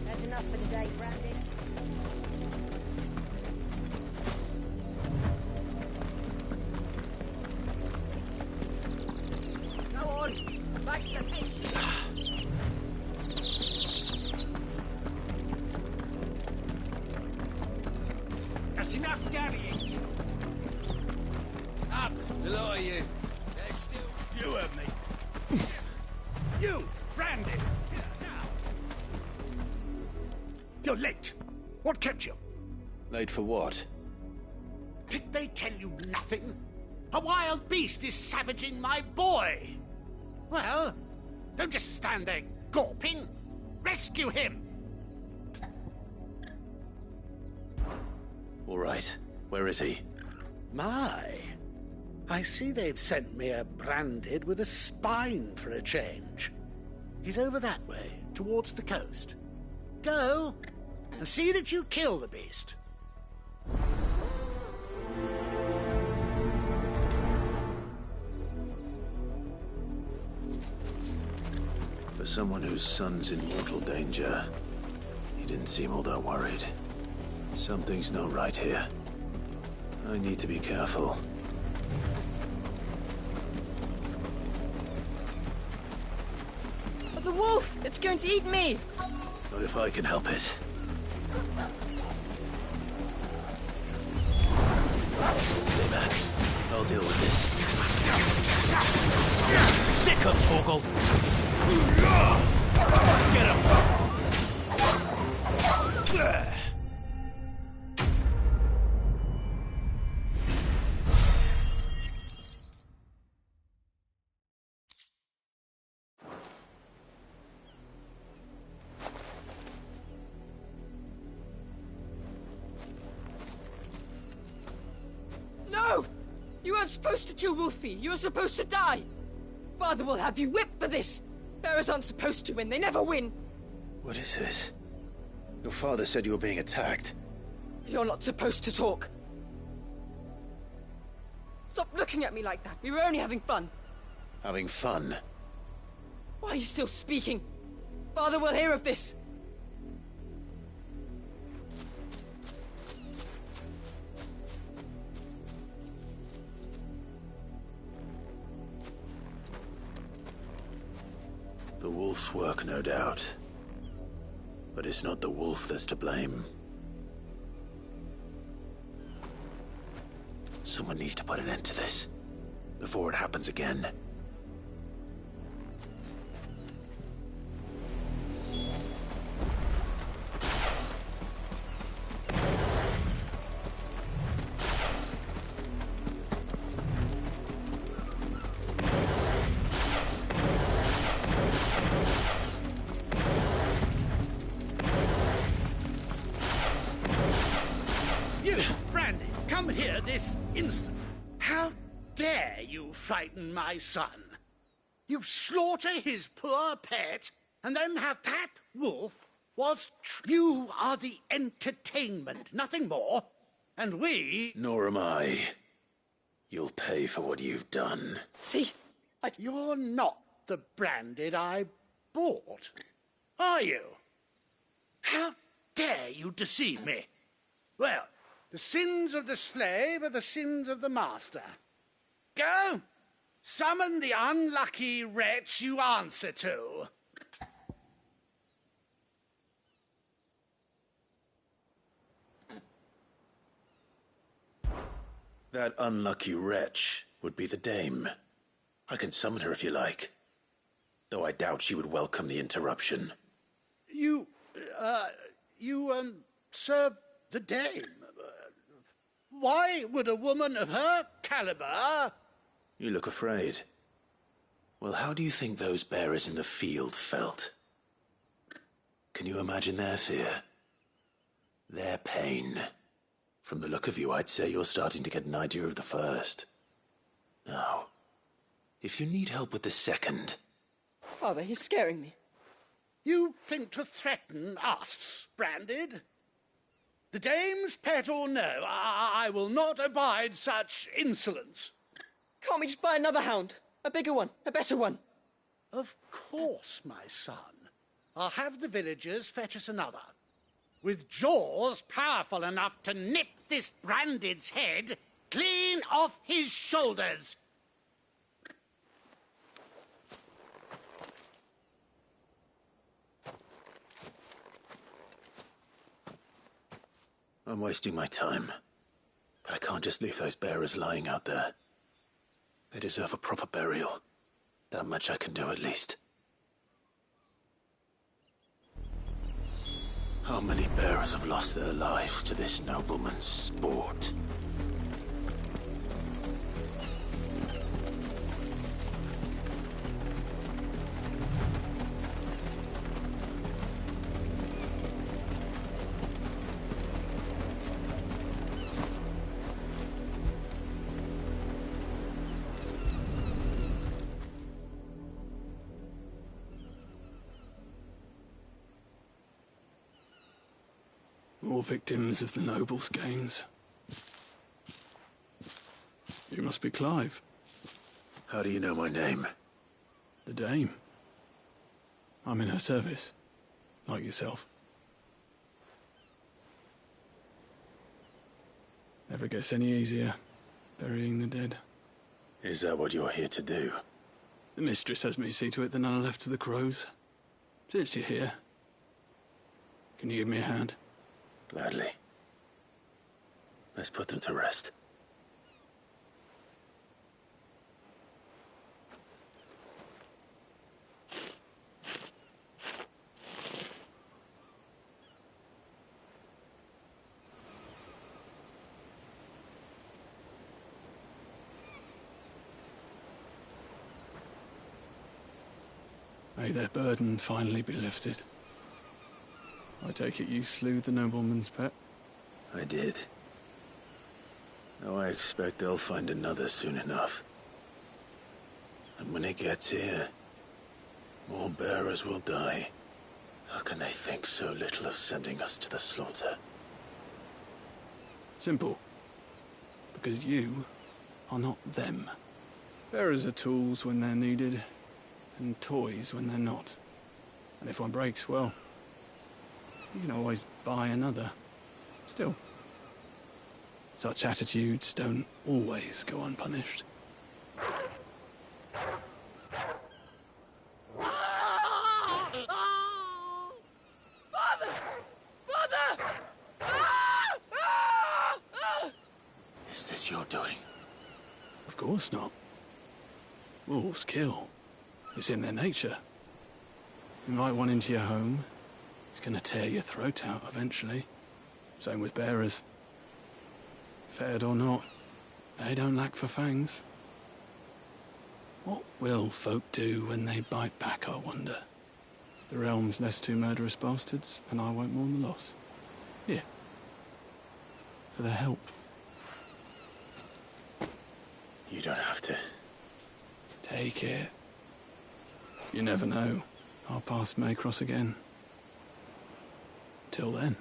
That's enough for today, Brandon. Go on, back to the pit. That's enough carrying. Up, the lot of you. There's still... You heard me. You, Brandon. You're late. What kept you? Late for what? Did they tell you nothing? A wild beast is savaging my boy. Well, don't just stand there gawping. Rescue him. All right. Where is he? My. I see they've sent me a branded with a spine for a change. He's over that way, towards the coast. Go, and see that you kill the beast. For someone whose son's in mortal danger, he didn't seem all that worried. Something's not right here. I need to be careful. The wolf! It's going to eat me! Not if I can help it. Stay back. I'll deal with this. Sick of Torgal! Get him! No! You weren't supposed to kill Wolfie. You were supposed to die. Father will have you whipped for this. Bearers aren't supposed to win. They never win. What is this? Your father said you were being attacked. You're not supposed to talk. Stop looking at me like that. We were only having fun. Having fun? Why are you still speaking? Father will hear of this. The wolf's work, no doubt. But it's not the wolf that's to blame. Someone needs to put an end to this, before it happens again. You, Brandon, come here this instant. How dare you frighten my son? You slaughter his poor pet, and then have that wolf was... You are the entertainment, nothing more. And we... Nor am I. You'll pay for what you've done. See? You're not the Branded I bought. Are you? How dare you deceive me? Well, the sins of the slave are the sins of the master. Go, summon the unlucky wretch you answer to. That unlucky wretch would be the dame. I can summon her if you like, though I doubt she would welcome the interruption. You serve the dame. Why would a woman of her caliber... You look afraid. Well, how do you think those bearers in the field felt? Can you imagine their fear? Their pain? From the look of you, I'd say you're starting to get an idea of the first. Now, if you need help with the second... Father, he's scaring me. You think to threaten us, Branded? The dame's pet or no, I will not abide such insolence. Can't we just buy another hound? A bigger one, a better one. Of course, my son. I'll have the villagers fetch us another. With jaws powerful enough to nip this Branded's head clean off his shoulders. I'm wasting my time. But I can't just leave those bearers lying out there. They deserve a proper burial. That much I can do at least. How many bearers have lost their lives to this nobleman's sport? More victims of the nobles' games. You must be Clive. How do you know my name? The Dame. I'm in her service, like yourself. Never gets any easier, burying the dead. Is that what you're here to do? The mistress has me see to it that none are left to the crows. Since you're here, can you give me a hand? Gladly. Let's put them to rest. May their burden finally be lifted. I take it you slew the nobleman's pet? I did. Now I expect they'll find another soon enough. And when it gets here, more bearers will die. How can they think so little of sending us to the slaughter? Simple. Because you are not them. Bearers are tools when they're needed, and toys when they're not. And if one breaks, well, you can always buy another. Still, such attitudes don't always go unpunished. Father! Father! Is this your doing? Of course not. Wolves kill. It's in their nature. Invite one into your home, it's gonna tear your throat out eventually. Same with bearers. Fed or not, they don't lack for fangs. What will folk do when they bite back, I wonder? The realm's less two murderous bastards, and I won't mourn the loss. Here. For their help. You don't have to. Take it. You never know. Our paths may cross again. Till then.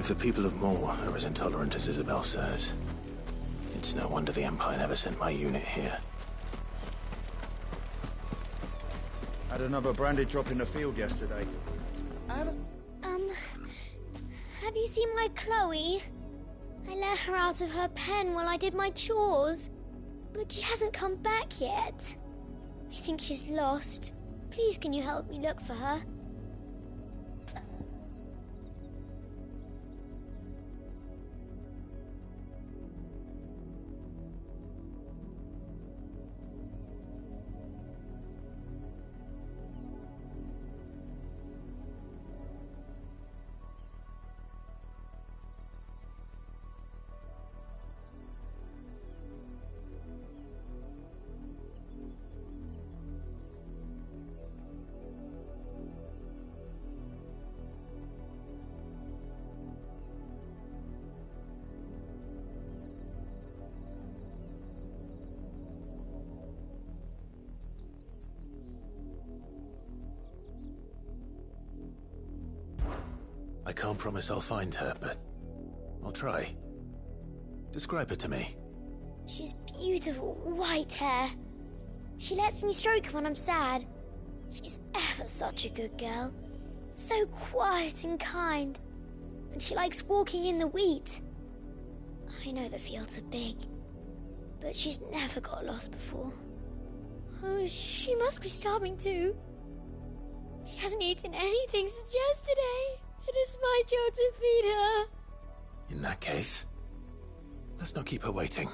If the people of Moor are as intolerant as Isabel says, it's no wonder the Empire never sent my unit here. Had another branded drop in the field yesterday. Have you seen my Chloe? I let her out of her pen while I did my chores, but she hasn't come back yet. I think she's lost. Please, can you help me look for her? I can't promise I'll find her, but I'll try. Describe her to me. She's beautiful, white hair. She lets me stroke her when I'm sad. She's ever such a good girl. So quiet and kind. And she likes walking in the wheat. I know the fields are big, but she's never got lost before. Oh, she must be starving too. She hasn't eaten anything since yesterday. It is my job to feed her. In that case, let's not keep her waiting.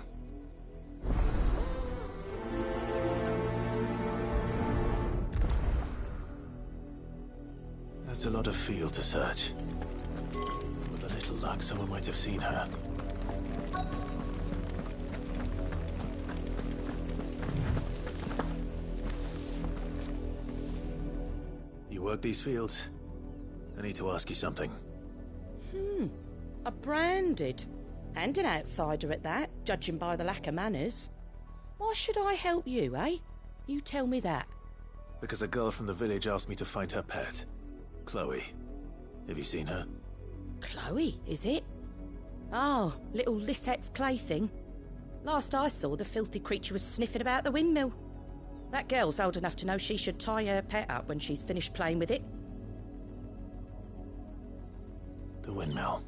That's a lot of field to search. With a little luck, someone might have seen her. You work these fields? I need to ask you something. A branded. And an outsider at that, judging by the lack of manners. Why should I help you, eh? You tell me that. Because a girl from the village asked me to find her pet, Chloe. Have you seen her? Chloe, is it? Oh, little Lisette's plaything. Last I saw, the filthy creature was sniffing about the windmill. That girl's old enough to know she should tie her pet up when she's finished playing with it. The windmill.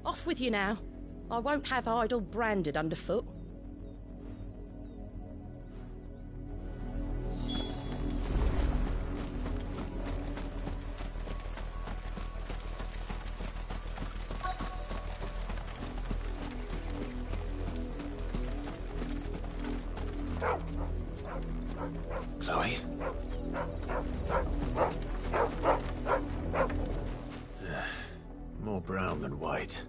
Off with you now. I won't have idle branded underfoot. Chloe? More brown than white.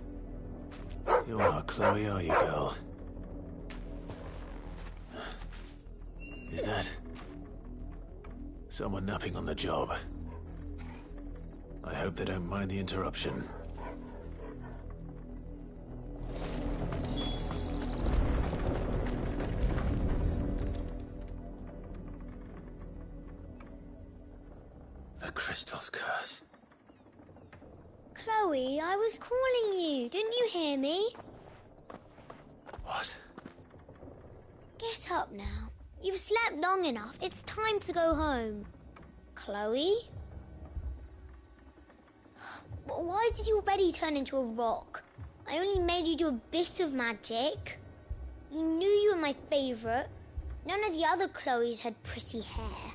You're not Chloe, are you, girl? Is that someone napping on the job? I hope they don't mind the interruption. The crystal's curse. Chloe, I was calling you. Didn't you hear me? What? Get up now. You've slept long enough. It's time to go home. Chloe? Why did you already turn into a rock? I only made you do a bit of magic. You knew you were my favourite. None of the other Chloes had pretty hair.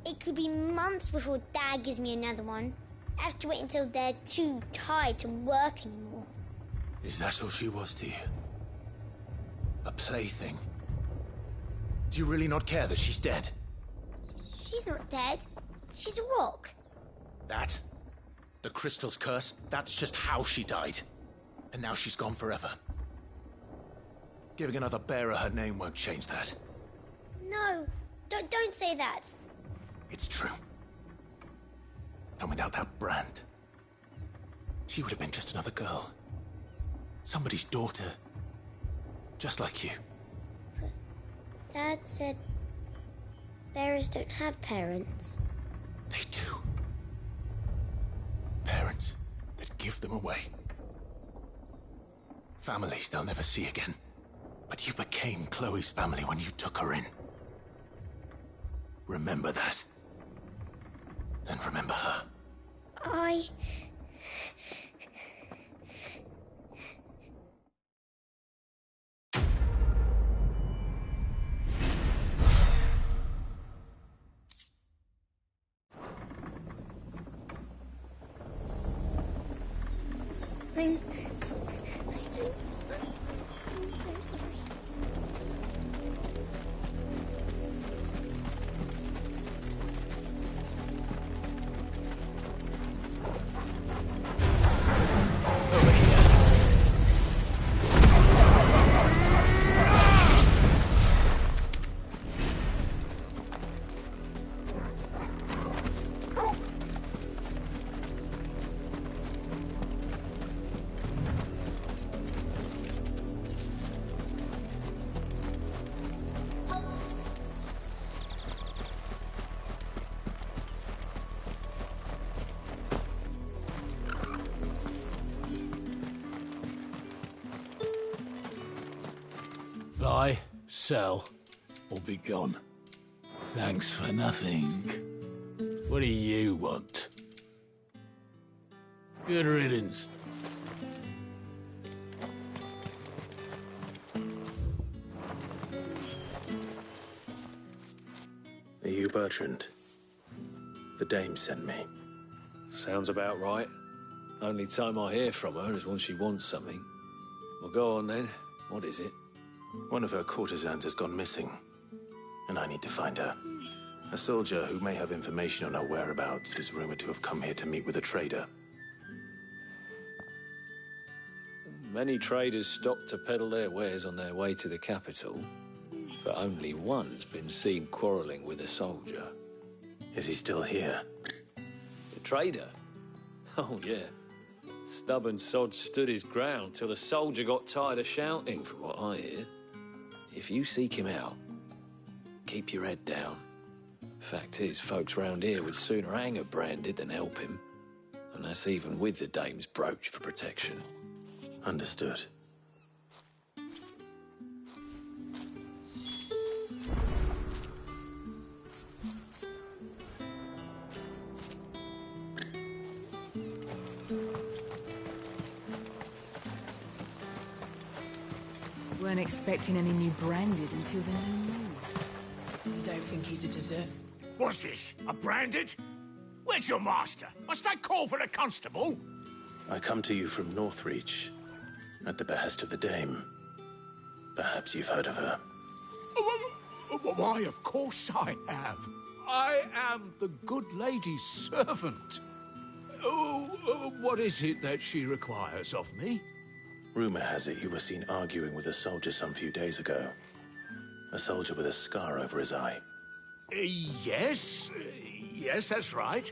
It could be months before Dad gives me another one. I have to wait until they're too tired to work anymore. Is that all she was to you? A plaything? Do you really not care that she's dead? She's not dead. She's a rock. That? The crystal's curse? That's just how she died. And now she's gone forever. Giving another bearer her name won't change that. No, don't say that. It's true. And without that brand, she would have been just another girl. Somebody's daughter. Just like you. But Dad said bearers don't have parents. They do. Parents give them away. Families they'll never see again. But you became Chloe's family when you took her in. Remember that. And remember her. I'm so sorry. Buy, sell, or be gone. Thanks for nothing. What do you want? Good riddance. Are you Bertrand? The dame sent me. Sounds about right. Only time I hear from her is when she wants something. Well, go on then. What is it? One of her courtesans has gone missing, and I need to find her. A soldier who may have information on her whereabouts is rumored to have come here to meet with a trader. Many traders stop to peddle their wares on their way to the capital, but only one's been seen quarrelling with a soldier. Is he still here? The trader? Oh, yeah. Stubborn sod stood his ground till the soldier got tired of shouting, from what I hear. If you seek him out, keep your head down. Fact is, folks round here would sooner hang her branded than help him. And that's even with the dame's brooch for protection. Understood. Weren't expecting any new branded until the new moon. You don't think he's a dessert? What's this? A branded? Where's your master? Must I call for a constable? I come to you from Northreach, at the behest of the dame. Perhaps you've heard of her. Why, of course I have. I am the good lady's servant. What is it that she requires of me? Rumor has it you were seen arguing with a soldier some few days ago. A soldier with a scar over his eye. Yes, that's right.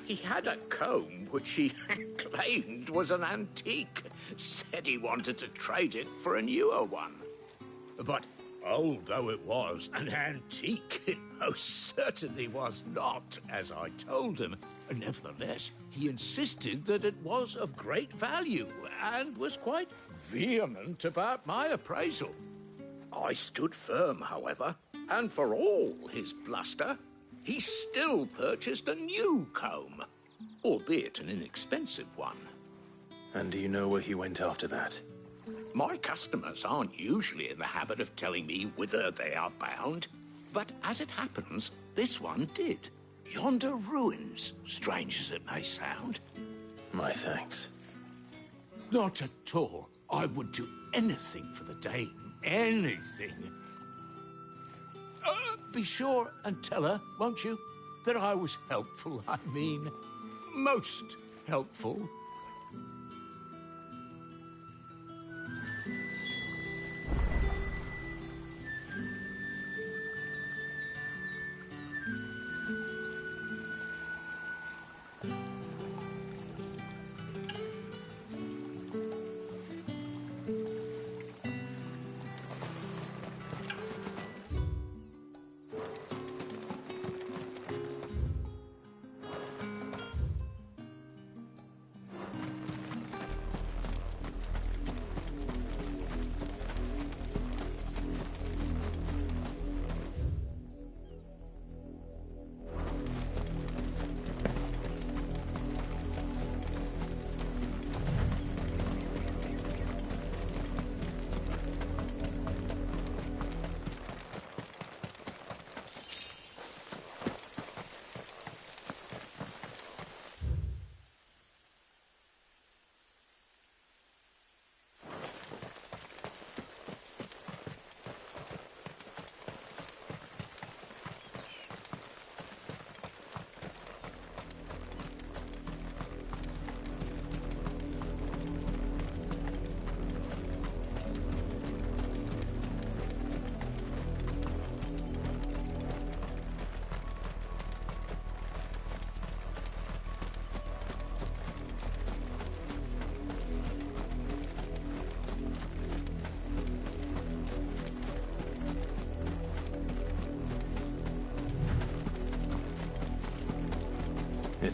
He had a comb which he claimed was an antique. Said he wanted to trade it for a newer one. But old though it was, an antique it most certainly was not, as I told him. Nevertheless, he insisted that it was of great value and was quite vehement about my appraisal. I stood firm, however, and for all his bluster, he still purchased a new comb, albeit an inexpensive one. And do you know where he went after that? My customers aren't usually in the habit of telling me whither they are bound, but as it happens, this one did. Yonder ruins, strange as it may sound. My thanks. Not at all. I would do anything for the dame. Anything. Be sure and tell her, won't you, that I was helpful. I mean, most helpful.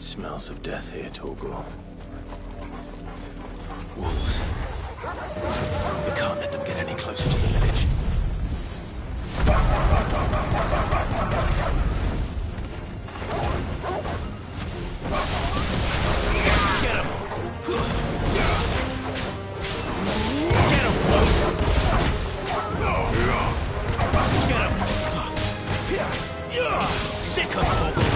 It smells of death here, Torgal. Wolves. We can't let them get any closer to the village. Get him! Sick of Torgal!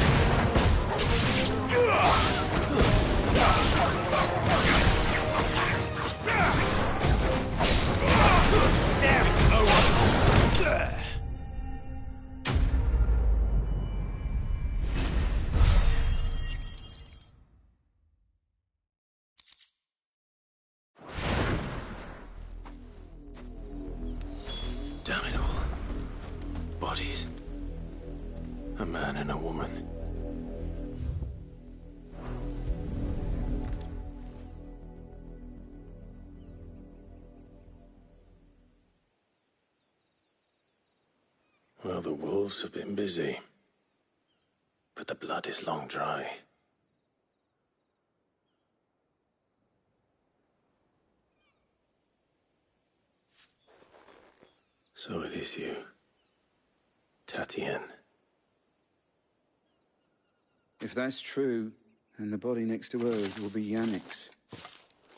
There it's over! Damn it all. Bodies. A man and a woman. Well, the wolves have been busy. But the blood is long dry. So it is you, Tatienne. If that's true, then the body next to hers will be Yannick's.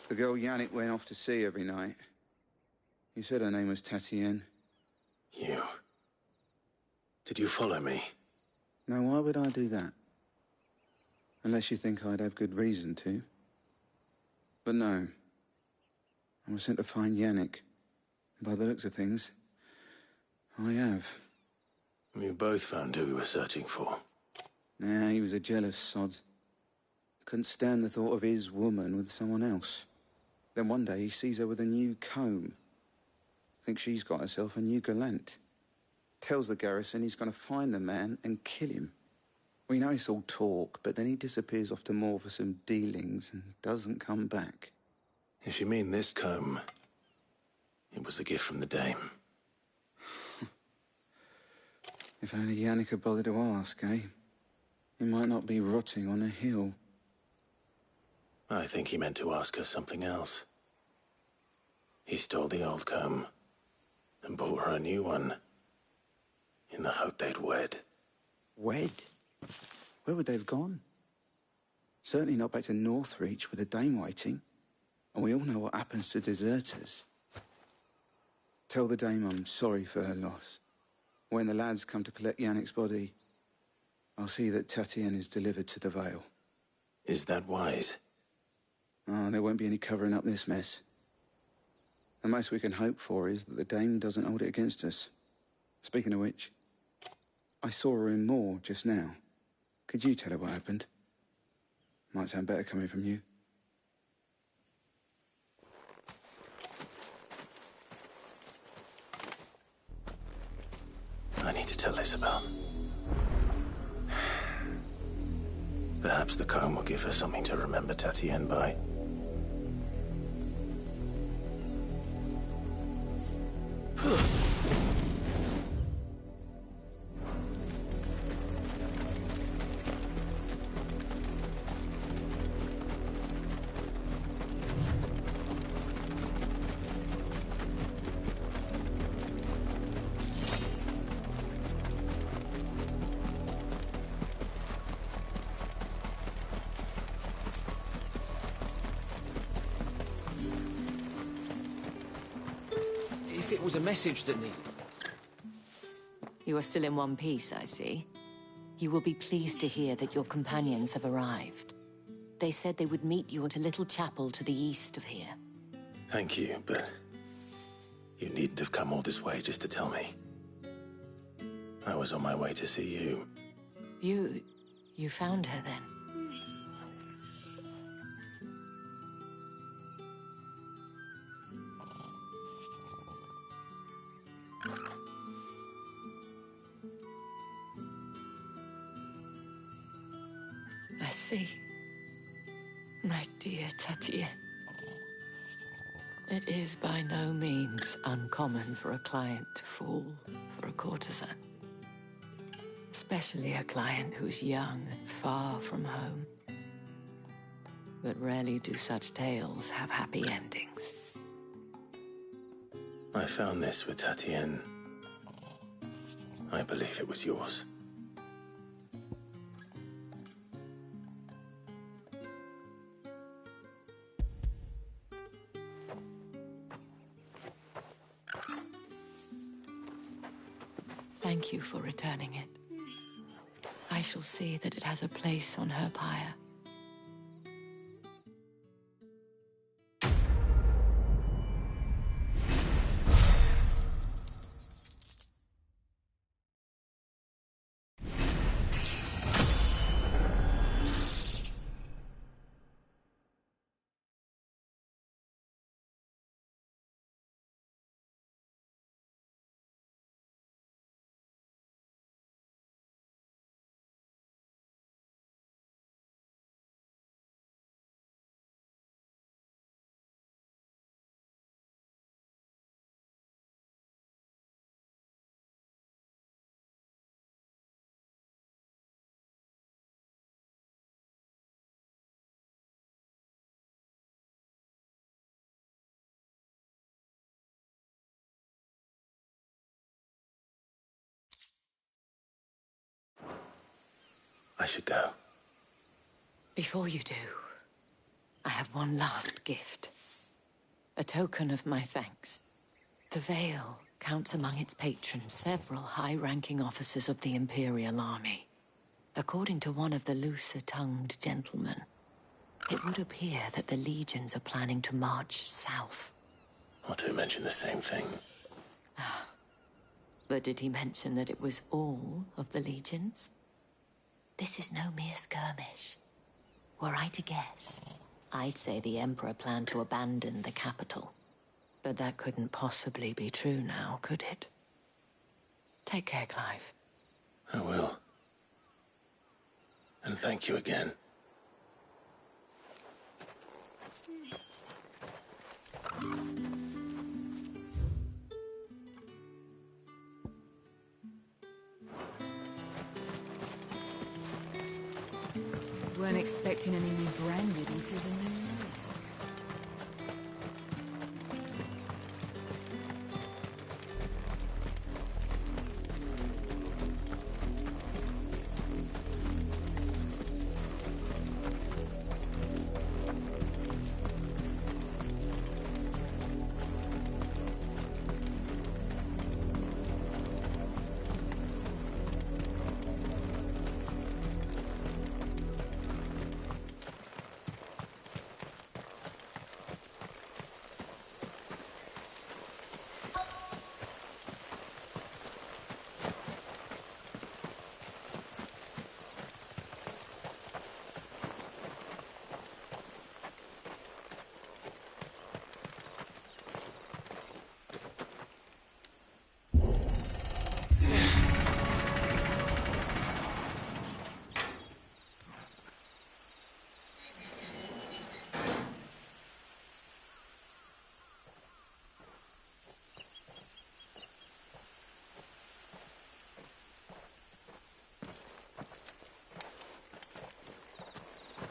The girl Yannick went off to see every night. You said her name was Tatienne. You. Did you follow me? Now, why would I do that? Unless you think I'd have good reason to. But no. I was sent to find Yannick. By the looks of things, I have. We both found who we were searching for. Nah, he was a jealous sod. Couldn't stand the thought of his woman with someone else. Then one day he sees her with a new comb. Thinks she's got herself a new gallant. Tells the garrison he's going to find the man and kill him. We know it's all talk, but then he disappears off to Moor for some dealings and doesn't come back. If you mean this comb, it was a gift from the dame. If only Yannick had bothered to ask, eh? He might not be rotting on a hill. I think he meant to ask us something else. He stole the old comb and bought her a new one in the hope they'd wed. Wed? Where would they have gone? Certainly not back to Northreach with a dame waiting. And we all know what happens to deserters. Tell the dame I'm sorry for her loss. When the lads come to collect Yannick's body, I'll see that Tatienne is delivered to the Vale. Is that wise? Oh, there won't be any covering up this mess. The most we can hope for is that the dame doesn't hold it against us. Speaking of which, I saw her in Moor just now. Could you tell her what happened? Might sound better coming from you. I need to tell Isabel. Perhaps the comb will give her something to remember Tatienne by. If it was a message that needed... You are still in one piece, I see. You will be pleased to hear that your companions have arrived. They said they would meet you at a little chapel to the east of here. Thank you, but you needn't have come all this way just to tell me. I was on my way to see you. You found her then? I see. My dear Tatienne. It is by no means uncommon for a client to fall for a courtesan. Especially a client who's young and far from home. but rarely do such tales have happy endings. I found this with Tatienne. I believe it was yours. Thank you for returning it. I shall see that it has a place on her pyre. I should go. Before you do, I have one last gift. A token of my thanks. The Vale counts among its patrons several high-ranking officers of the Imperial Army. According to one of the looser-tongued gentlemen, it would appear that the legions are planning to march south. Or to mention the same thing. But did he mention that it was all of the legions? This is no mere skirmish. Were I to guess, I'd say the Emperor planned to abandon the capital. But that couldn't possibly be true now, could it? Take care, Clive. I will. And thank you again. Weren't expecting any new branded until the new moon.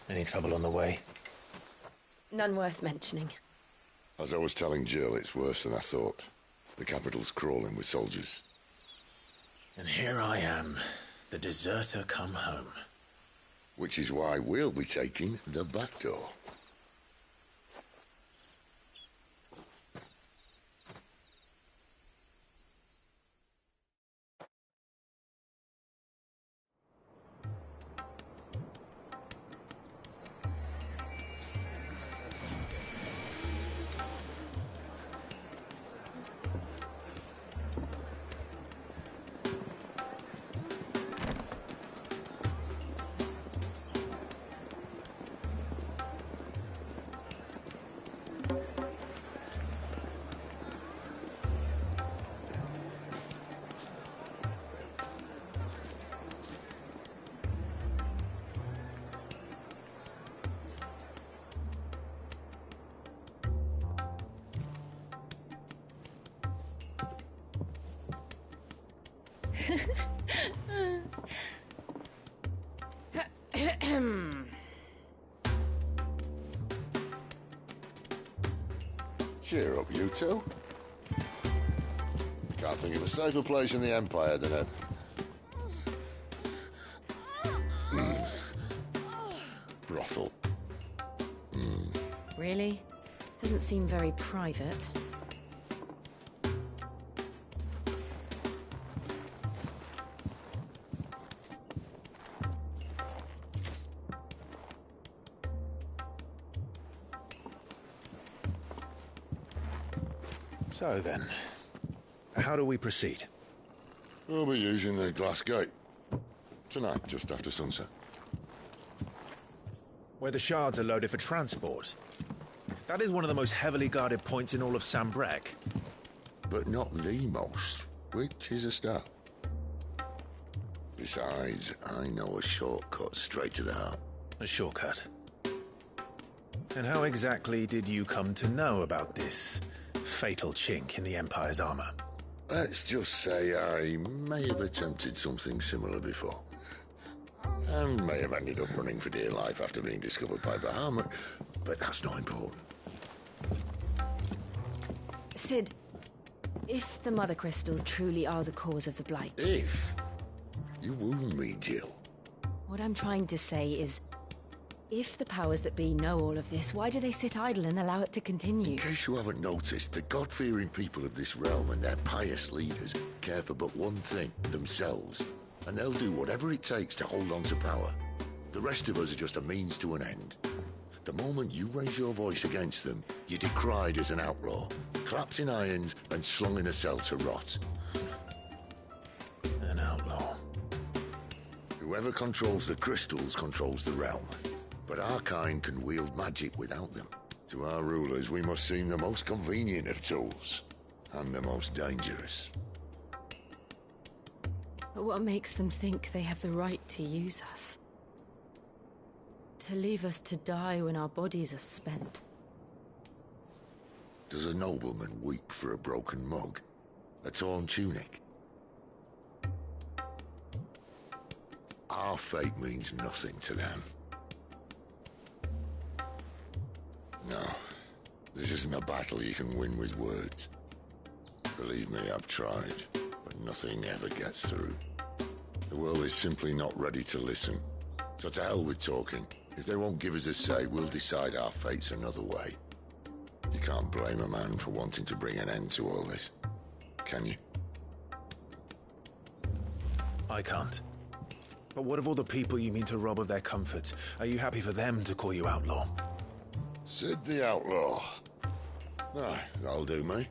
Any trouble on the way? None worth mentioning. As I was telling Jill, it's worse than I thought. The capital's crawling with soldiers. And here I am, the deserter come home. Which is why we'll be taking the back door. Cheer up, you two. Can't think of a safer place in the Empire than a... brothel. Really? Doesn't seem very private. So then, how do we proceed? We'll be using the glass gate. Tonight, just after sunset. Where the shards are loaded for transport. That is one of the most heavily guarded points in all of Sambrek. But not the most, which is a start. Besides, I know a shortcut straight to the heart. A shortcut? And how exactly did you come to know about this fatal chink in the Empire's armor? Let's just say I may have attempted something similar before. And may have ended up running for dear life after being discovered by Bahamut, but that's not important. Sid, if the Mother Crystals truly are the cause of the Blight... If? You wound me, Jill. What I'm trying to say is, if the powers that be know all of this, why do they sit idle and allow it to continue? In case you haven't noticed, the God-fearing people of this realm and their pious leaders care for but one thing, themselves. And they'll do whatever it takes to hold on to power. The rest of us are just a means to an end. The moment you raise your voice against them, you're decried as an outlaw, clapped in irons and slung in a cell to rot. An outlaw. Whoever controls the crystals controls the realm. But our kind can wield magic without them. To our rulers, we must seem the most convenient of tools, and the most dangerous. But what makes them think they have the right to use us? To leave us to die when our bodies are spent? Does a nobleman weep for a broken mug? A torn tunic? Our fate means nothing to them. No, this isn't a battle you can win with words. Believe me, I've tried, but nothing ever gets through. The world is simply not ready to listen. So to hell with talking. If they won't give us a say, we'll decide our fates another way. You can't blame a man for wanting to bring an end to all this, can you? I can't. But what of all the people you mean to rob of their comforts? Are you happy for them to call you outlaw? Sid the Outlaw. Ah, that'll do me.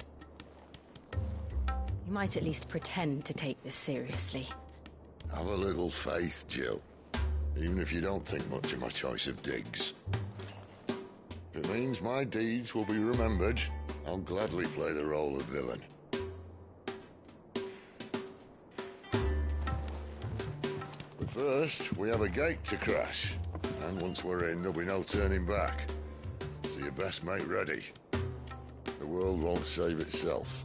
You might at least pretend to take this seriously. Have a little faith, Jill. Even if you don't think much of my choice of digs. If it means my deeds will be remembered, I'll gladly play the role of villain. But first, we have a gate to crash. And once we're in, there'll be no turning back. So you best make ready. The world won't save itself.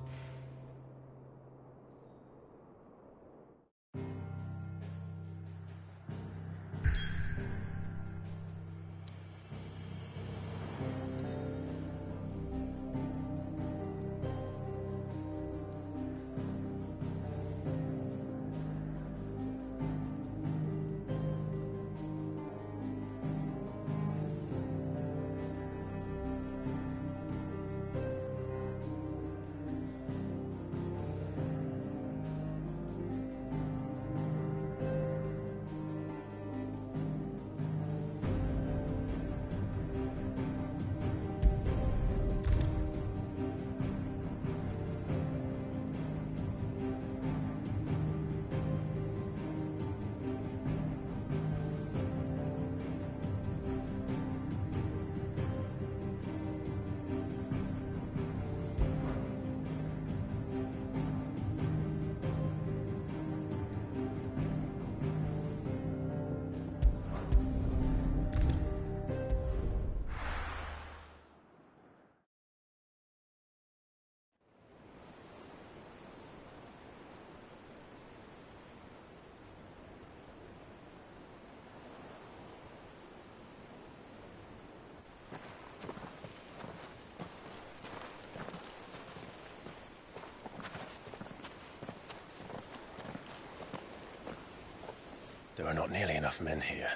There are not nearly enough men here.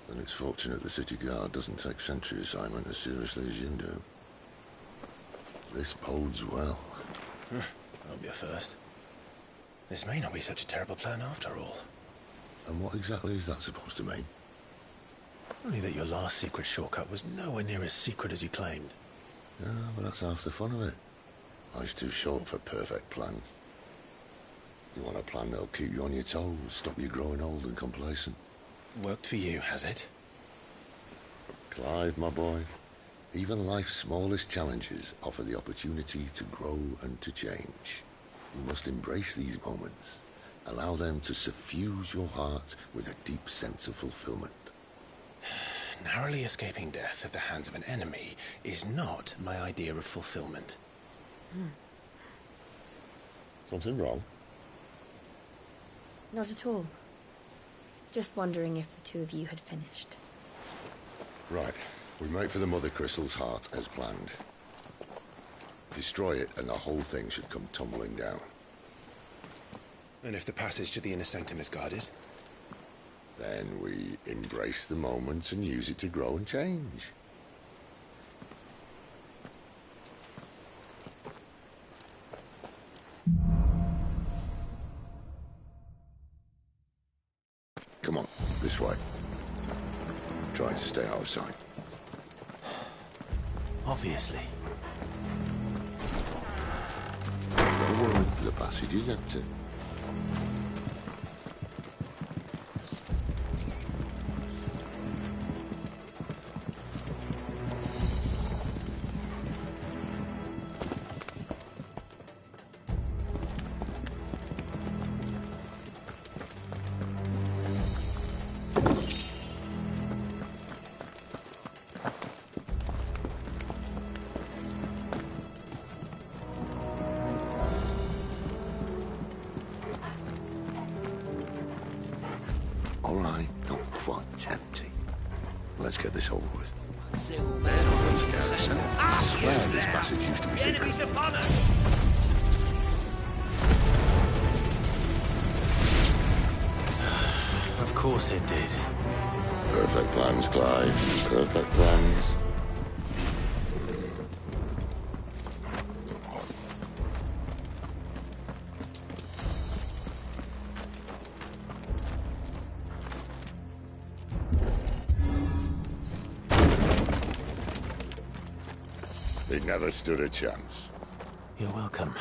Then it's fortunate the city guard doesn't take sentry assignment as seriously as you do. This bodes well. That'll be a first. This may not be such a terrible plan after all. And what exactly is that supposed to mean? Only that your last secret shortcut was nowhere near as secret as you claimed. Yeah, but that's half the fun of it. Life's too short for perfect plans. You want a plan that'll keep you on your toes, stop you growing old and complacent. Worked for you, has it? Clive, my boy, even life's smallest challenges offer the opportunity to grow and to change. You must embrace these moments. Allow them to suffuse your heart with a deep sense of fulfillment. Narrowly escaping death at the hands of an enemy is not my idea of fulfillment. Something wrong? Not at all. Just wondering if the two of you had finished. Right. We make for the Mother Crystal's heart as planned. Destroy it and the whole thing should come tumbling down. And if the passage to the inner sanctum is guarded? Then we embrace the moment and use it to grow and change. Come on, this way. Trying to stay out of sight. Obviously. Don't worry, the passage is empty. All right, not quite empty. Let's get this over with. I swear this passage used to be secret. Of course it did. Perfect plans, Clive. Perfect plans. He never stood a chance. You're welcome.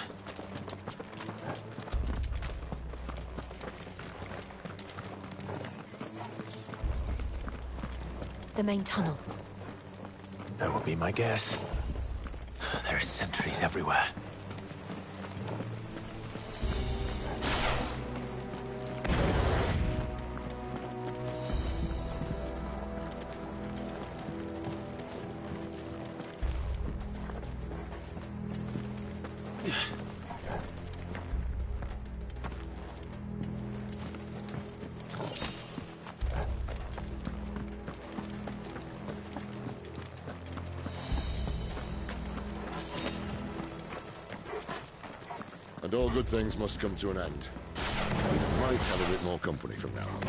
The main tunnel. That would be my guess. There are sentries everywhere. And all good things must come to an end. We might have a bit more company from now on.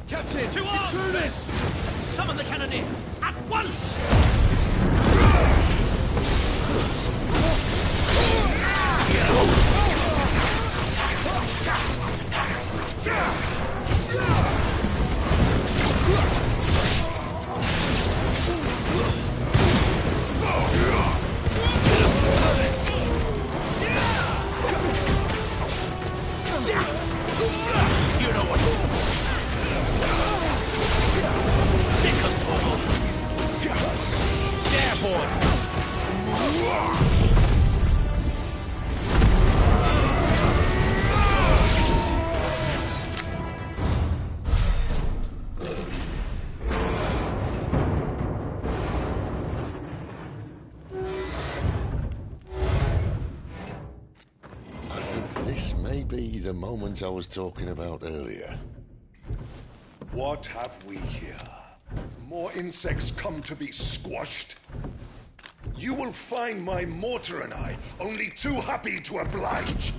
Captain! To arms! Summon the cannoneer! At once! The moment I was talking about earlier. What have we here? More insects come to be squashed? You will find my mortar and I only too happy to oblige.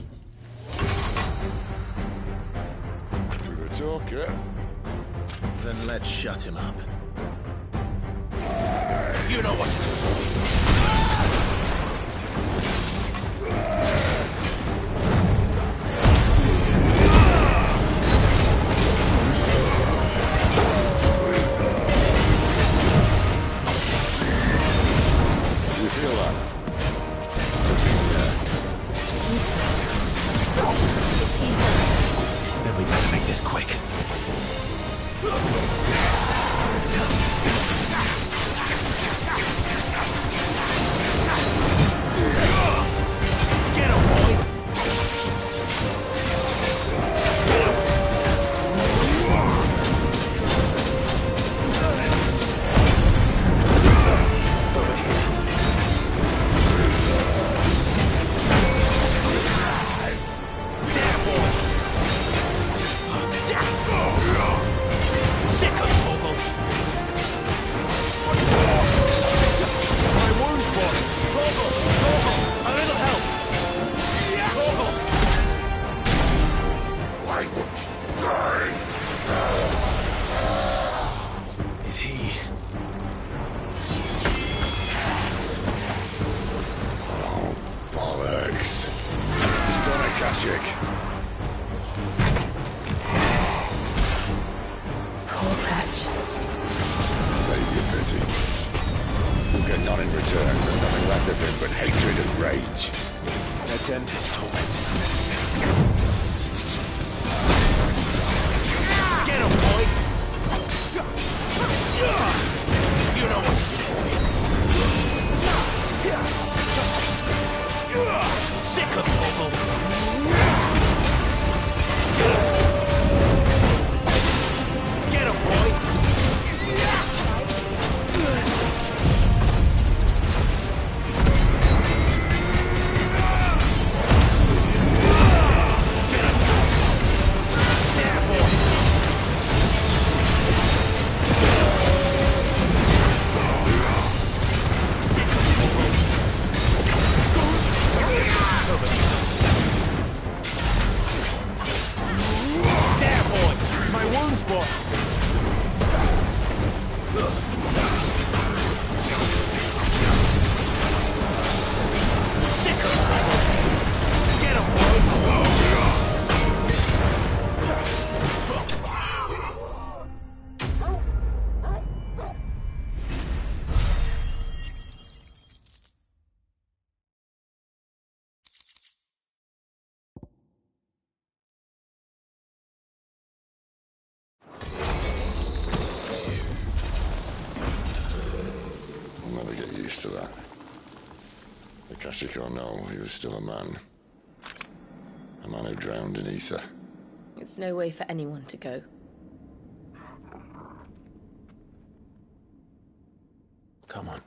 To the talker. Then let's shut him up. You know what to do. You feel that? It's evil. Then we better make this quick. Get him, boy! To that. Akashic or no, he was still a man. A man who drowned in ether. It's no way for anyone to go. Come on.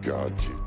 God, you...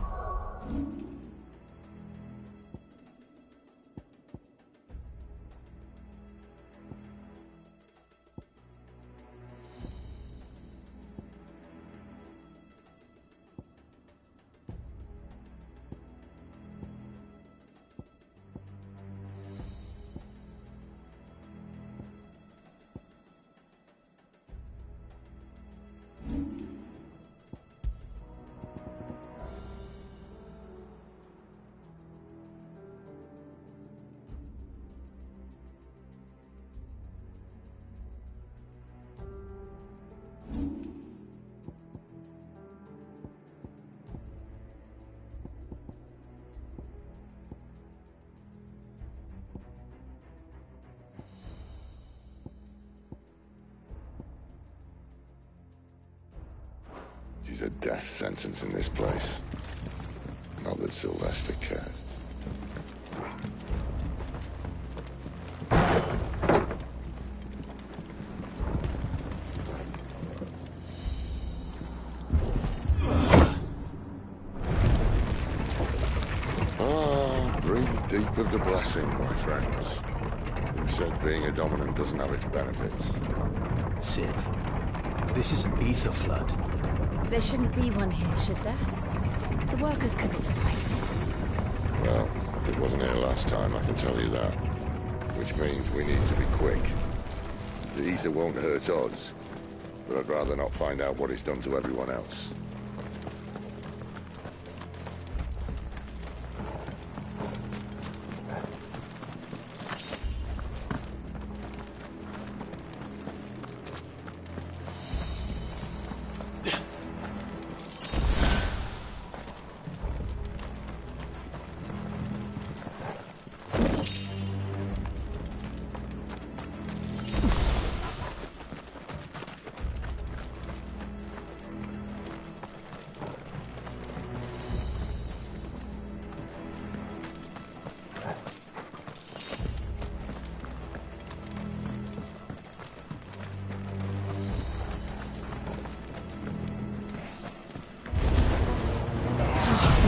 She's a death sentence in this place. Not that Sylvester cares. Oh, breathe. deep of the blessing, my friends. Who said being a dominant doesn't have its benefits? Sid, this is an ether flood. There shouldn't be one here, should there? The workers couldn't survive this. Well, it wasn't here last time, I can tell you that. Which means we need to be quick. The ether won't hurt us, but I'd rather not find out what it's done to everyone else.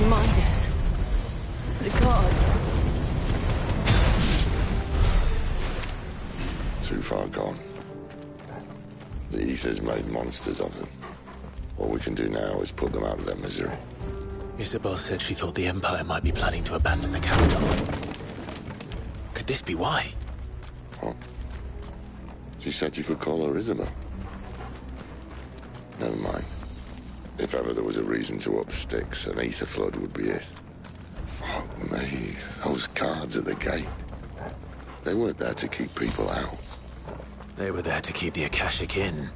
Miners. The gods. Too far gone. The ether's made monsters of them. All we can do now is put them out of their misery. Isabel said she thought the Empire might be planning to abandon the capital. Could this be why? What? She said you could call her Isabel. Never mind. If ever there was a reason to up sticks, an ether flood would be it. Fuck me. Those guards at the gate. They weren't there to keep people out. They were there to keep the Akashic in.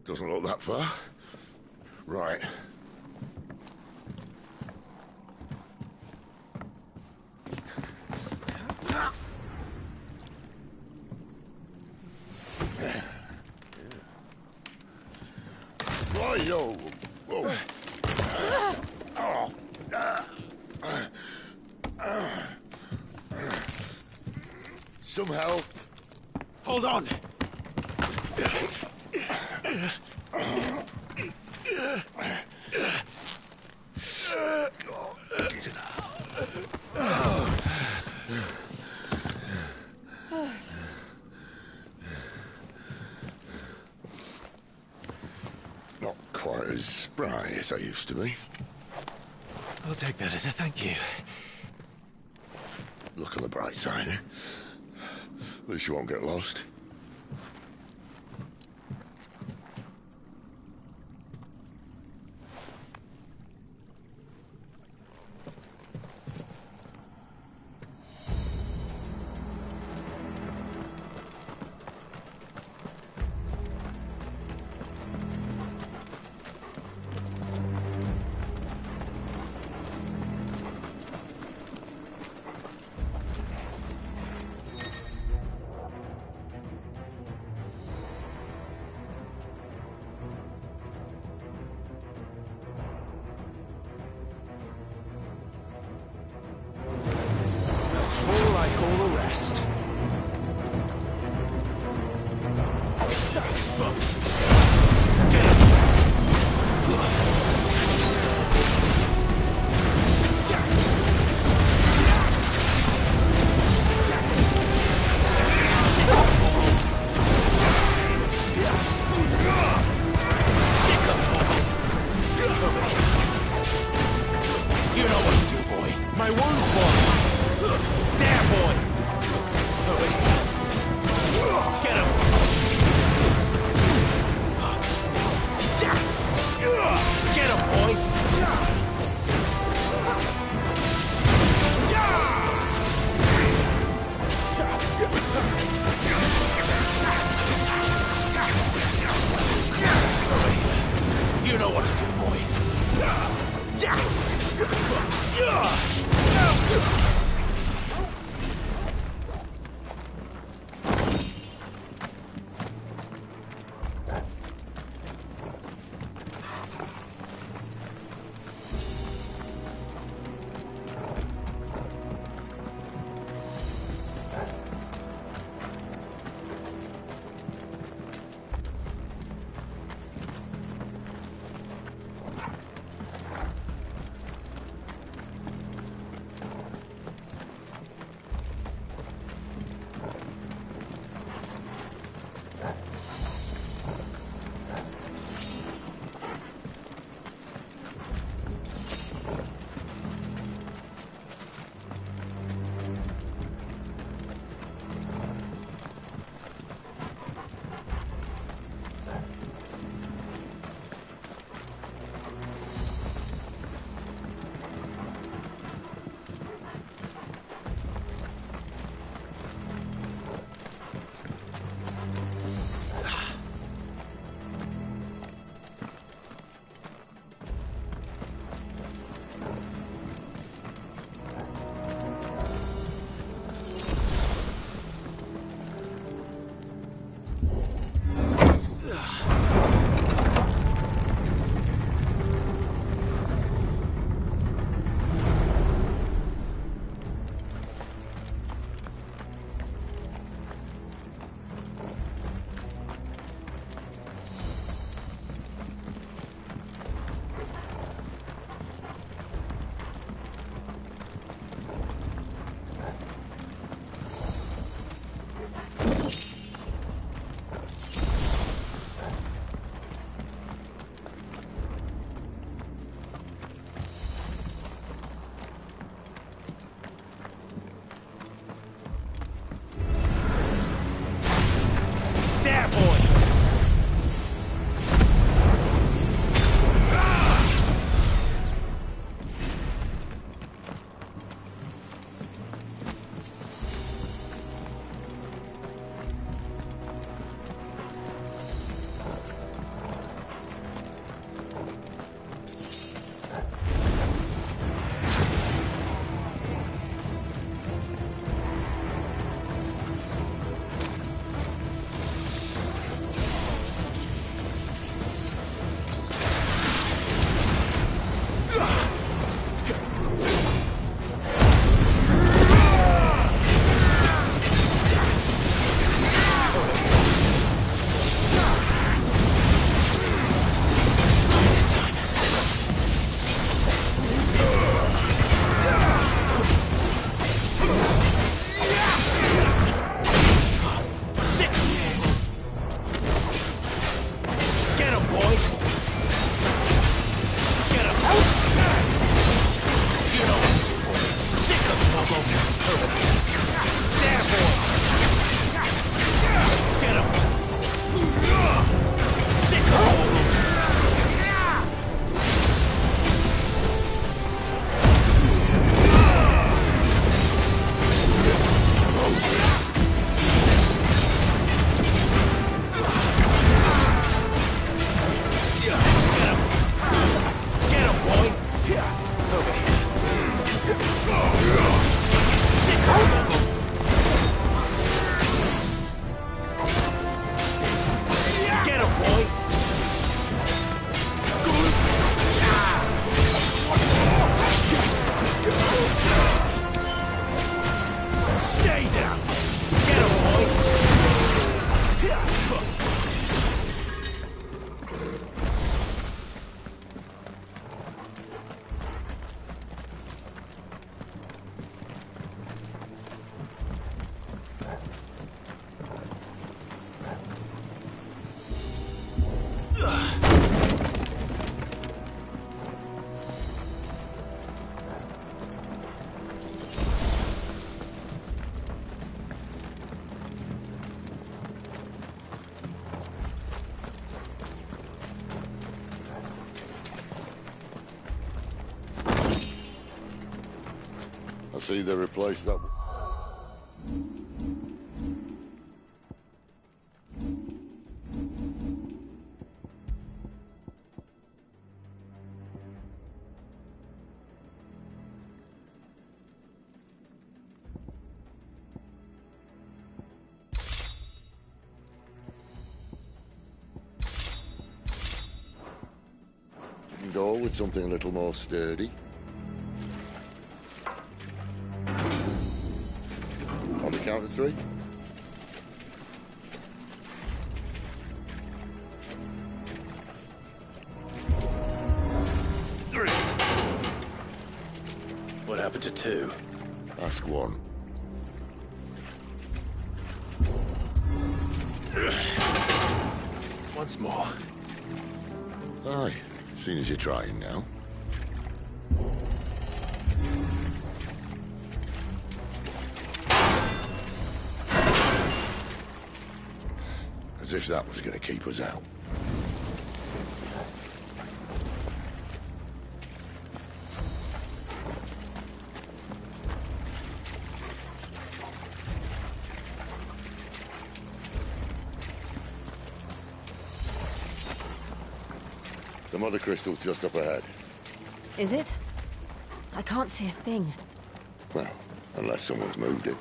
Doesn't look that far. Right. Right-o. Whoa. Some help. Hold on! Not quite as spry as I used to be. I'll take that as a thank you. Look on the bright side, eh? At least you won't get lost. All like all the rest. You know what to do, boy. My wound's boy. There, boy. boy! Get him! You know what to do, boy. Sick of trouble. There, boy! Get him! Sick of trouble. I see they replaced that. Door with something a little more sturdy. On the count of 3. What happened to 2? Ask 1. Once more. Aye, seeing as you're trying now. As if that was going to keep us out. The mother crystal's just up ahead. Is it? I can't see a thing. Well, unless someone's moved it.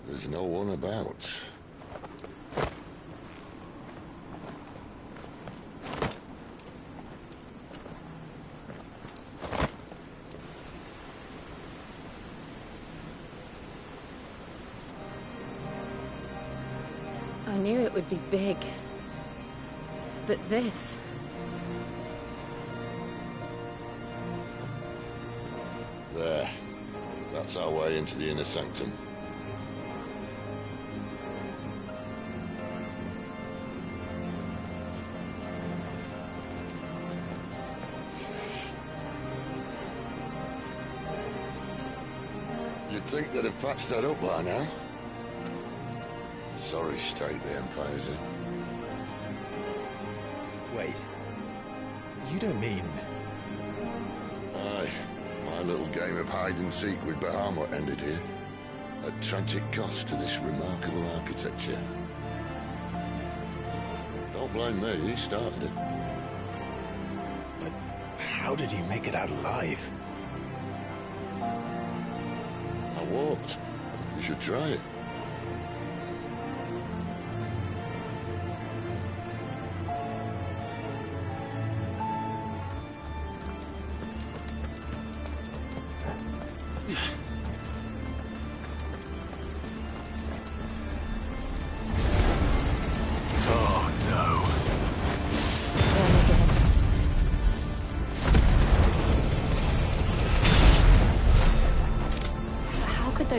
There's no one about. I knew it would be big. But this... There. That's our way into the inner sanctum. You'd think they'd have patched that up by now. Sorry state the Empire's in. Wait. You don't mean... Aye. My little game of hide-and-seek with Bahamut ended here. At tragic cost to this remarkable architecture. Don't blame me, he started it. But how did he make it out alive? I walked. You should try it.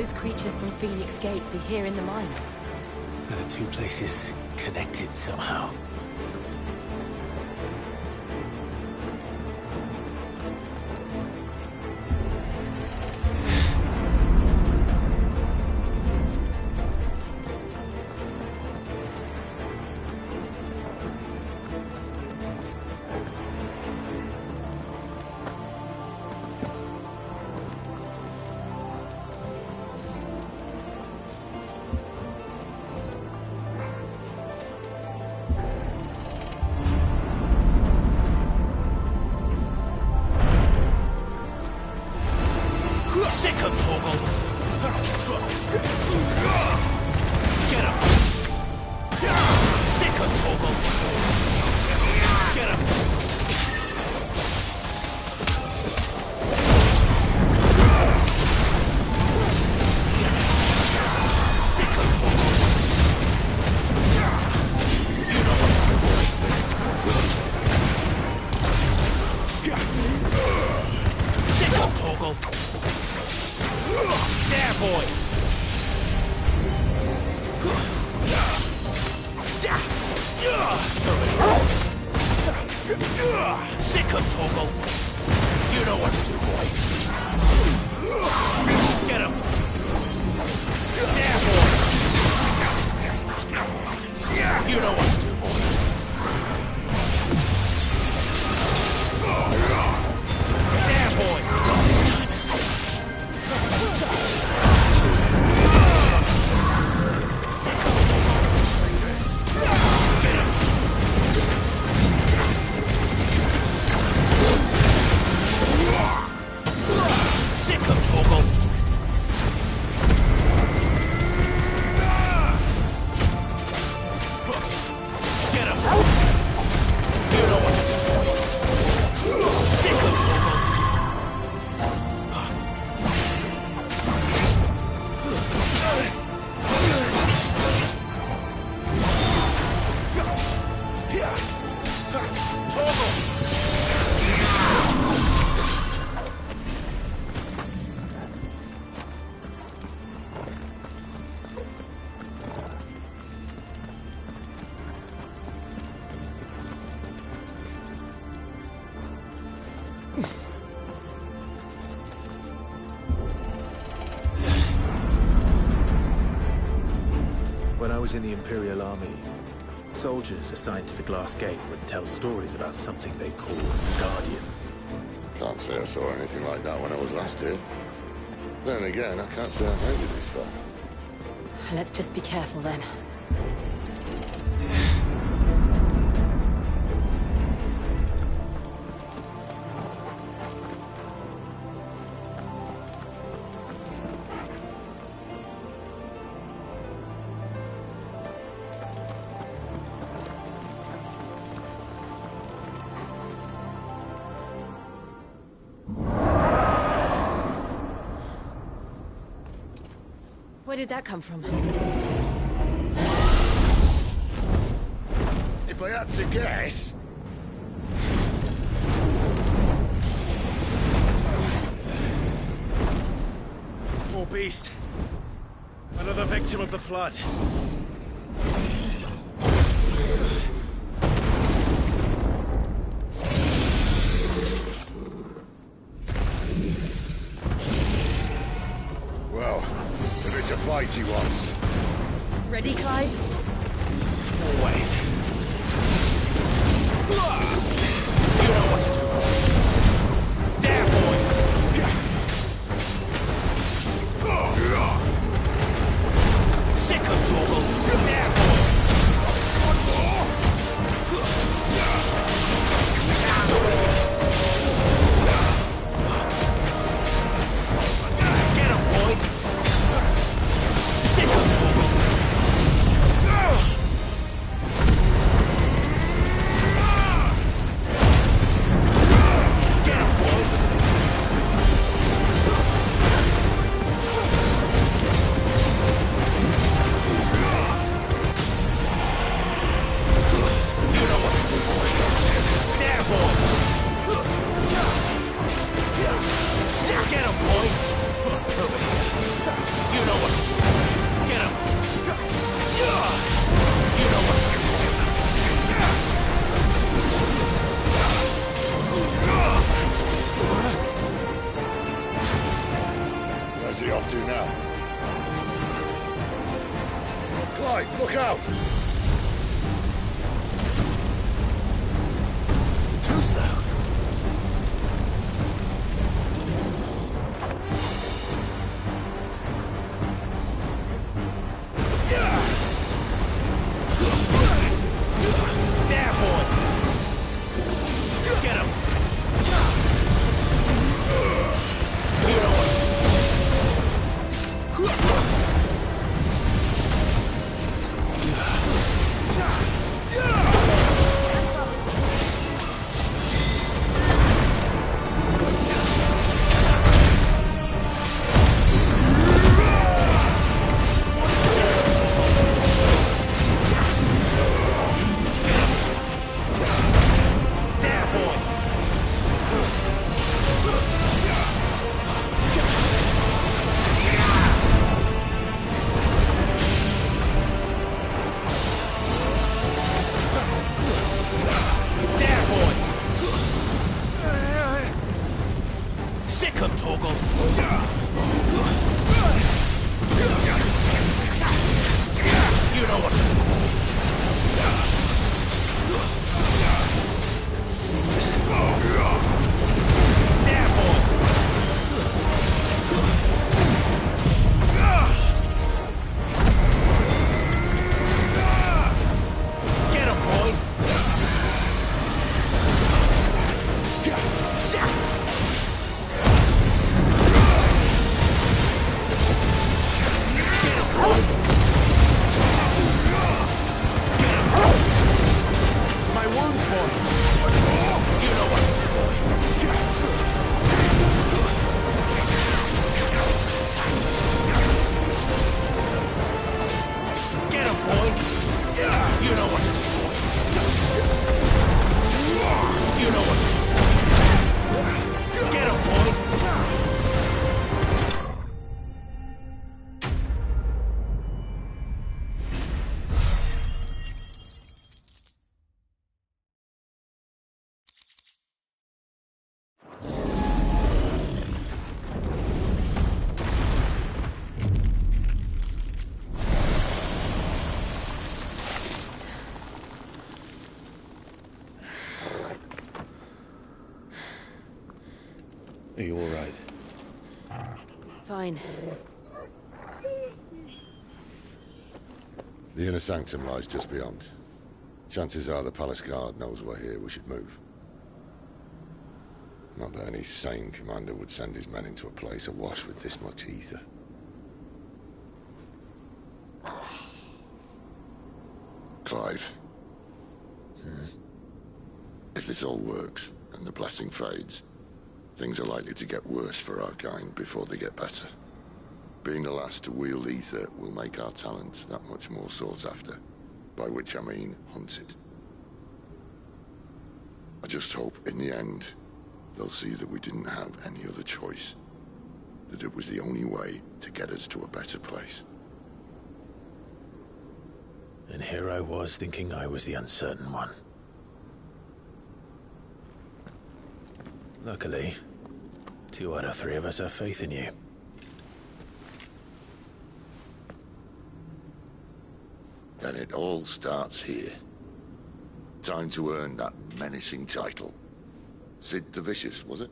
those creatures from Phoenix Gate be here in the mines? Are the two places connected somehow? Sick him, Torgal! Get him! Sick him, Torgal! Get him! Sick him, Torgal! You know what to do, boy. Sick him, Torgal! There, boy! Sick him, Torgal! You know what to do, boy. Get him! There, boy! You know what to do, boy. There, boy! This time. Sick him, Torgal! Get him! You know what to do, boy. Sick him, Torgal! When I was in the Imperial Army, soldiers assigned to the Glass Gate would tell stories about something they called the Guardian. Can't say I saw anything like that when I was last here. Then again, I can't say I've made it this far. Let's just be careful then. Where did that come from? If I had to guess... Poor beast. Another victim of the Flood. Well, if it's a fight he wants. Ready, Clive? Always. You know what to do. There, boy! Sick of Torgal! There, boy! One more! Get him, boy! Sick of Torgal! Are you all right? Fine. The inner sanctum lies just beyond. Chances are the palace guard knows we're here. We should move. Not that any sane commander would send his men into a place awash with this much ether. Clive. If this all works, and the blessing fades, things are likely to get worse for our kind before they get better. Being the last to wield ether will make our talents that much more sought after. By which I mean hunted. I just hope, in the end, they'll see that we didn't have any other choice. That it was the only way to get us to a better place. And here I was thinking I was the uncertain one. Luckily, 2 out of 3 of us have faith in you. Then it all starts here. Time to earn that menacing title. Sid the Vicious, was it?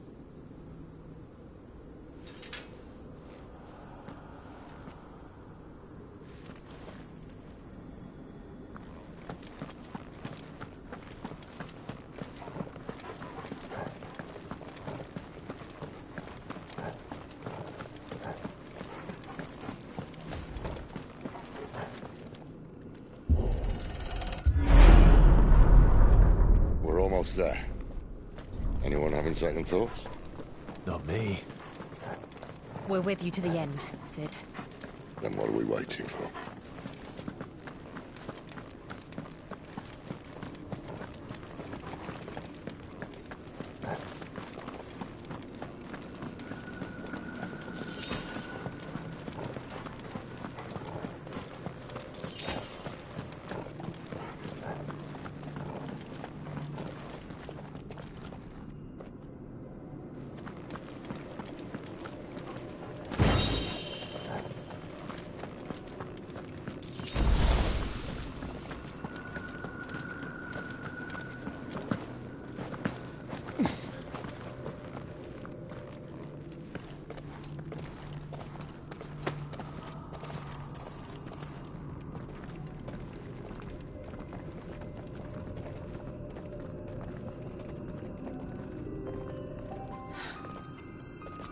There. Anyone having second thoughts? Not me. We're with you to the end, Sid. Then what are we waiting for?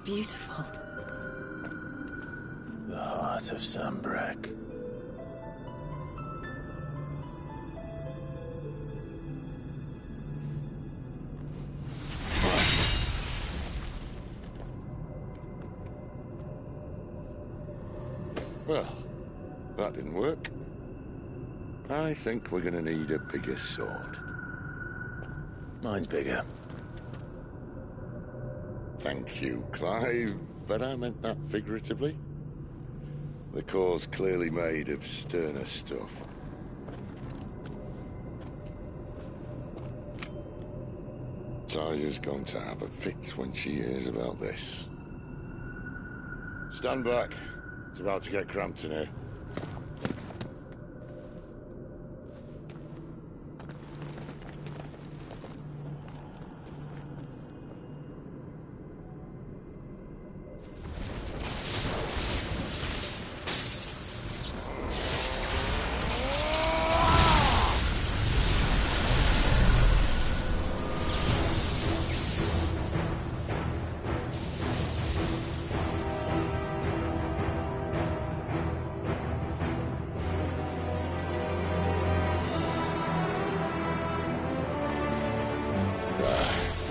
Beautiful. The heart of Sunbreak. Well, that didn't work. I think we're gonna need a bigger sword. Mine's bigger. Thank you, Clive, but I meant that figuratively. The core's clearly made of sterner stuff. Taya's going to have a fit when she hears about this. Stand back. It's about to get cramped in here.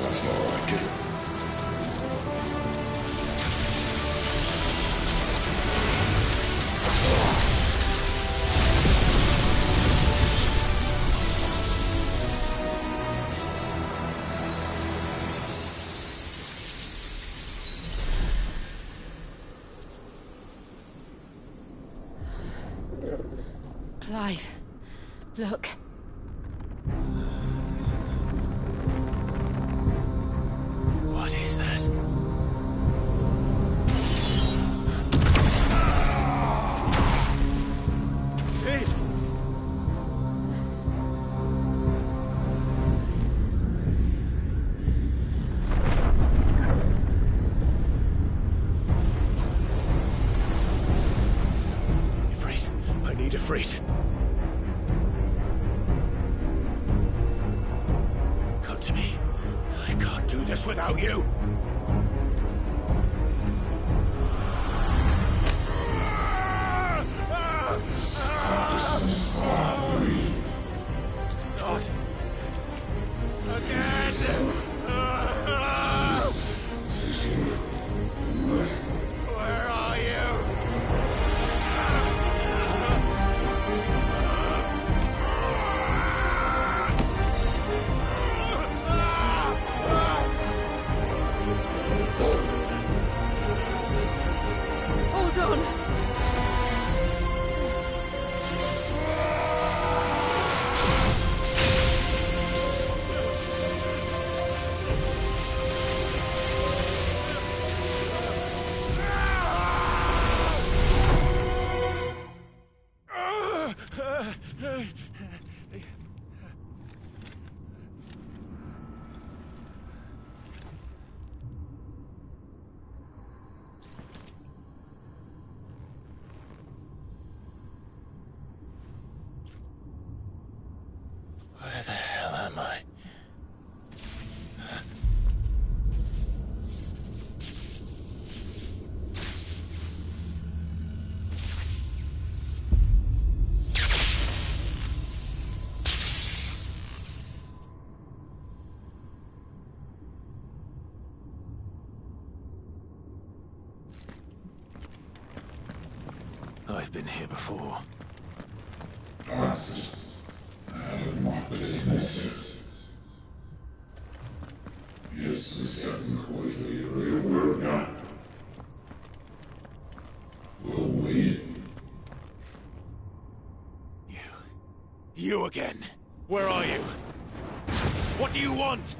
That's more like it. Clive, look. What is that? Sid! Siegfried! Come to me. I can't do this without you. Not again! Where are you? Hold on! Where the hell am I? I've been here before. You again. Where are you? What do you want?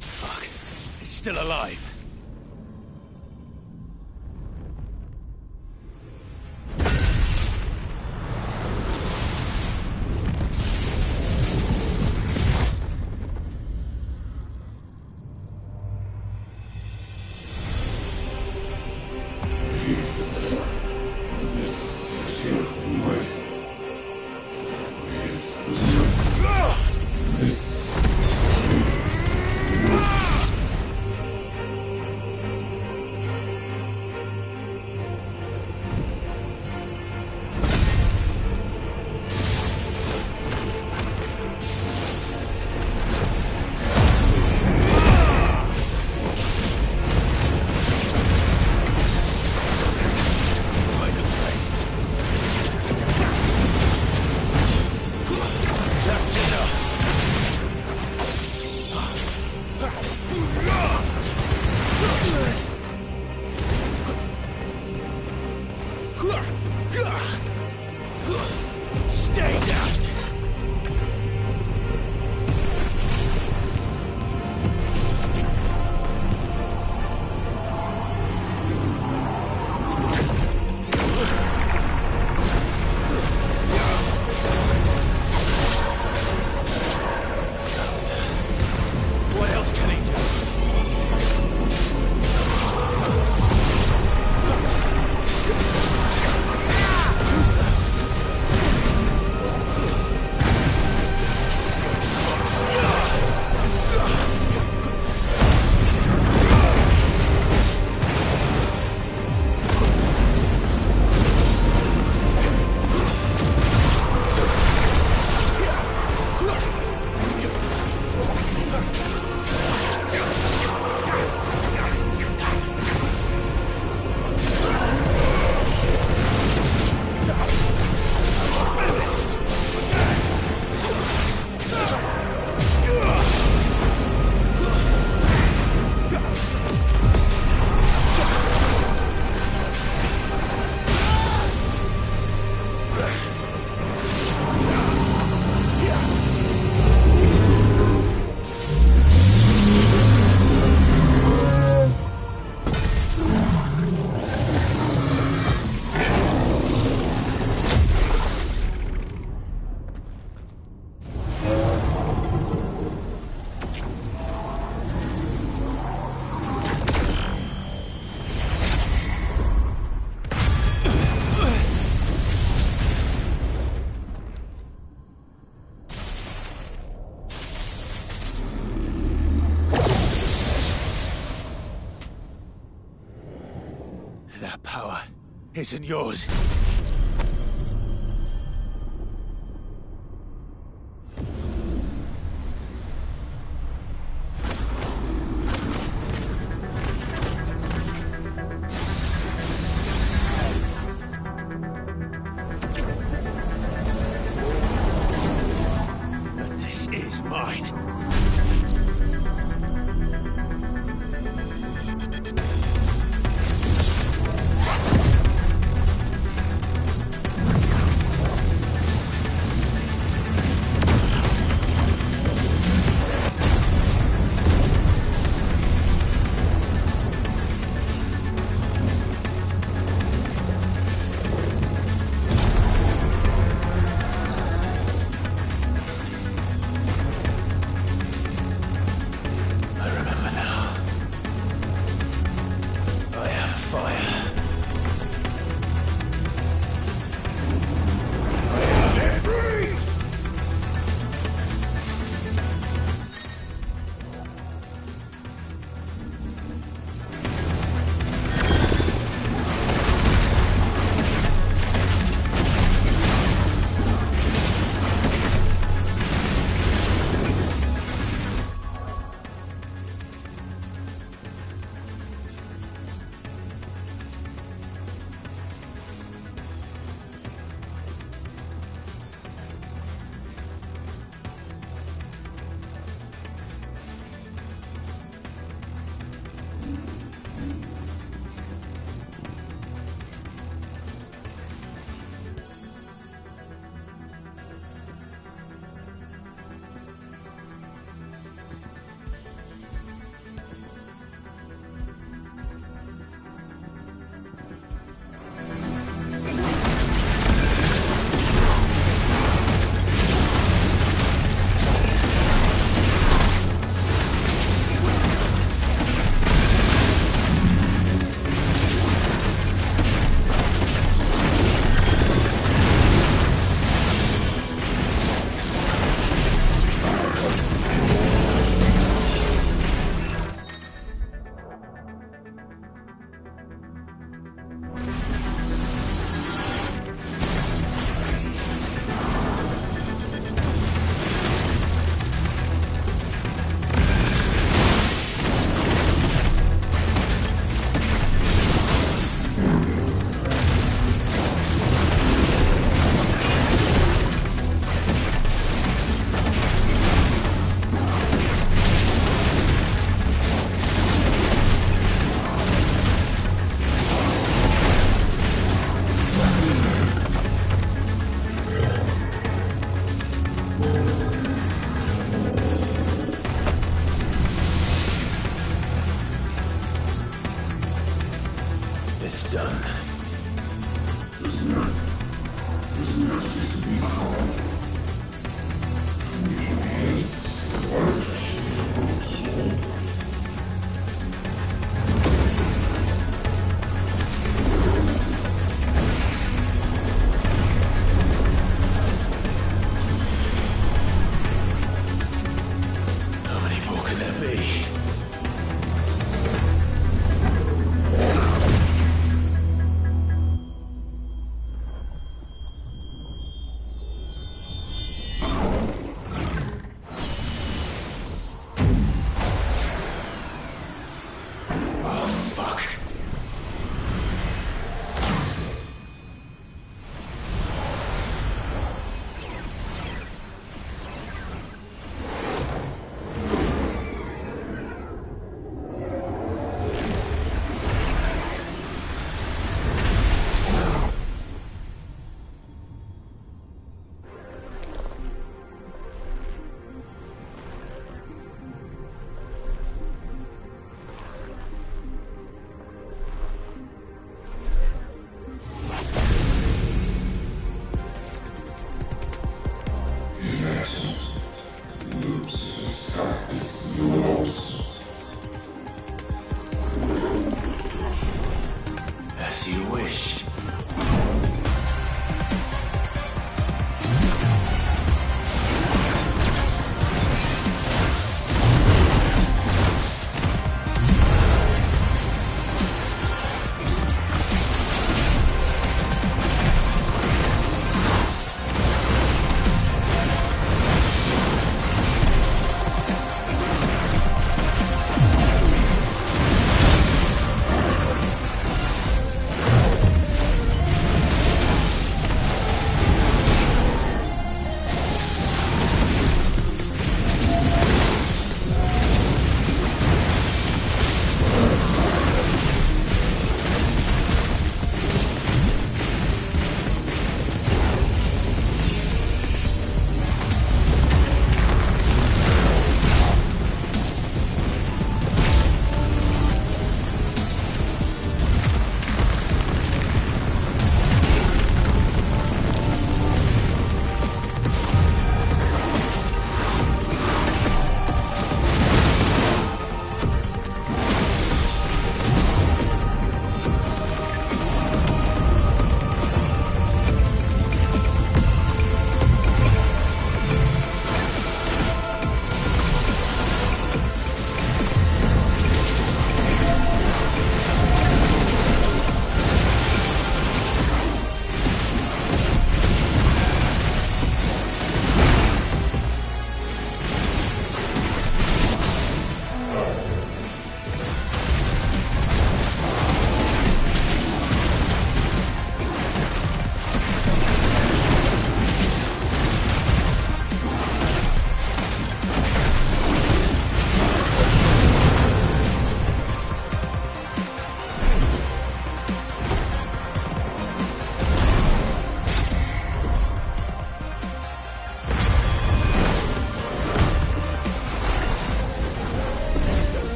Fuck. He's still alive. Stay down! What else can he do? Who's that? isn't yours. But this is mine.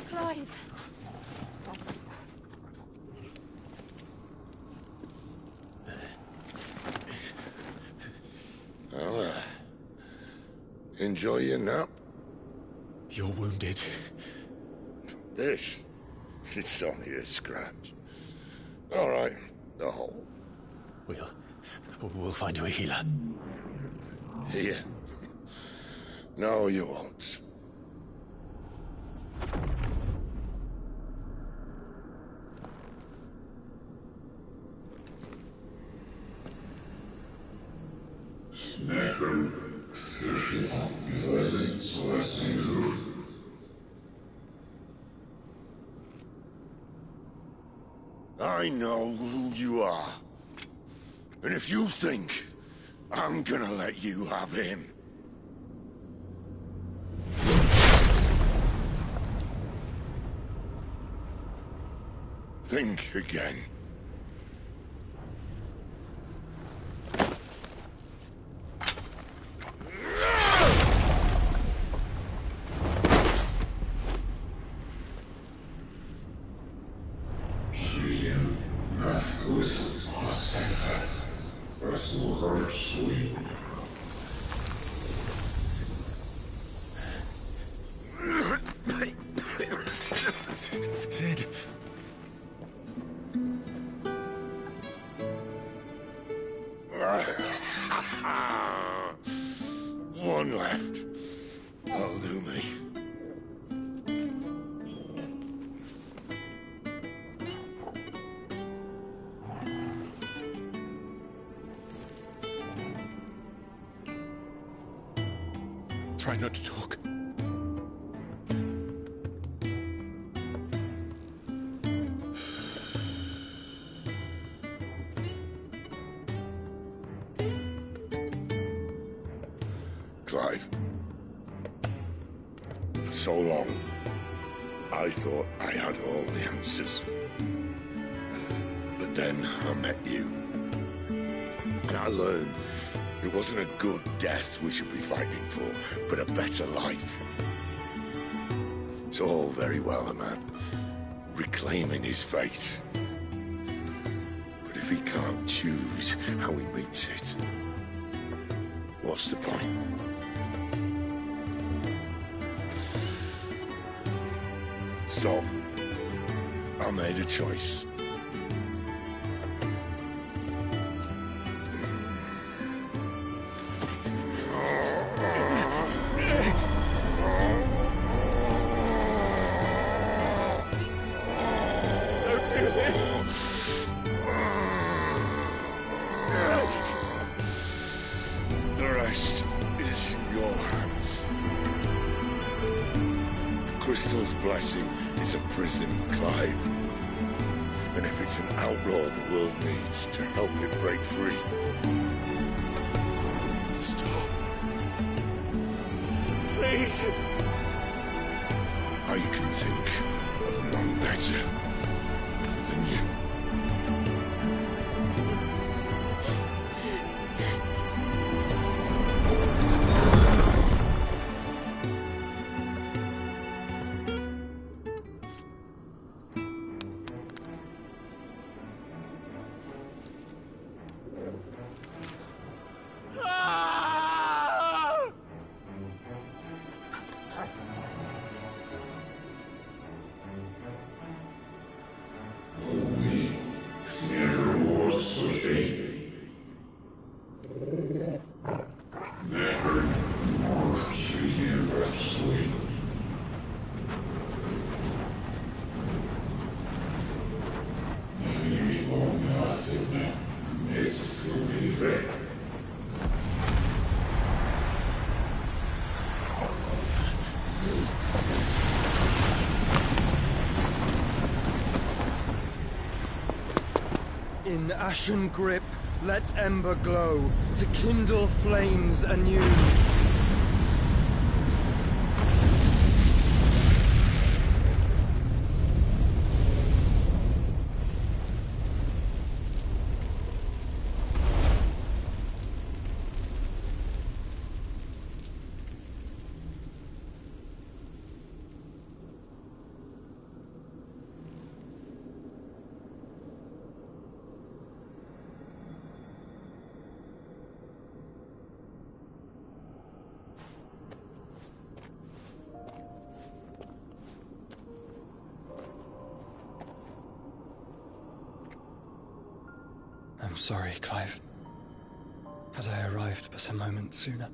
Clive. Well, enjoy your nap. You're wounded. This? It's only a scratch. All right, the hole. We'll find you a healer. Here? No, you won't. I know who you are. And if you think I'm gonna let you have him... think again. Sid. One left. That'll do me. Try not to talk. Clive. For so long, I thought I had all the answers. But then I met you. And I learned it wasn't a good death we should be fighting for, but a better life. It's all very well, a man reclaiming his fate. But if he can't choose how he meets it, what's the point? So, I made a choice. Don't do this! The rest is in your hands. The Crystal's blessing is a prison, Clive. And if it's an outlaw the world needs to help it break free... Stop. Please. I can think of none better than you. In ashen grip, let ember glow, to kindle flames anew. sorry, Clive. Had I arrived but a moment sooner.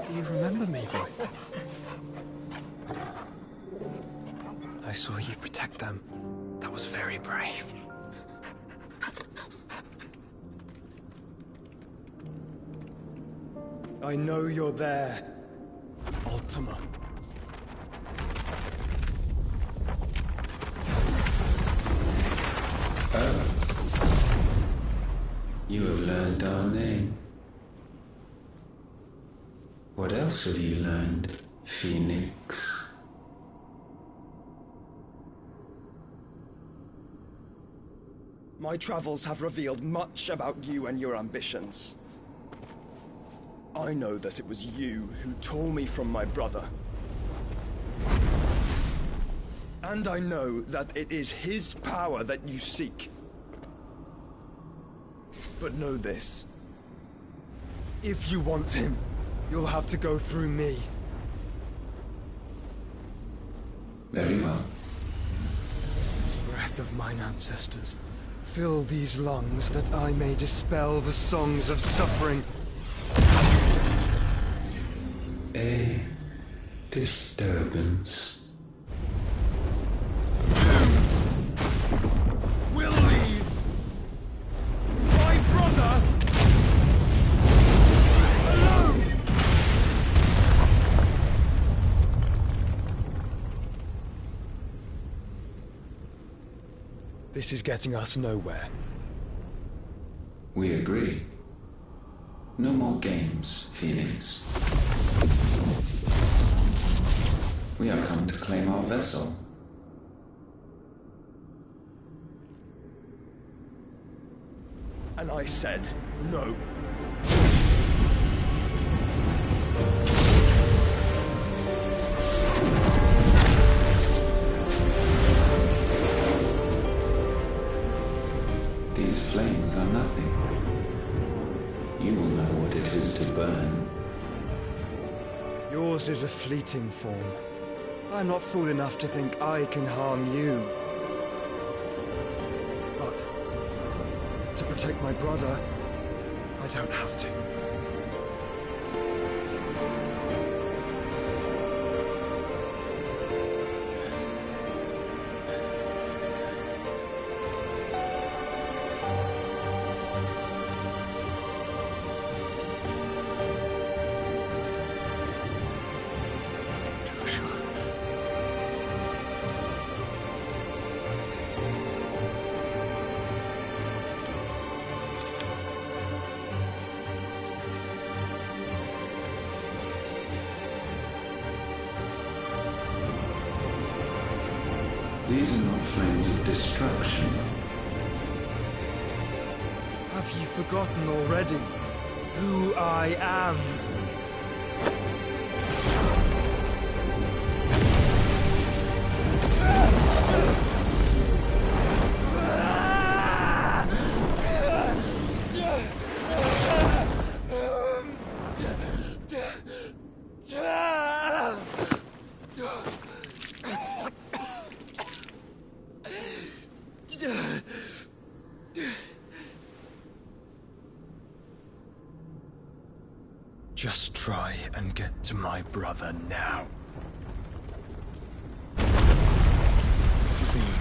Do you remember me, boy? I saw you protect them. That was very brave. I know you're there, Ultima. Oh. You have learned our name. What else have you learned, Phoenix? My travels have revealed much about you and your ambitions. I know that it was you who tore me from my brother. And I know that it is his power that you seek. But know this. If you want him, you'll have to go through me. Very well. Breath of mine ancestors, fill these lungs that I may dispel the songs of suffering. A disturbance. We'll leave. My brother alone. This is getting us nowhere. We agree. No more games, Phoenix. We are come to claim our vessel. And I said no. These flames are nothing. You will know what it is to burn. Yours is a fleeting form. I'm not fool enough to think I can harm you. But to protect my brother, I don't have to. These are not flames of destruction. Have you forgotten already who I am? Just try and get to my brother now. Fiend.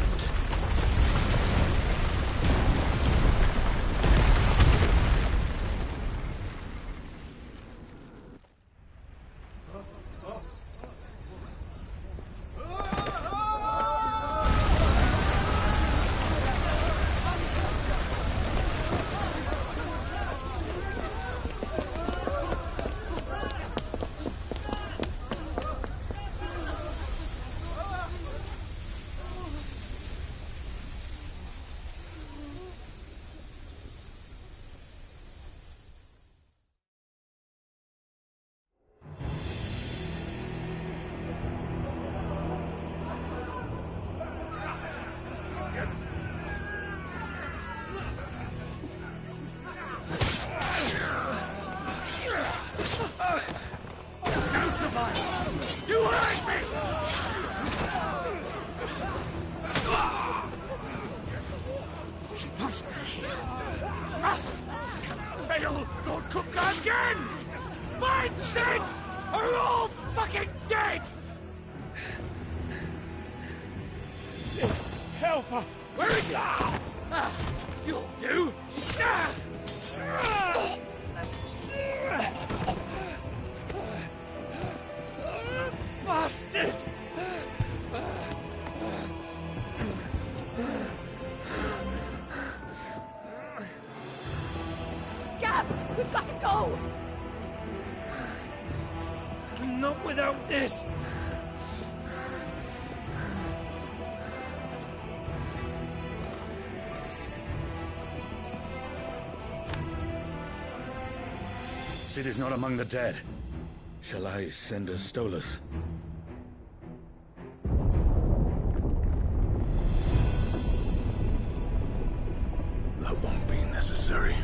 must! Fail, Lord Cook again! Find Sid! Or we're all fucking dead! Sid, help us! Where is he? You'll do! Bastard! Gab, we've got to go! Not without this! Sid is not among the dead. Shall I send a Stolas? That won't be necessary.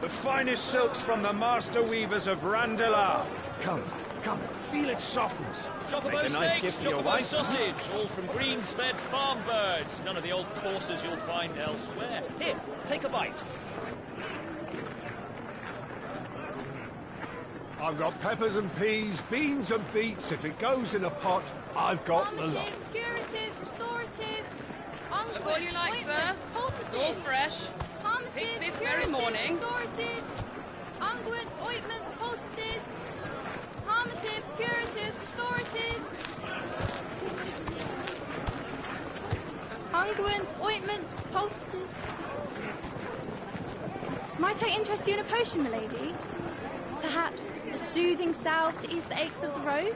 The finest silks from the master weavers of Randalar. Come, feel its softness. Chocobo Make a nice steaks, gift for your chocobo wife. sausage, all from greens-fed farm birds. None of the old courses you'll find elsewhere. Here, take a bite. I've got peppers and peas, beans and beets. If it goes in a pot, I've got the lot. Curatives, restoratives, Look all you like, sir. It's all fresh. Picked this very morning. Restoratives, unguents, ointments, poultices, harmatives, curatives, restoratives, unguents, ointments, poultices. Might I interest you in a potion, milady? Perhaps a soothing salve to ease the aches of the road?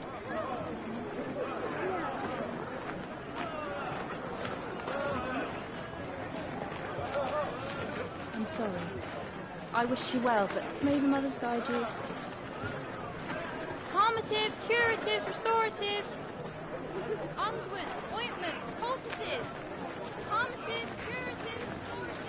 I'm sorry. I wish you well, but may the mothers guide you. Calmatives, curatives, restoratives, unguents, ointments, poultices. Calmatives, curatives, restoratives.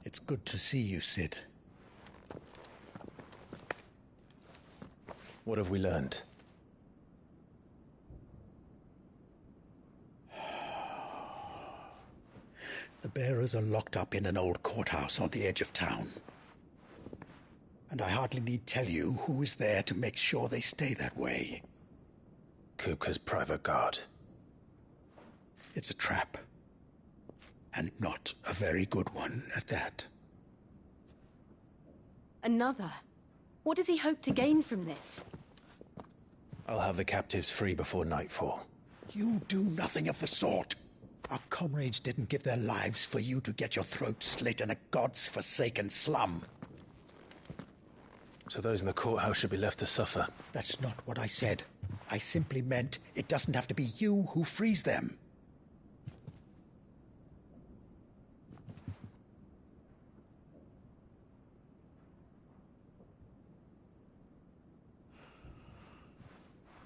It's good to see you, Sid. What have we learned? The bearers are locked up in an old courthouse on the edge of town. And I hardly need tell you who is there to make sure they stay that way. Kupka's private guard. It's a trap. And not a very good one at that. Another? What does he hope to gain from this? I'll have the captives free before nightfall. You do nothing of the sort. Our comrades didn't give their lives for you to get your throat slit in a god's forsaken slum. So those in the courthouse should be left to suffer. That's not what I said. I simply meant it doesn't have to be you who frees them.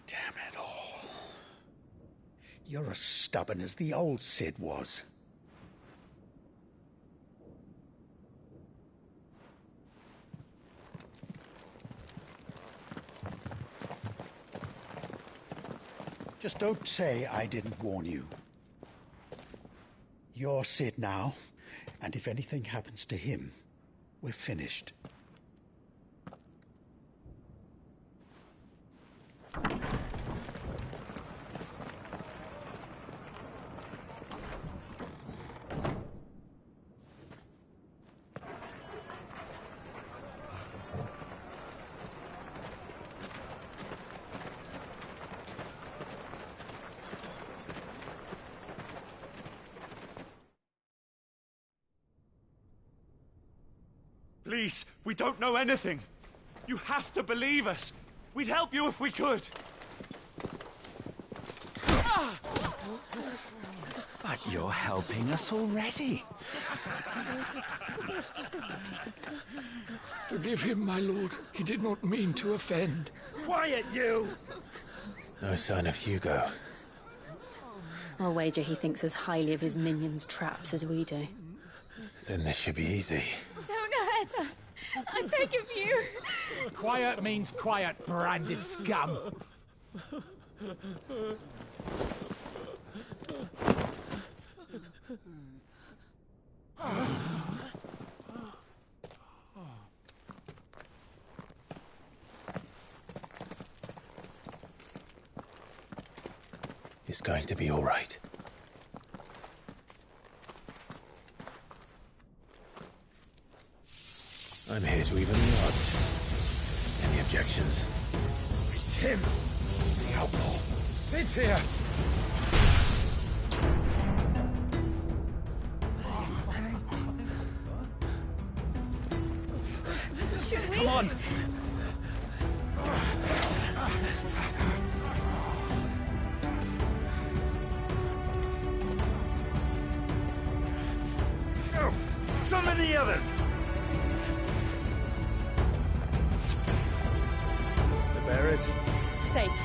Damn it all. You're as stubborn as the old Sid was. Just don't say I didn't warn you. You're Sid now, and if anything happens to him, we're finished. Please, we don't know anything. You have to believe us. We'd help you if we could. But you're helping us already. Forgive him, my lord. He did not mean to offend. Quiet, you! No sign of Hugo. I'll wager he thinks as highly of his minions' traps as we do. Then this should be easy. Don't hurt us. I beg of you. Quiet means quiet, branded scum. It's going to be all right. I'm here to even the odds. Any objections? It's him! The outlaw! Sit here! Should we? Come on! Go! Summon the others! The bearers? Safe.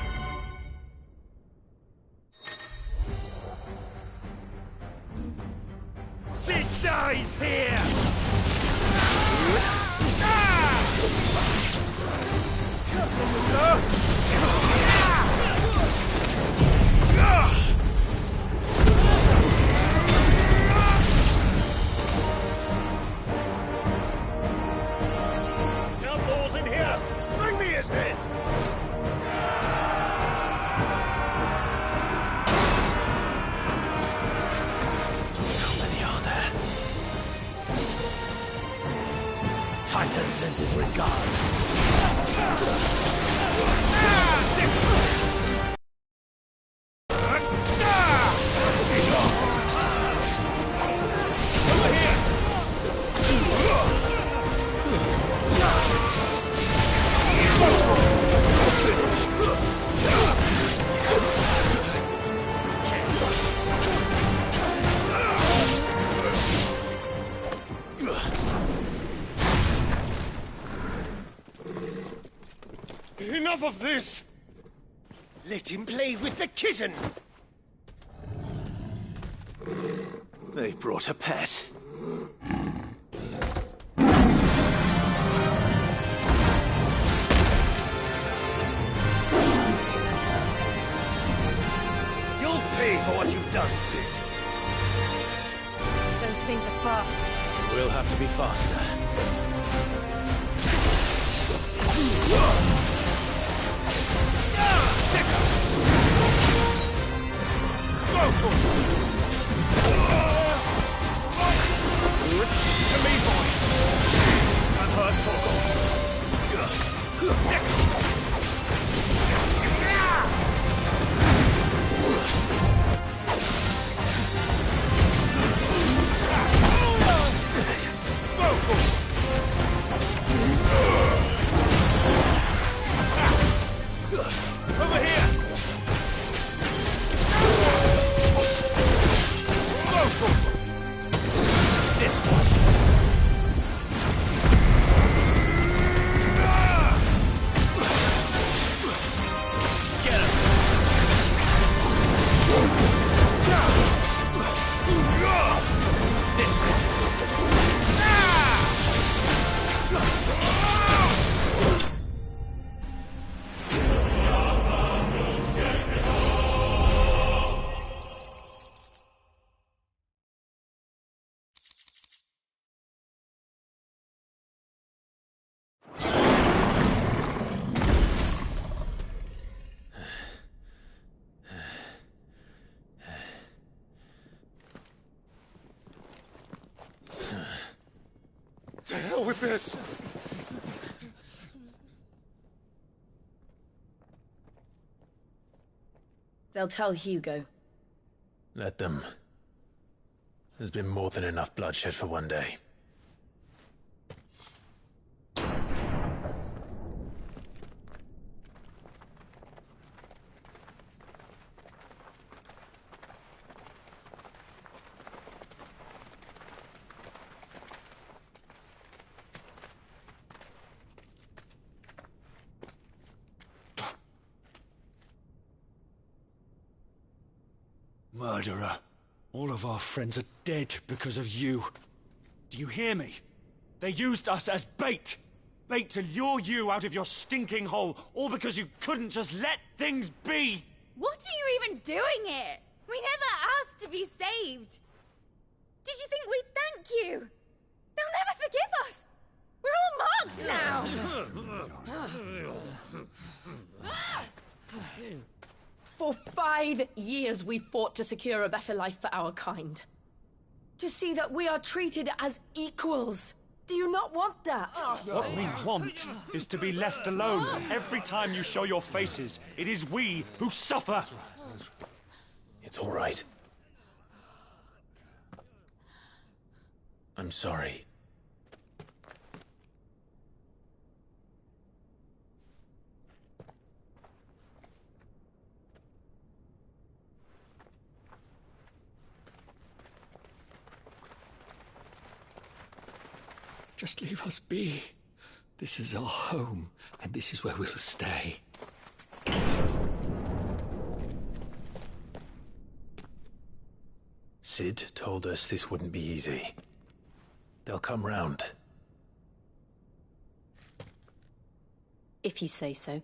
Sid dies here! Outlaws in here! Bring me his head! How many are there? Titan sends his regards. Enough of this! Let him play with the kitten! They brought a pet. You'll pay for what you've done, Sid. Those things are fast. We'll have to be faster. To me, boy! I've heard Over here! This one! Get him! This To hell with this! They'll tell Hugo. Let them. There's been more than enough bloodshed for one day. Murderer. All of our friends are dead because of you. Do you hear me? They used us as bait. Bait to lure you out of your stinking hole, all because you couldn't just let things be. What are you even doing here? We never asked to be saved. Did you think we'd thank you? They'll never forgive us. We're all marked now. For 5 years we fought to secure a better life for our kind. To see that we are treated as equals. Do you not want that? What we want is to be left alone. Every time you show your faces, it is we who suffer. It's all right. I'm sorry. Just leave us be. This is our home, and this is where we'll stay. Sid told us this wouldn't be easy. They'll come round. If you say so.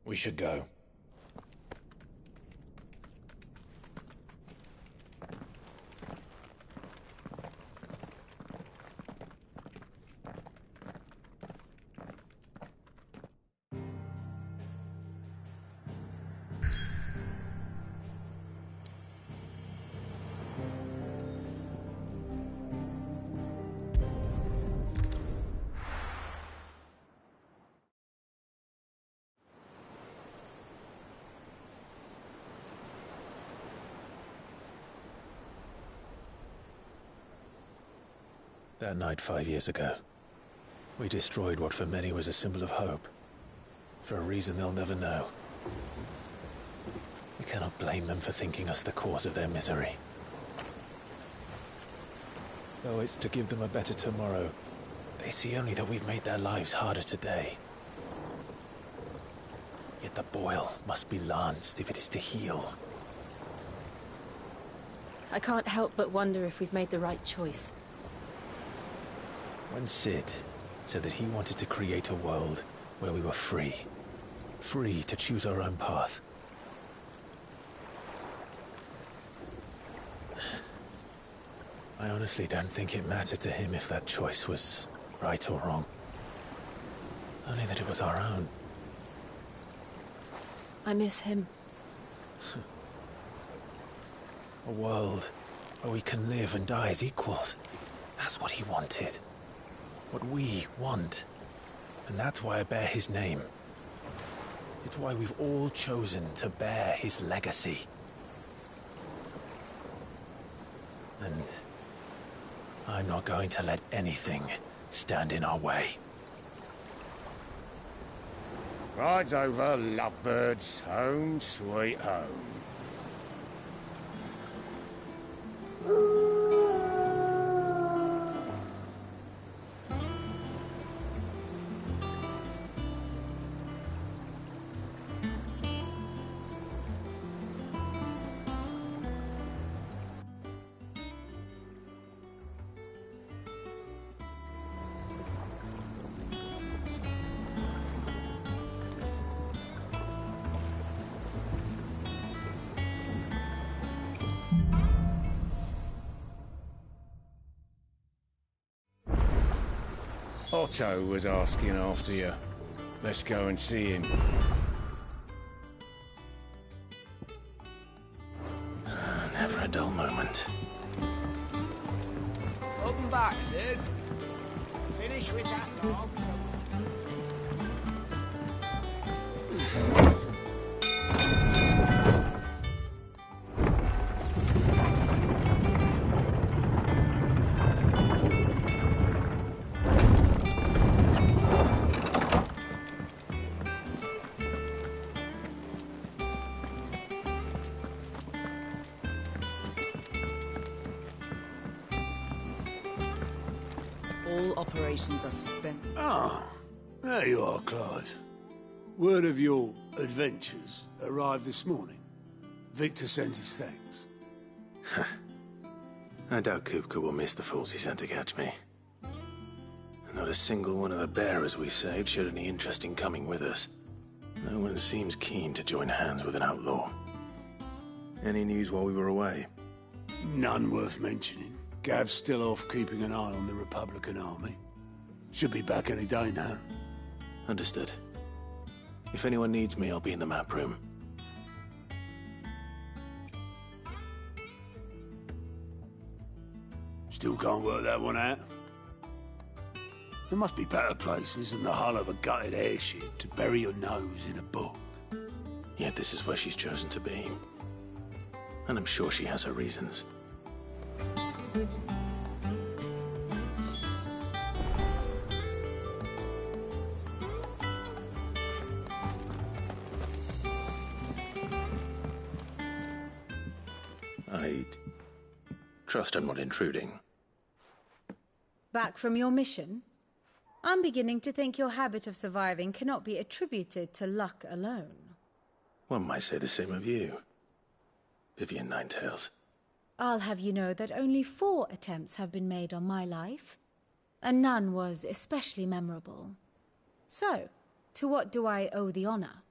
We should go. That night 5 years ago, we destroyed what for many was a symbol of hope. For a reason they'll never know. We cannot blame them for thinking us the cause of their misery. Though it's to give them a better tomorrow, they see only that we've made their lives harder today. Yet the boil must be lanced if it is to heal. I can't help but wonder if we've made the right choice. When Sid said that he wanted to create a world where we were free. Free to choose our own path. I honestly don't think it mattered to him if that choice was right or wrong. Only that it was our own. I miss him. A world where we can live and die as equals. That's what he wanted. What we want. And that's why I bear his name. It's why we've all chosen to bear his legacy. And I'm not going to let anything stand in our way. Rides over, lovebirds. Home, sweet home. Otto was asking after you. Let's go and see him. Never a dull moment. Welcome back, Sid. Finish with that log. All operations are suspended. Ah, there you are, Clive. Word of your adventures arrived this morning. Victor sends his thanks. I doubt Kupka will miss the fools he sent to catch me. Not a single one of the bearers we saved showed any interest in coming with us. No one seems keen to join hands with an outlaw. Any news while we were away? None worth mentioning. Gav's still off keeping an eye on the Republican army. Should be back any day now. Understood. If anyone needs me, I'll be in the map room. Still can't work that one out. There must be better places than the hull of a gutted airship to bury your nose in a book. Yet this is where she's chosen to be. And I'm sure she has her reasons. I'd trust I'm not intruding. Back from your mission? I'm beginning to think your habit of surviving cannot be attributed to luck alone. One might say the same of you, Vivian Ninetails. I'll have you know that only 4 attempts have been made on my life, and none was especially memorable. So, to what do I owe the honor?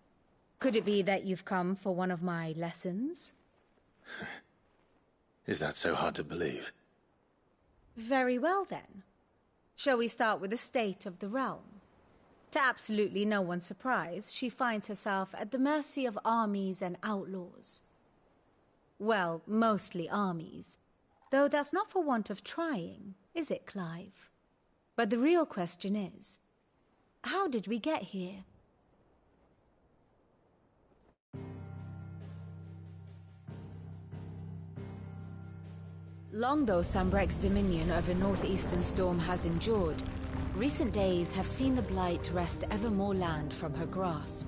Could it be that you've come for one of my lessons? Is that so hard to believe? Very well then. Shall we start with the state of the realm? To absolutely no one's surprise, she finds herself at the mercy of armies and outlaws. Well, mostly armies. Though that's not for want of trying, is it, Clive? But the real question is, how did we get here? Long though Sambrek's dominion over northeastern storm has endured, recent days have seen the Blight wrest ever more land from her grasp.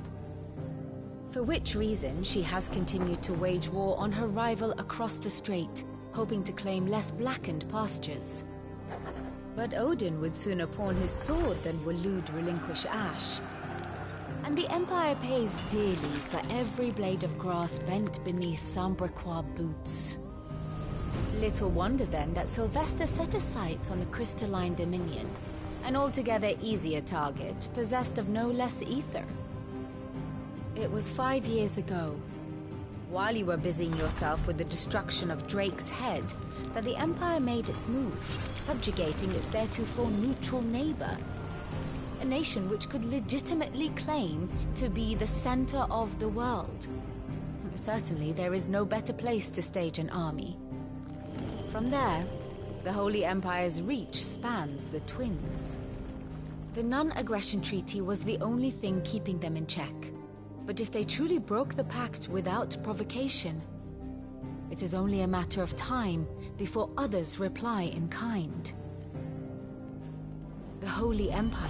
For which reason she has continued to wage war on her rival across the strait, hoping to claim less blackened pastures. But Odin would sooner pawn his sword than Waloed relinquish Ash. And the Empire pays dearly for every blade of grass bent beneath Sambrequois boots. Little wonder then that Sylvester set his sights on the crystalline dominion, an altogether easier target, possessed of no less ether. It was 5 years ago, while you were busying yourself with the destruction of Drake's head, that the Empire made its move, subjugating its theretofore neutral neighbor. A nation which could legitimately claim to be the center of the world. Certainly, there is no better place to stage an army. From there, the Holy Empire's reach spans the Twins. The non-aggression treaty was the only thing keeping them in check. But if they truly broke the pact without provocation, it is only a matter of time before others reply in kind. The Holy Empire,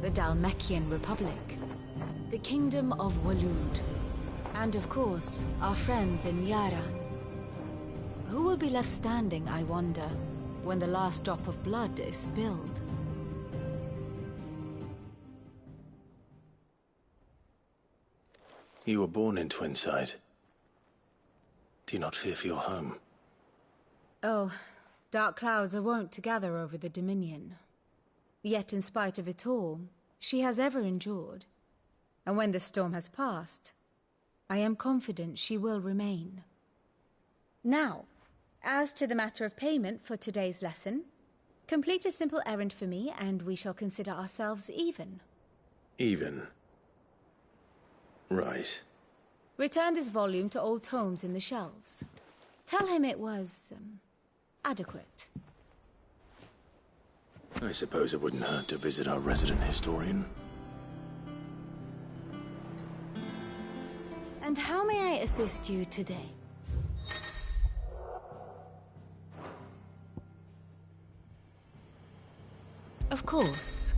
the Dhalmekian Republic, the Kingdom of Waloed, and of course, our friends in Yaran. Who will be left standing, I wonder, when the last drop of blood is spilled? You were born in Twinside. Do you not fear for your home? Oh, dark clouds are wont to gather over the Dominion. Yet in spite of it all, she has ever endured. And when the storm has passed, I am confident she will remain. Now, as to the matter of payment for today's lesson, complete a simple errand for me and we shall consider ourselves even. Even? Right. Return this volume to old tomes in the shelves. Tell him it was, adequate. I suppose it wouldn't hurt to visit our resident historian. And how may I assist you today? Of course.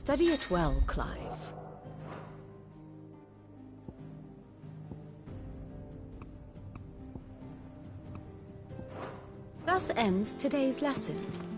Study it well, Clive. Thus ends today's lesson.